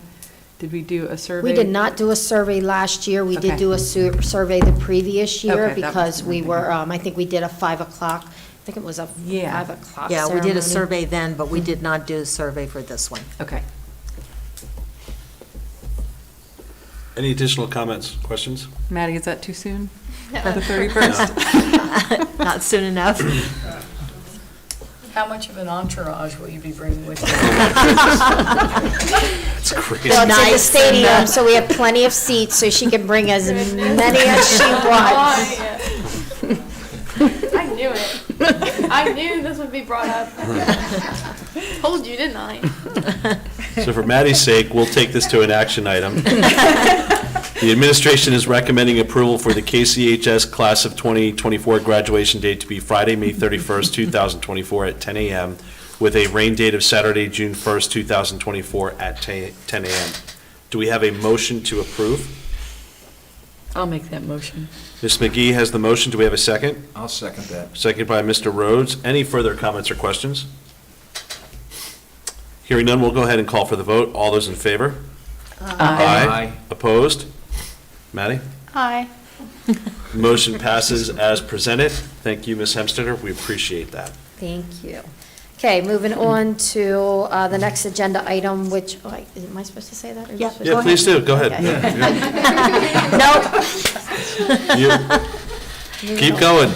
Did we do a survey?
We did not do a survey last year. We did
Okay.
do a survey the previous year
Okay, that
because
was-
we were, I think we did a 5 o'clock, I think it was a 5 o'clock
Yeah, we did a
ceremony.
survey then, but we did not do a survey for this one.
Okay.
Any additional comments, questions?
Maddie, is that too soon?
No.
For the 31st?
Not soon enough.
How much of an entourage will you be bringing with you?
It's crazy.
Well, it's in the
Nice,
stadium,
and,
so we have plenty of seats, so she can bring as many as she wants.
I knew it. I knew this would be brought up. Told you, didn't I?
So for Maddie's sake, we'll take this to an action item. The administration is recommending approval for the KCHS Class of 2024 graduation date to be Friday, May 31st, 2024 at 10 a.m. with a rain date of Saturday, June 1st, 2024 at 10 a.m. Do we have a motion to approve?
I'll make that motion.
Ms. McGee has the motion. Do we have a second?
I'll second that.
Second by Mr. Rhodes. Any further comments or questions? Hearing none, we'll go ahead and call for the vote. All those in favor?
Aye.
Opposed? Maddie?
Aye.
Motion passes as presented. Thank you, Ms. Hemstetter. We appreciate that.
Thank you. Okay, moving on to the next agenda item, which, am I supposed to say that? or
Yeah.
just-
Yeah, please do. Go ahead.
Nope.
Keep going.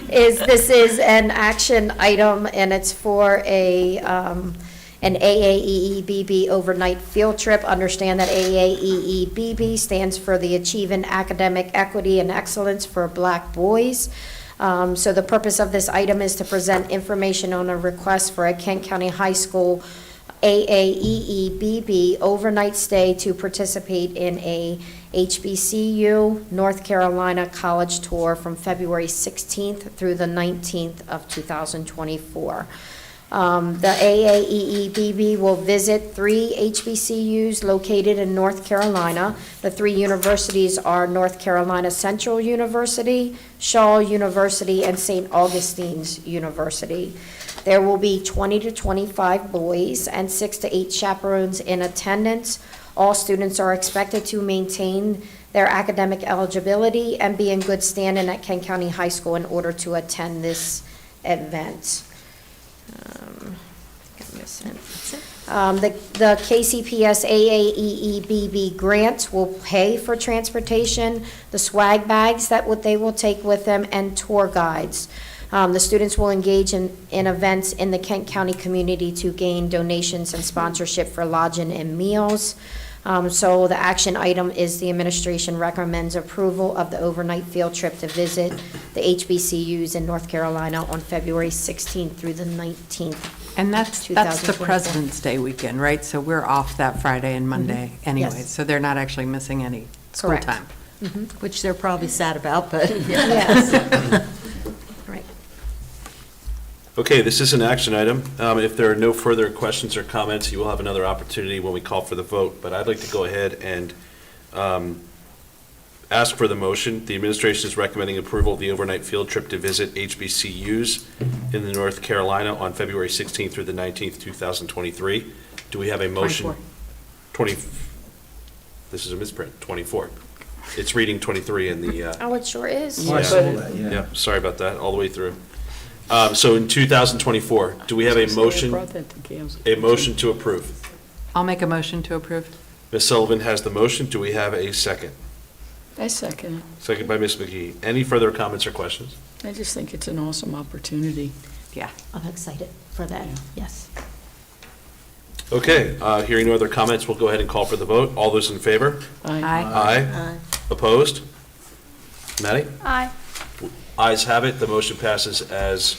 This is an action item, and it's for an AAEEBB overnight field trip. Understand that AAEEBB stands for the Achieving Academic Equity and Excellence for Black Boys. So the purpose of this item is to present information on a request for a Kent County High School AAEEBB overnight stay to participate in a HBCU North Carolina college tour from February 16th through the 19th of 2024. The AAEEBB will visit 3 HBCUs located in North Carolina. The 3 universities are North Carolina Central University, Shaw University, and St. Augustine's University. There will be 20 to 25 boys and 6 to 8 chaperones in attendance. All students are expected to maintain their academic eligibility and be in good standing at Kent County High School in order to attend this event. The KCPS AAEEBB grant will pay for transportation, the swag bags that they will take with them, and tour guides. The students will engage in events in the Kent County community to gain donations and sponsorship for lodging and meals. So the action item is the administration recommends approval of the overnight field trip to visit the HBCUs in North Carolina on February 16th through the 19th.
And that's the
2024.
President's Day weekend, right? So we're off that Friday and Monday anyway,
Yes.
so they're not actually missing any school
Correct.
time.
Which they're probably sad about, but.
Yes. Right.
Okay, this is an action item. If there are no further questions or comments, you will have another opportunity when we call for the vote. But I'd like to go ahead and ask for the motion. The administration is recommending approval of the overnight field trip to visit HBCUs in the North Carolina on February 16th through the 19th, 2023. Do we have a motion? 20. This is a misprint, 24. It's reading 23 in the.
Oh, it sure is.
Oh, I saw that, yeah.
Yeah, sorry about that, all the way through. So in 2024, do we have a motion to approve?
I'll make a motion to approve.
Ms. Sullivan has the motion. Do we have a second?
I second it.
Second by Ms. McGee. Any further comments or questions?
I just think it's an awesome opportunity.
Yeah.
I'm excited for that, yes.
Okay, hearing no other comments, we'll go ahead and call for the vote. All those in favor?
Aye.
Aye. Opposed? Maddie?
Aye.
Ayes have it. The motion passes as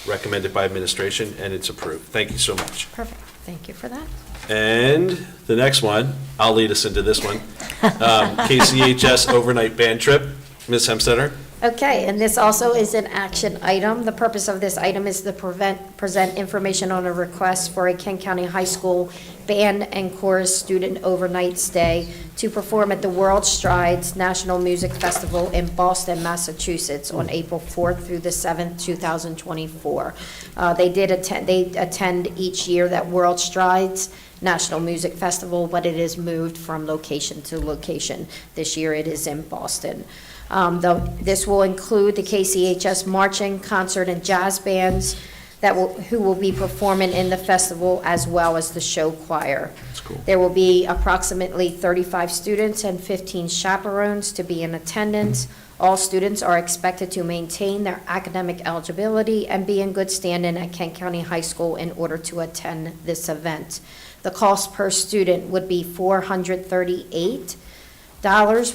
recommended by administration, and it's approved. Thank you so much.
Perfect. Thank you for that.
And the next one, I'll lead us into this one. KCHS overnight band trip. Ms. Hemstetter?
Okay, and this also is an action item. The purpose of this item is to present information on a request for a Kent County High School band and chorus student overnight stay to perform at the World Strides National Music Festival in Boston, Massachusetts on April 4th through the 7th, 2024. They attend each year that World Strides National Music Festival, but it is moved from location to location. This year it is in Boston. This will include the KCHS marching, concert, and jazz bands who will be performing in the festival, as well as the show choir.
That's cool.
There will be approximately 35 students and 15 chaperones to be in attendance. All students are expected to maintain their academic eligibility and be in good standing at Kent County High School in order to attend this event. The cost per student would be $438,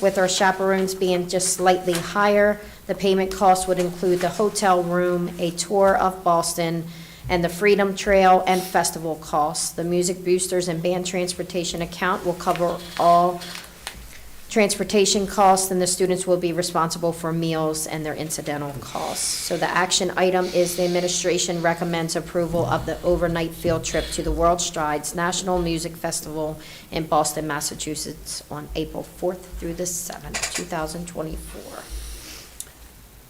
with our chaperones being just slightly higher. The payment cost would include the hotel room, a tour of Boston, and the Freedom Trail and festival costs. The Music Boosters and Band Transportation account will cover all transportation costs, and the students will be responsible for meals and their incidental costs. So the action item is the administration recommends approval of the overnight field trip to the World Strides National Music Festival in Boston, Massachusetts on April 4th through the 7th, 2024.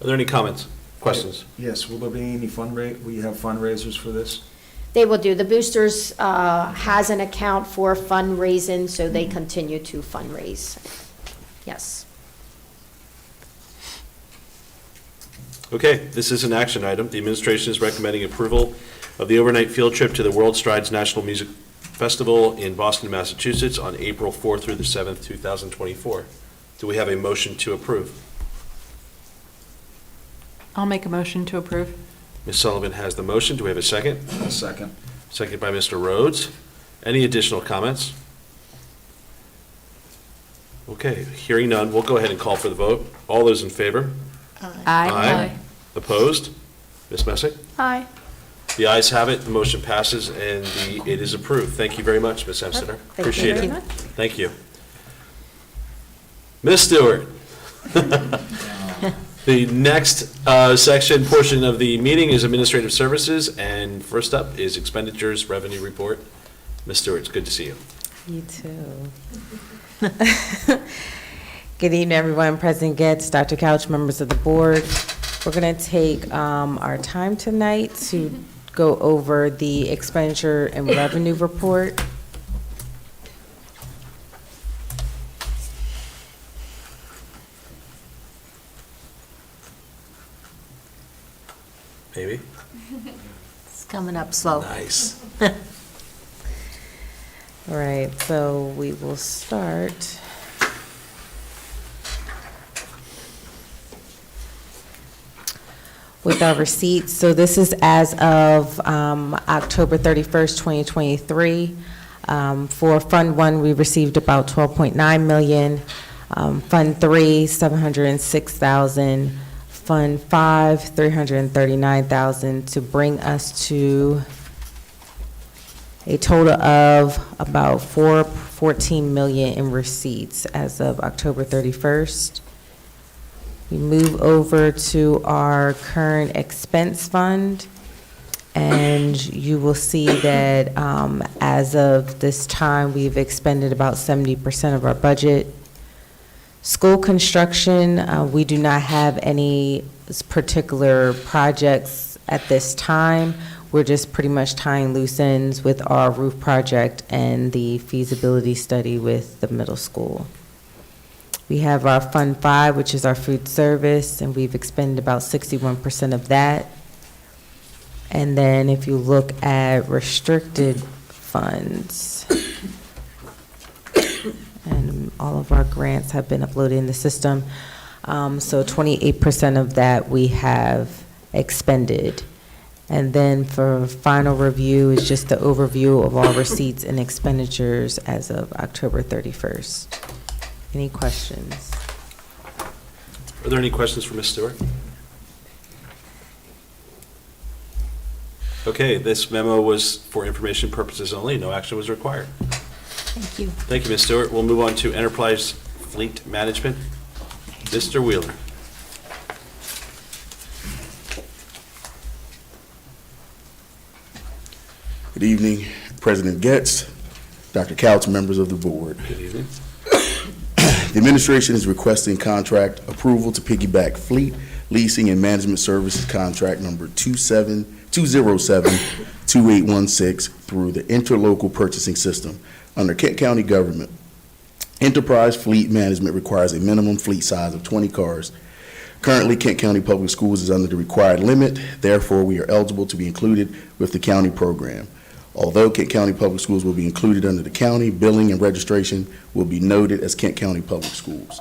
Are there any comments, questions?
Yes, will there be any will you have fundraisers for this?
They will do. The Boosters has an account for fundraising, so they continue to fundraise. Yes.
Okay, this is an action item. The administration is recommending approval of the overnight field trip to the World Strides National Music Festival in Boston, Massachusetts on April 4th through the 7th, 2024. Do we have a motion to approve?
I'll make a motion to approve.
Ms. Sullivan has the motion. Do we have a second?
A second.
Second by Mr. Rhodes. Any additional comments? Okay, hearing none, we'll go ahead and call for the vote. All those in favor?
Aye.
Opposed? Ms. Messick?
Aye.
The ayes have it, the motion passes, and it is approved. Thank you very much, Ms. Hemstetter. Appreciate it. Thank you. Ms. Stewart? The next portion of the meeting is administrative services, and first up is expenditures revenue report. Ms. Stewart, it's good to see you.
You too. Good evening, everyone. President Getz, Dr. Couch, members of the board. We're going to take our time tonight to go over the expenditure and revenue report.
Maybe?
It's coming up slow.
Nice.
All right, so we will start. With our receipts. So this is as of October 31st, 2023. For Fund 1, we received about $12.9 million. Fund 3, $706,000. Fund 5, $339,000, to bring us to a total of about $14 million in receipts as of October 31st. We move over to our current expense fund, and you will see that as of this time, we've expended about 70% of our budget. School construction, we do not have any particular projects at this time. We're just pretty much tying loose ends with our roof project and the feasibility study with the middle school. We have our Fund 5, which is our food service, and we've expended about 61% of that. And then if you look at restricted funds, and all of our grants have been uploaded in the system, so 28% of that we have expended. And then for final review is just the overview of all receipts and expenditures as of October 31st. Any questions?
Are there any questions for Ms. Stewart? Okay, this memo was for information purposes only. No action was required.
Thank you.
Thank you, Ms. Stewart. We'll move on to Enterprise Fleet Management. Mr. Wheeler.
Good evening, President Getz, Dr. Couch, members of the board.
Good evening.
The administration is requesting contract approval to piggyback fleet leasing and management services contract number 207-2816 through the interlocal purchasing system under Kent County government. Enterprise Fleet Management requires a minimum fleet size of 20 cars. Currently, Kent County Public Schools is under the required limit. Therefore, we are eligible to be included with the county program. Although Kent County Public Schools will be included under the county, billing and registration will be noted as Kent County Public Schools.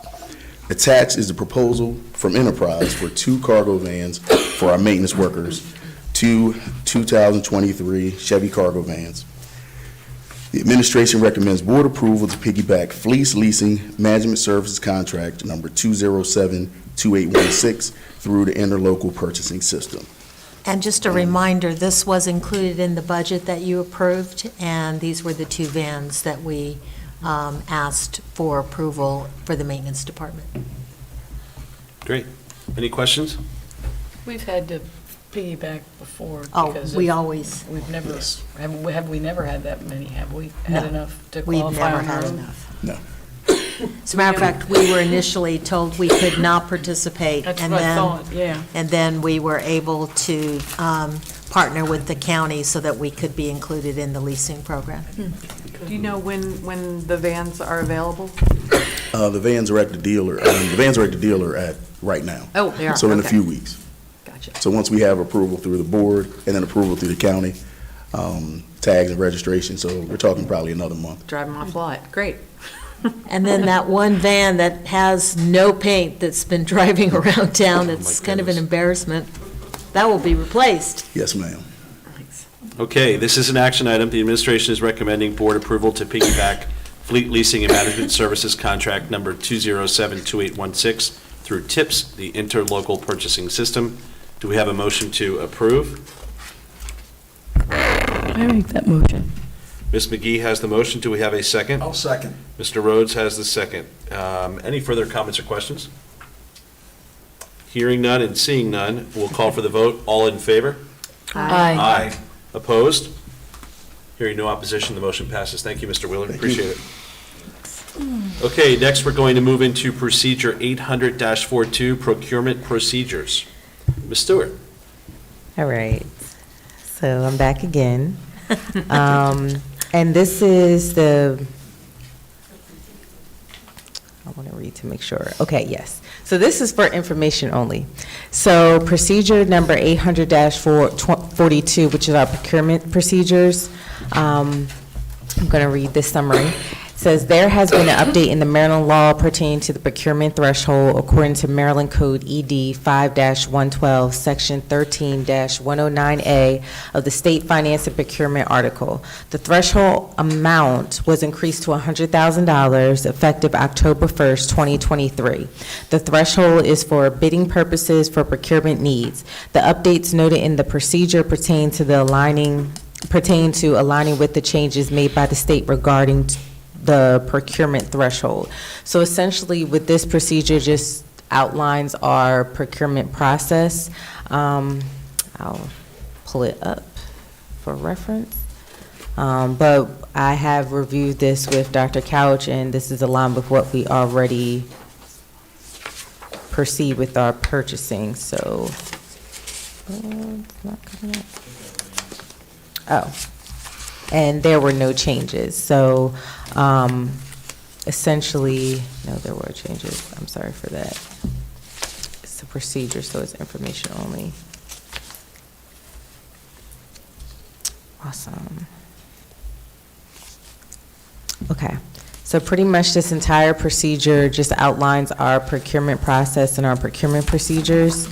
Attached is the proposal from Enterprise for 2 cargo vans for our maintenance workers, 2 2023 Chevy cargo vans. The administration recommends board approval to piggyback fleet leasing management services contract number 207-2816 through the interlocal purchasing system.
And just a reminder, this was included in the budget that you approved, and these were the 2 vans that we asked for approval for the maintenance department.
Great. Any questions?
We've had to piggyback before.
Oh,
because
we
of-
always,
We've never, have we never had that many, have we?
No.
Had enough to
we've
qualify
never
on our
had
own?
enough.
No.
As a matter of fact, we were initially told we could not participate.
That's
and
what I
then-
thought, yeah.
And then we were able to partner with the county so that we could be included in the leasing program.
Do you know when the vans are available?
The vans are at the dealer, the vans are at the dealer right now.
Oh, they are,
So in a
okay.
few weeks.
Gotcha.
So once we have approval through the board and then approval through the county, tags and registration, so we're talking probably another month.
Drive them off lot, great.
And then that one van that has no paint that's been driving around town, it's kind of an embarrassment, that will be replaced.
Yes, ma'am.
Okay, this is an action item. The administration is recommending board approval to piggyback Fleet Leasing and Management Services Contract Number 2072816 through TIPS, the Interlocal Purchasing System. Do we have a motion to approve?
I make that motion.
Ms. McGee has the motion. Do we have a second?
I'll second.
Mr. Rhodes has the second. Any further comments or questions? Hearing none and seeing none, we'll call for the vote. All in favor?
Aye.
Opposed? Hearing no opposition, the motion passes. Thank you, Mr. Willard.
Thank you.
Appreciate it. Okay, next we're going to move into Procedure 800-42, Procurement Procedures. Ms. Stewart?
All right, so I'm back again. And this is I want to read to make sure. Okay, yes. So this is for information only. So procedure number 800-42, which is our procurement procedures. I'm going to read this summary. It says, there has been an update in the Maryland law pertaining to the procurement threshold according to Maryland Code ED 5-112, Section 13-109A of the State Finance and Procurement Article. The threshold amount was increased to $100,000 effective October 1st, 2023. The threshold is for bidding purposes for procurement needs. The updates noted in the procedure pertain to aligning with the changes made by the state regarding the procurement threshold. So essentially, with this procedure, just outlines our procurement process. I'll pull it up for reference. But I have reviewed this with Dr. Couch, and this is aligned with what we already proceed with our purchasing, so. It's not coming up. Oh, and there were no changes. So essentially, no, there were changes. I'm sorry for that. It's a procedure, so it's information only. Awesome. Okay. So pretty much this entire procedure just outlines our procurement process and our procurement procedures.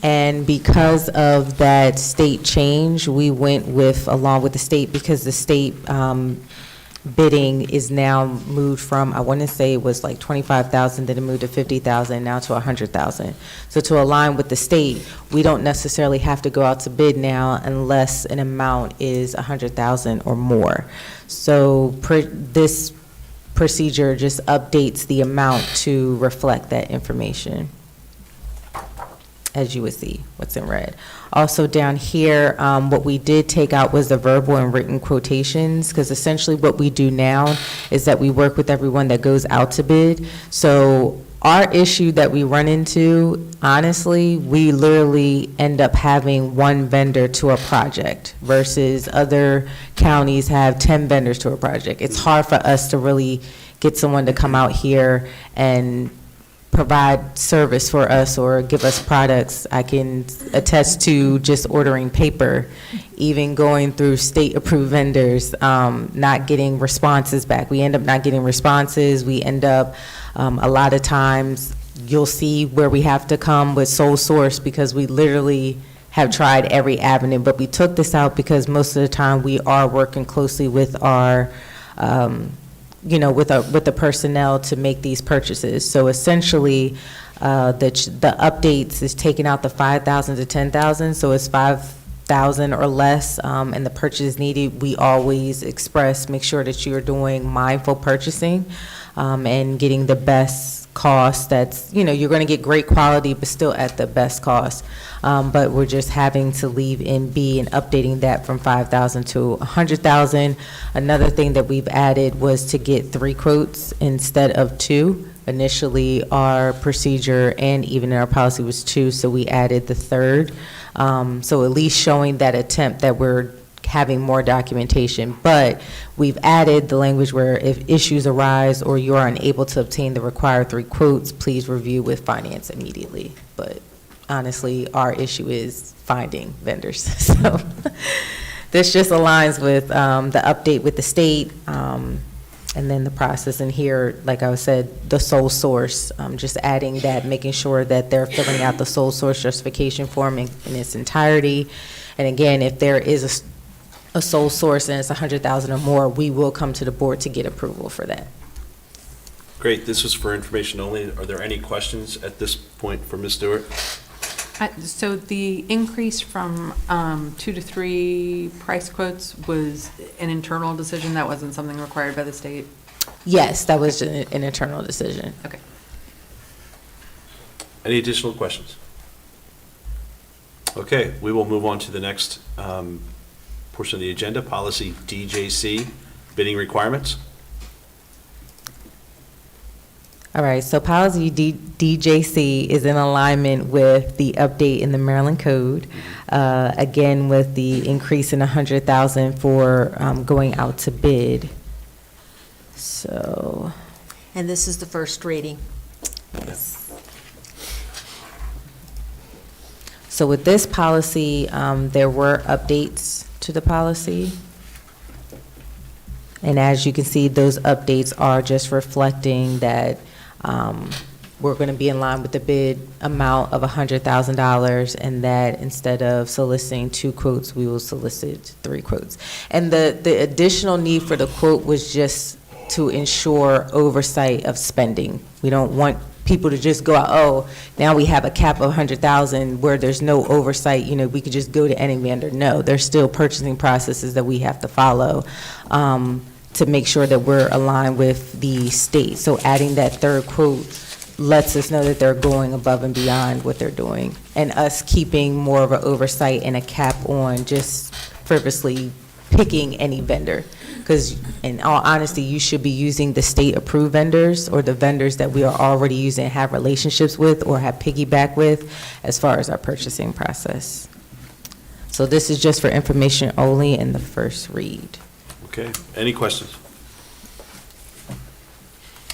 And because of that state change, we went along with the state, because the state bidding is now moved from, I want to say it was like 25,000, then it moved to 50,000, now to 100,000. So to align with the state, we don't necessarily have to go out to bid now unless an amount is 100,000 or more. So this procedure just updates the amount to reflect that information, as you would see, what's in red. Also down here, what we did take out was the verbal and written quotations, because essentially what we do now is that we work with everyone that goes out to bid. So our issue that we run into, honestly, we literally end up having one vendor to a project versus other counties have 10 vendors to a project. It's hard for us to really get someone to come out here and provide service for us or give us products. I can attest to just ordering paper, even going through state-approved vendors, not getting responses back. We end up not getting responses. We end up, a lot of times, you'll see where we have to come with sole source because we literally have tried every avenue. But we took this out because most of the time we are working closely with our with the personnel to make these purchases. So essentially, the updates is taking out the 5,000 to 10,000, so it's $100,000 or less, and the purchase is needed, we always express, make sure that you're doing mindful purchasing, and getting the best cost that's, you're going to get great quality, but still at the best cost. But we're just having to leave in B and updating that from 5,000 to 100,000. Another thing that we've added was to get 3 quotes instead of 2. Initially, our procedure and even in our policy was 2, so we added the 3rd. So at least showing that attempt that we're having more documentation, but we've added the language where if issues arise or you are unable to obtain the required 3 quotes, please review with finance immediately. But honestly, our issue is finding vendors. So this just aligns with the update with the state, and then the process in here, like I said, the sole source, just adding that, making sure that they're filling out the sole source justification form in its entirety. And again, if there is a sole source and it's 100,000 or more, we will come to the board to get approval for that.
Great, this was for information only. Are there any questions at this point for Ms. Stewart?
So the increase from 2 to 3 price quotes was an internal decision? That wasn't something required by the state?
Yes, that was an internal decision.
Okay.
Any additional questions? Okay, we will move on to the next portion of the agenda, policy DJC, bidding requirements.
All right, so policy DJC is in alignment with the update in the Maryland Code, again, with the increase in 100,000 for going out to bid. So.
And this is the first reading.
Yes. So with this policy, there were updates to the policy. And as you can see, those updates are just reflecting that we're going to be in line with the bid amount of $100,000, and that instead of soliciting 2 quotes, we will solicit 3 quotes. And the additional need for the quote was just to ensure oversight of spending. We don't want people to just go out, oh, now we have a cap of 100,000 where there's no oversight, we could just go to any vendor. No, there's still purchasing processes that we have to follow to make sure that we're aligned with the state. So adding that 3rd quote lets us know that they're going above and beyond what they're doing, and us keeping more of an oversight and a cap on just frivolously picking any vendor. Because in all honesty, you should be using the state-approved vendors or the vendors that we are already using, have relationships with, or have piggyback with as far as our purchasing process. So this is just for information only in the first read.
Okay, any questions?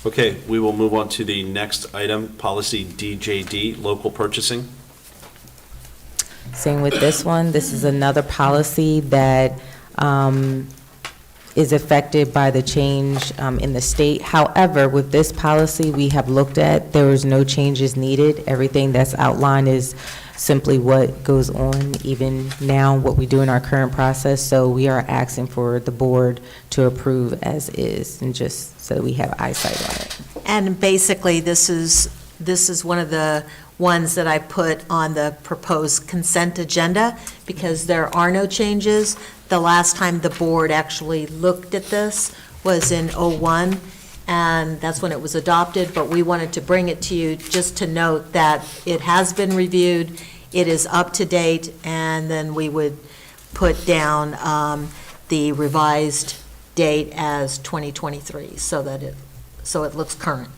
Okay, we will move on to the next item, policy DJD, local purchasing.
Same with this one. This is another policy that is affected by the change in the state. However, with this policy we have looked at, there was no changes needed. Everything that's outlined is simply what goes on even now, what we do in our current process. So we are asking for the board to approve as is, and just so we have eyesight on it.
And basically, this is one of the ones that I put on the proposed consent agenda because there are no changes. The last time the board actually looked at this was in '01, and that's when it was adopted, but we wanted to bring it to you just to note that it has been reviewed, it is up to date, and then we would put down the revised date as 2023 so it looks current.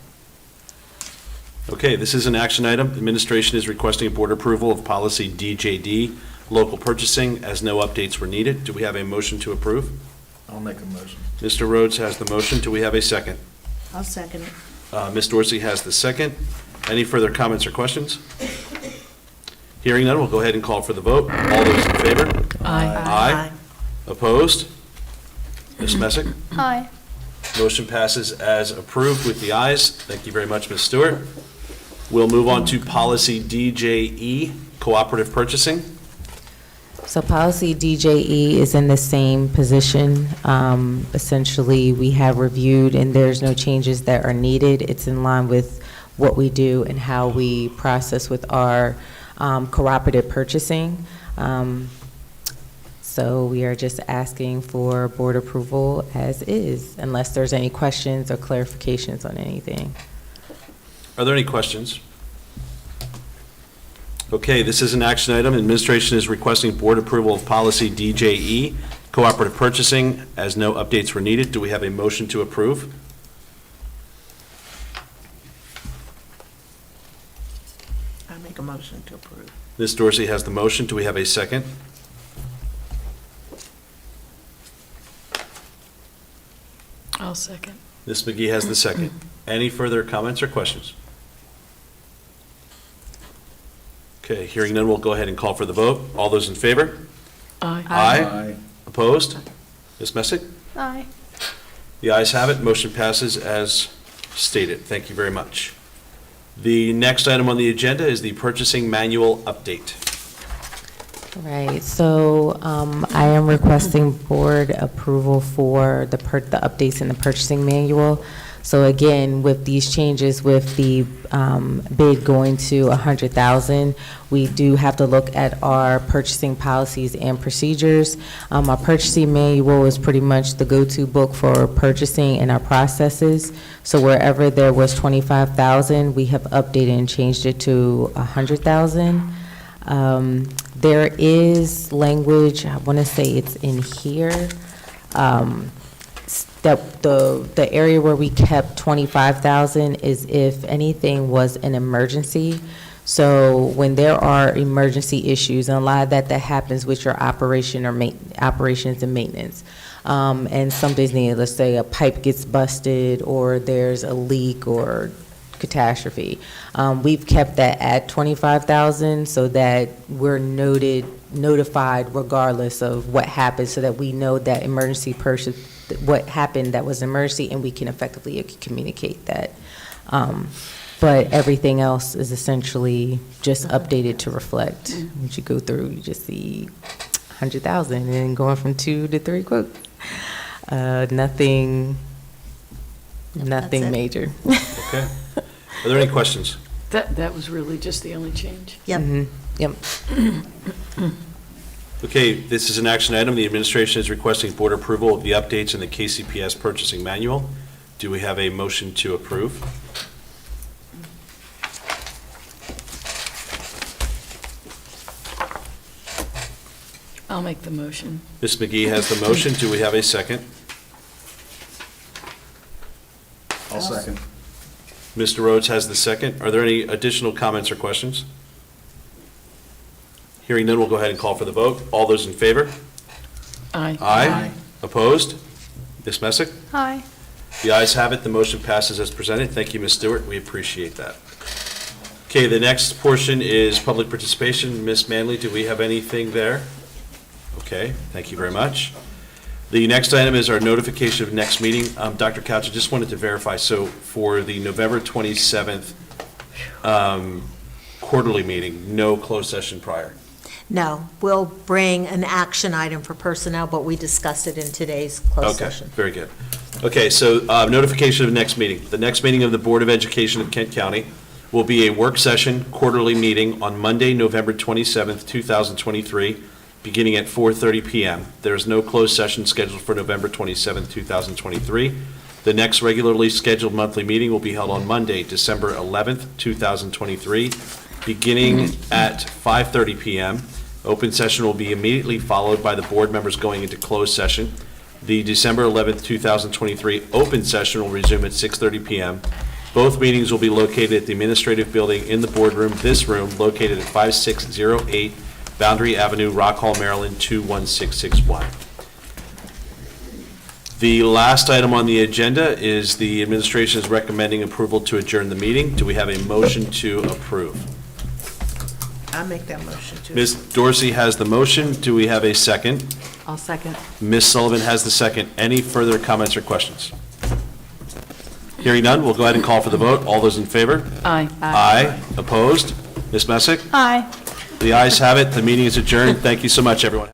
Okay, this is an action item. Administration is requesting board approval of policy DJD, local purchasing, as no updates were needed. Do we have a motion to approve?
I'll make a motion.
Mr. Rhodes has the motion. Do we have a second?
I'll second it.
Ms. Dorsey has the second. Any further comments or questions? Hearing none, we'll go ahead and call for the vote. All those in favor? Aye. Opposed? Ms. Messick?
Aye.
Motion passes as approved with the ayes. Thank you very much, Ms. Stewart. We'll move on to policy DJE, cooperative purchasing.
So policy DJE is in the same position. Essentially, we have reviewed and there's no changes that are needed. It's in line with what we do and how we process with our cooperative purchasing. So we are just asking for board approval as is, unless there's any questions or clarifications on anything.
Are there any questions? Okay, this is an action item. Administration is requesting board approval of policy DJE, cooperative purchasing, as no updates were needed. Do we have a motion to approve?
I make a motion to approve.
Ms. Dorsey has the motion. Do we have a second?
I'll second.
Ms. McGee has the second. Any further comments or questions? Okay, hearing none, we'll go ahead and call for the vote. All those in favor?
Aye.
Aye. Opposed? Ms. Messick?
Aye.
The ayes have it. Motion passes as stated. Thank you very much. The next item on the agenda is the purchasing manual update.
Right, so I am requesting board approval for the updates in the purchasing manual. So again, with these changes, with the bid going to 100,000, we do have to look at our purchasing policies and procedures. Our purchasing manual is pretty much the go-to book for purchasing and our processes. So wherever there was 25,000, we have updated and changed it to 100,000. There is language, I want to say it's in here, that the area where we kept 25,000 is if anything was an emergency. So when there are emergency issues, and a lot of that happens with your operation or operations and maintenance, and something's needed, let's say a pipe gets busted or there's a leak or catastrophe. We've kept that at 25,000 so that we're notified regardless of what happens, so that we know that emergency what happened that was an emergency, and we can effectively communicate that. But everything else is essentially just updated to reflect. Once you go through, you just see 100,000 and then going from 2 to 3 quotes. Nothing major.
Okay. Are there any questions?
That was really just the only change.
Yep.
Yep.
Okay, this is an action item. The administration is requesting board approval of the updates in the KCPS purchasing manual. Do we have a motion to approve?
I'll make the motion.
Ms. McGee has the motion. Do we have a second?
I'll second.
Mr. Rhodes has the second. Are there any additional comments or questions? Hearing none, we'll go ahead and call for the vote. All those in favor?
Aye.
Aye. Opposed? Ms. Messick?
Aye.
The ayes have it. The motion passes as presented. Thank you, Ms. Stewart. We appreciate that. Okay, the next portion is public participation. Ms. Manley, do we have anything there? Okay, thank you very much. The next item is our notification of next meeting. Dr. Couch, I just wanted to verify, so for the November 27th quarterly meeting, no closed session prior?
No, we'll bring an action item for personnel, but we discussed it in today's closed session.
Okay, very good. Okay, so notification of next meeting. The next meeting of the Board of Education of Kent County will be a work session quarterly meeting on Monday, November 27th, 2023, beginning at 4:30 p.m. There is no closed session scheduled for November 27th, 2023. The next regularly scheduled monthly meeting will be held on Monday, December 11th, 2023, beginning at 5:30 p.m. Open session will be immediately followed by the board members going into closed session. The December 11th, 2023 open session will resume at 6:30 p.m. Both meetings will be located at the administrative building in the boardroom, this room, located at 5608 Boundary Avenue, Rock Hall, Maryland, 21661. The last item on the agenda is the administration is recommending approval to adjourn the meeting. Do we have a motion to approve?
I make that motion to.
Ms. Dorsey has the motion. Do we have a second?
I'll second.
Ms. Sullivan has the second. Any further comments or questions? Hearing none, we'll go ahead and call for the vote. All those in favor?
Aye.
Aye. Opposed? Ms. Messick?
Aye.
The ayes have it. The meeting is adjourned. Thank you so much, everyone.